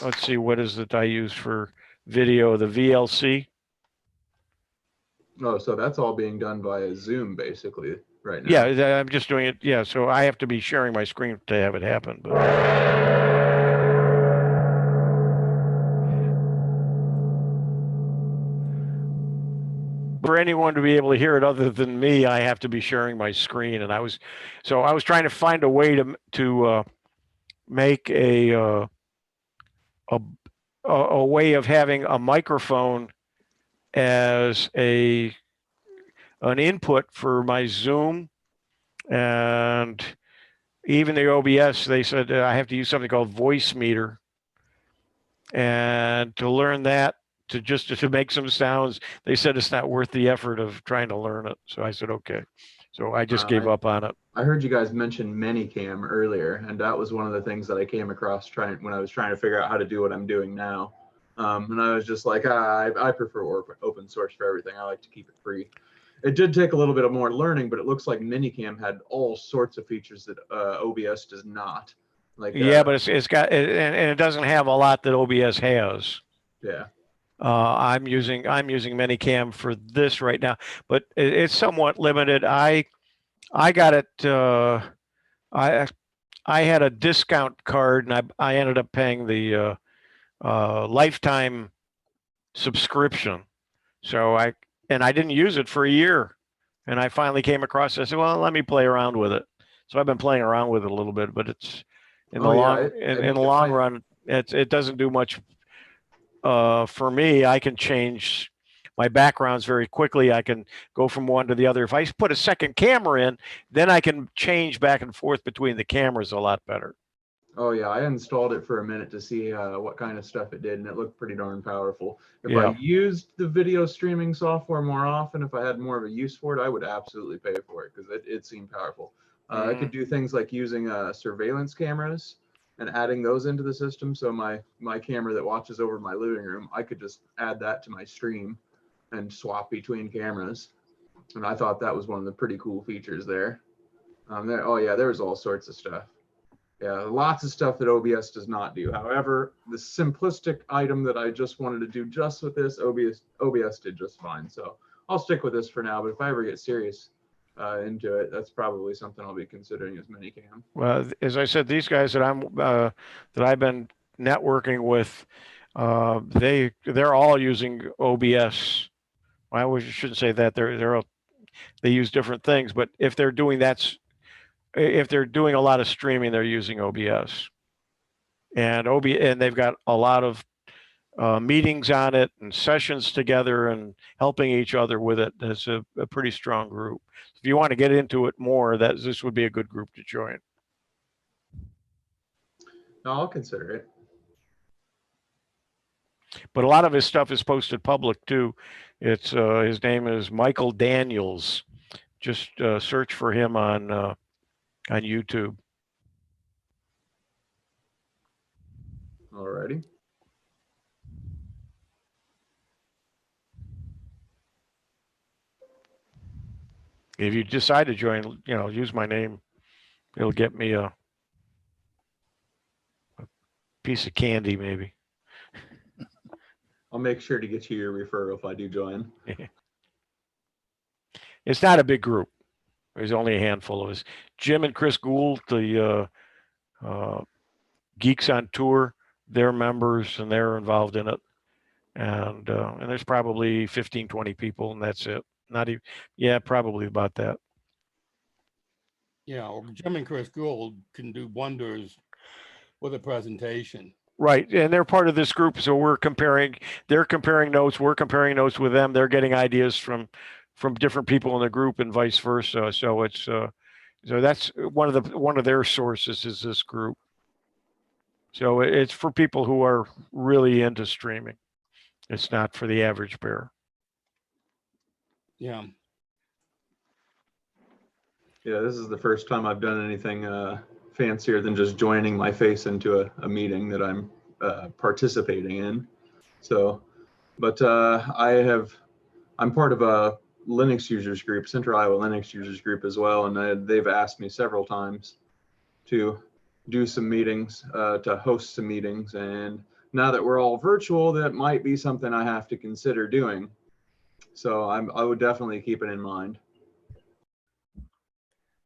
let's see, what is it I use for video, the VLC. Oh, so that's all being done via Zoom basically right now. Yeah, I'm just doing it. Yeah, so I have to be sharing my screen to have it happen. But for anyone to be able to hear it other than me, I have to be sharing my screen. And I was trying to find a way to make a way of having a microphone as an input for my Zoom, and even the OBS. They said I have to use something called Voicemeeter, and to learn that, to make some sounds, they said it's not worth the effort of trying to learn it. So I said okay. So I just gave up on it. I heard you guys mention Minicam earlier, and that was one of the things that I came across when I was trying to figure out how to do what I'm doing now. And I was just like, I prefer open source for everything. I like to keep it free. It did take a little bit of more learning, but it looks like Minicam had all sorts of features that OBS does not. Like yeah, but it's got and it doesn't have a lot that OBS has. Yeah. I'm using Minicam for this right now, but it's somewhat limited. I got it. I had a discount card, and I ended up paying the lifetime subscription. So I didn't use it for a year, and I finally came across it. I said, well, let me play around with it. So I've been playing around with it a little bit, but it's in the long run, it doesn't do much. For me, I can change my backgrounds very quickly. I can go from one to the other. If I put a second camera in, then I can change back and forth between the cameras a lot better. Oh yeah, I installed it for a minute to see what kind of stuff it did, and it looked pretty darn powerful. If Yeah. I used the video streaming software more often, if I had more of a use for it, I would absolutely pay for it because it seemed powerful. I could do things like using surveillance cameras and adding those into the system. So my camera that watches over my living room, I could just add that to my stream and swap between cameras. And I thought that was one of the pretty cool features there. Oh yeah, there was all sorts of stuff. Yeah, lots of stuff that OBS does not do. However, the simplistic item that I just wanted to do just with this, OBS did just fine. So I'll stick with this for now, but if I ever get serious into it, that's probably something I'll be considering as Minicam. Well, as I said, these guys that I've been networking with, they're all using OBS. I shouldn't say that. They use different things, but if they're doing a lot of streaming, they're using OBS, and they've got a lot of meetings on it and sessions together and helping each other with it. It's a pretty strong group. If you want to get into it more, this would be a good group to join. No, I'll consider it. But a lot of his stuff is posted public too. It's his name is Michael Daniels. Just search for him on YouTube. Alrighty. If you decide to join, use my name. It'll get me a piece of candy, maybe. I'll make sure to get you your referral if I do join. It's not a big group. There's only a handful of us. Jim and Chris Gould, the Geeks on Tour, they're members and they're involved in it. And there's probably 15, 20 people, and that's it. Not even, yeah, probably about that. Yeah, Jim and Chris Gould can do wonders with a presentation. Right, and they're part of this group, so they're comparing notes, we're comparing notes with them. They're getting ideas from different people in the group and vice versa. So it's so that's one of their sources is this group. So it's for people who are really into streaming. It's not for the average bear. Yeah. Yeah, this is the first time I've done anything fancier than just joining my face into a meeting that I'm participating in. So, but I'm part of a Linux users group, Central Iowa Linux users group as well, and they've asked me several times to do some meetings, to host some meetings, and now that we're all virtual, that might be something I have to consider doing. So I would definitely keep it in mind.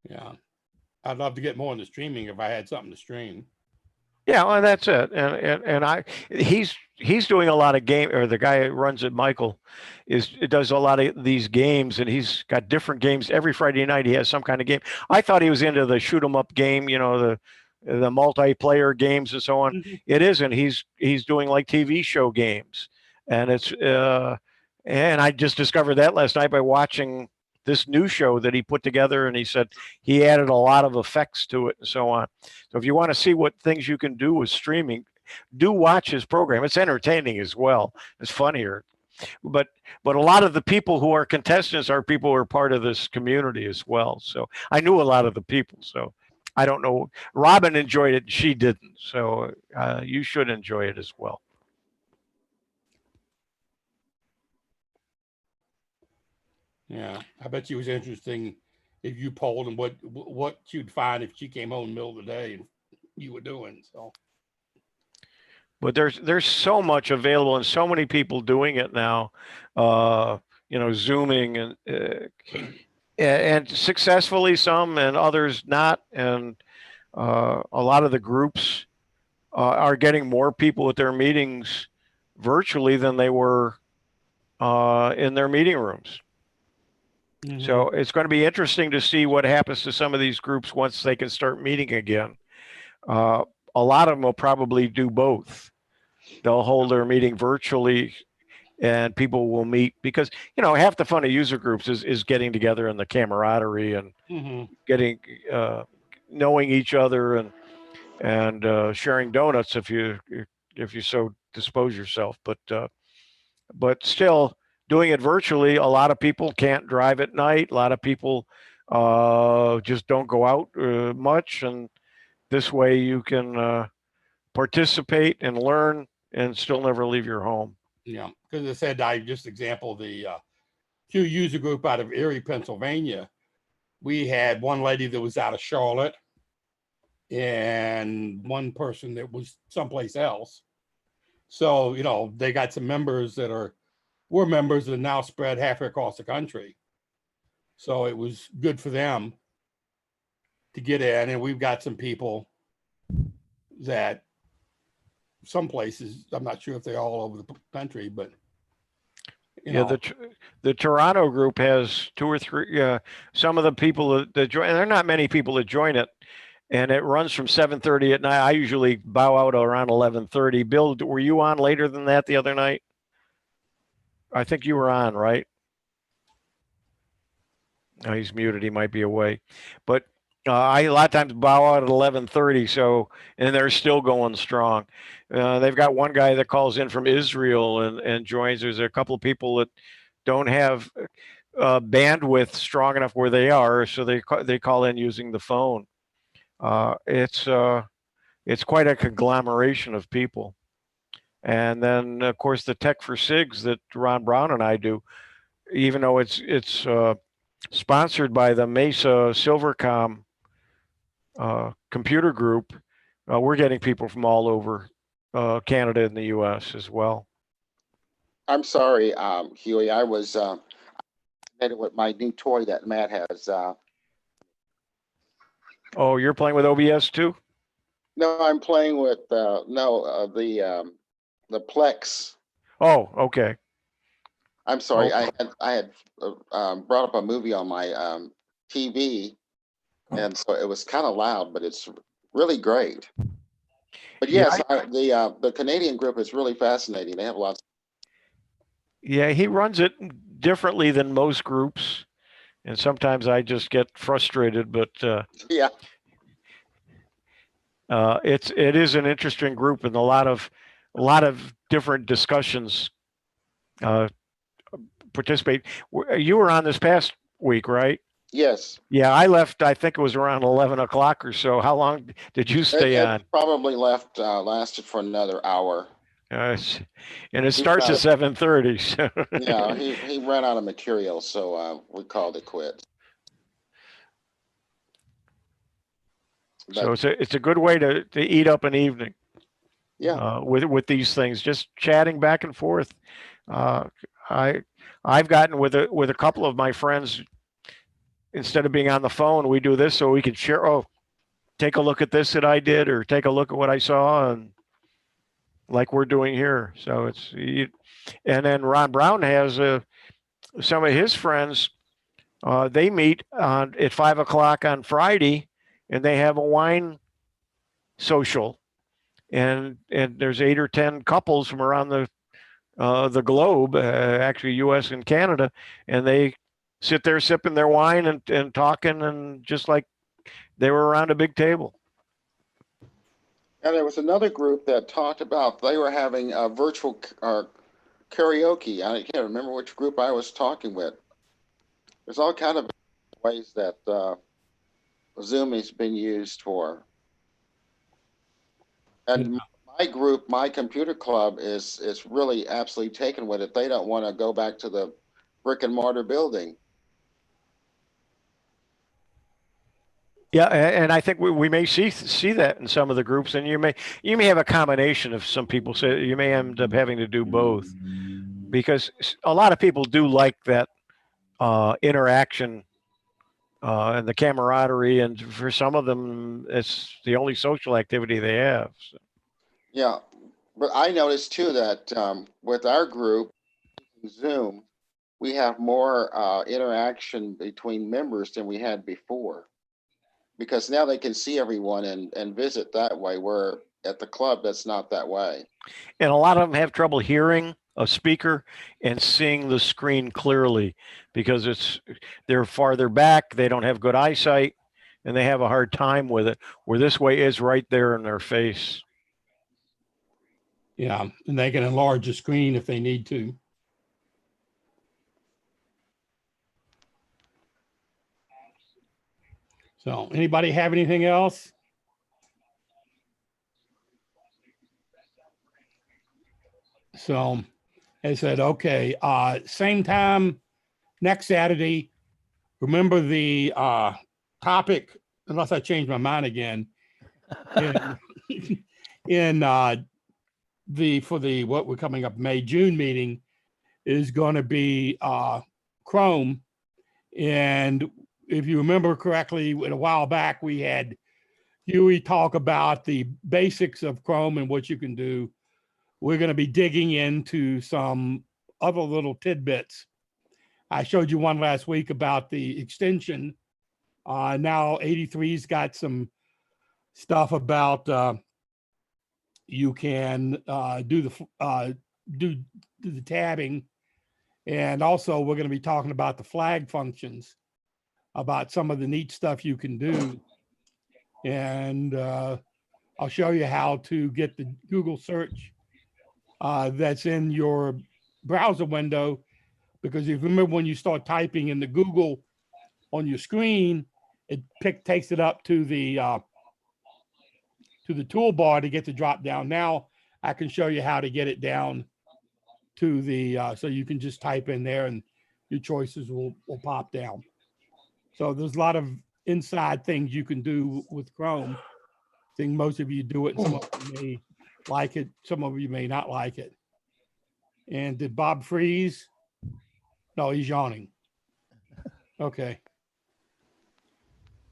Yeah. I'd love to get more into streaming if I had something to stream. Yeah, well, that's it. And he's doing a lot of game, or the guy who runs it, Michael, does a lot of these games, and he's got different games every Friday night. He has some kind of game. I thought he was into the shoot 'em up game, you know, the multiplayer games and so on. Mm-hmm. It isn't. He's doing like TV show games, and it's and I just discovered that last night by watching this new show that he put together, and he said he added a lot of effects to it and so on. So if you want to see what things you can do with streaming, do watch his program. It's entertaining as well. It's funnier. But a lot of the people who are contestants are people who are part of this community as well. So I knew a lot of the people. So I don't know. Robin enjoyed it. She didn't. So you should enjoy it as well. Yeah, I bet you it was interesting if you polled and what you'd find if she came home in the middle of the day and you were doing. So, but there's so much available and so many people doing it now. You know, Zooming and successfully, some, and others not. And a lot of the groups are getting more people at their meetings virtually than they were in their meeting rooms. Mm-hmm. So it's going to be interesting to see what happens to some of these groups once they can start meeting again. A lot of them will probably do both. They'll hold their meeting virtually, and people will meet, because, you know, half the fun of user groups is getting together and the camaraderie and mm-hmm. getting knowing each other and sharing donuts if you so dispose yourself. But still, doing it virtually, a lot of people can't drive at night. A lot of people just don't go out much. And this way you can participate and learn and still never leave your home. Yeah, because I said, I just example the Q user group out of Erie, Pennsylvania. We had one lady that was out of Charlotte and one person that was someplace else. So, you know, they got some members that were members that are now spread halfway across the country. So it was good for them to get in. And we've got some people that some places, I'm not sure if they're all over the country, but you know. The Toronto group has 2 or 3, some of the people that join, and there are not many people that join it, and it runs from 7:30 at night. I usually bow out around 11:30. Bill, were you on later than that the other night? I think you were on, right? Oh, he's muted. He might be away. But I a lot of times bow out at 11:30. So, and they're still going strong. They've got one guy that calls in from Israel and joins. There's a couple of people that don't have bandwidth strong enough where they are, so they call in using the phone. It's quite a conglomeration of people. And then, of course, the Tech for SIGs that Ron Brown and I do, even though it's sponsored by the Mesa Silvercom computer group, we're getting people from all over Canada and the U.S. as well. I'm sorry, Huey. I was with my new toy that Matt has. Oh, you're playing with OBS too? No, I'm playing with the Plex. Oh, okay. I'm sorry. Oh. I had brought up a movie on my TV, and so it was kind of loud, but it's really great. But yes, the Canadian group is really fascinating. They have lots. Yeah, he runs it differently than most groups, and sometimes I just get frustrated. But yeah, it is an interesting group, and a lot of different discussions participate. You were on this past week, right? Yes. Yeah, I left. I think it was around 11 o'clock or so. How long did you stay on? Probably lasted for another hour. And it starts at 7:30. So. Yeah, he ran out of material, so we called it quits. So it's a good way to eat up an evening. Yeah. With these things, just chatting back and forth. I've gotten with a couple of my friends, instead of being on the phone, we do this so we can share. Oh, take a look at this that I did, or take a look at what I saw, and like we're doing here. So and then Ron Brown has some of his friends. They meet at 5 o'clock on Friday, and they have a wine social, and there's 8 or 10 couples from around the globe, actually U.S. and Canada, and they sit there sipping their wine and talking, and just like they were around a big table. And there was another group that talked about they were having a virtual karaoke. I can't remember which group I was talking with. There's all kind of ways that Zoom has been used for. And my group, my computer club, is really absolutely taken with it. They don't want to go back to the brick and mortar building. Yeah, and I think we may see that in some of the groups, and you may have a combination of some people. So you may end up having to do both, because a lot of people do like that interaction and the camaraderie, and for some of them, it's the only social activity they have. So. Yeah, but I noticed too that with our group, Zoom, we have more interaction between members than we had before. Because now they can see everyone and visit that way, where at the club, that's not that way. And a lot of them have trouble hearing a speaker and seeing the screen clearly, because they're farther back, they don't have good eyesight, and they have a hard time with it, where this way is right there in their face. Yeah, and they can enlarge the screen if they need to. So anybody have anything else? So I said, okay, same time next Saturday. Remember the topic, unless I change my mind again, in what we're coming up June meeting is going to be Chrome. And if you remember correctly, a while back, we had Huey talk about the basics of Chrome and what you can do. We're going to be digging into some other little tidbits. I showed you one last week about the extension. Now 83's got some stuff about you can do the tabbing, and also we're going to be talking about the flag functions, about some of the neat stuff you can do. And I'll show you how to get the Google search that's in your browser window, because if you remember when you start typing in the Google on your screen, it takes it up to the toolbar to get the drop down. Now I can show you how to get it down to the so you can just type in there and your choices will pop down. So there's a lot of inside things you can do with Chrome. I think most of you do it, and some of you may like it, some of you may not like it. And did Bob freeze? No, he's yawning. Okay.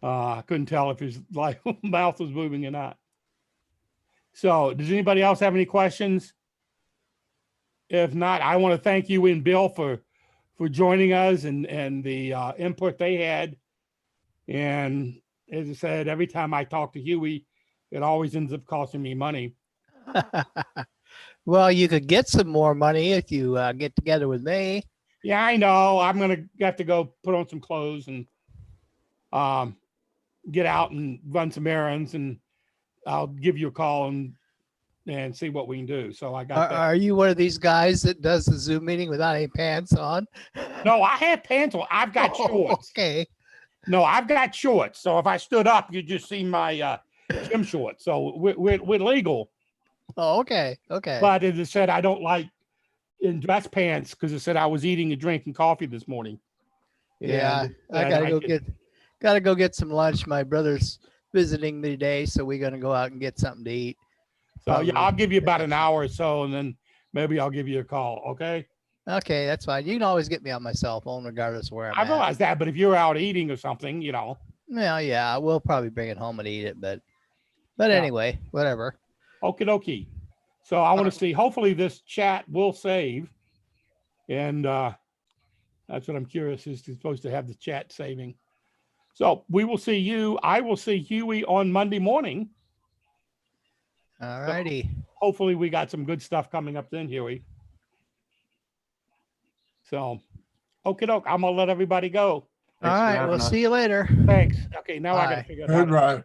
I couldn't tell if his mouth was moving or not. So does anybody else have any questions? If not, I want to thank you and Bill for joining us and the input they had. And as I said, every time I talk to Huey, it always ends up costing me money. Well, you could get some more money if you get together with me. Yeah, I know. I'm going to have to go put on some clothes and get out and run some errands, and I'll give you a call and see what we can do. So I got that. Are you one of these guys that does the Zoom meeting without any pants on? No, I have pants on. I've got shorts. Okay. No, I've got shorts. So if I stood up, you'd just see my gym shorts. So we're legal. Oh, okay. Okay. But as I said, I don't like in dress pants, because I said I was eating and drinking coffee this morning. Yeah, I gotta go get some lunch. My brother's visiting me today, so we're gonna go out and get something to eat. So yeah, Probably. I'll give you about an hour or so, and then maybe I'll give you a call. Okay. Okay, that's fine. You can always get me on my cell phone regardless of where I'm I at. realize that, but if you're out eating or something, Yeah, yeah, we'll probably bring it home and eat it, but Yeah. anyway, whatever. Okie dokie. So I want to see, hopefully this chat will save. And that's what I'm curious is supposed to have the chat saving. So we will see you. I will see Huey on Monday morning. All righty. Hopefully we got some good stuff coming up then, Huey. So, okie doke. I'm going to let everybody go. All right, we'll see you later. Thanks. Okay, now I got to Bye. figure out. how to- Goodbye.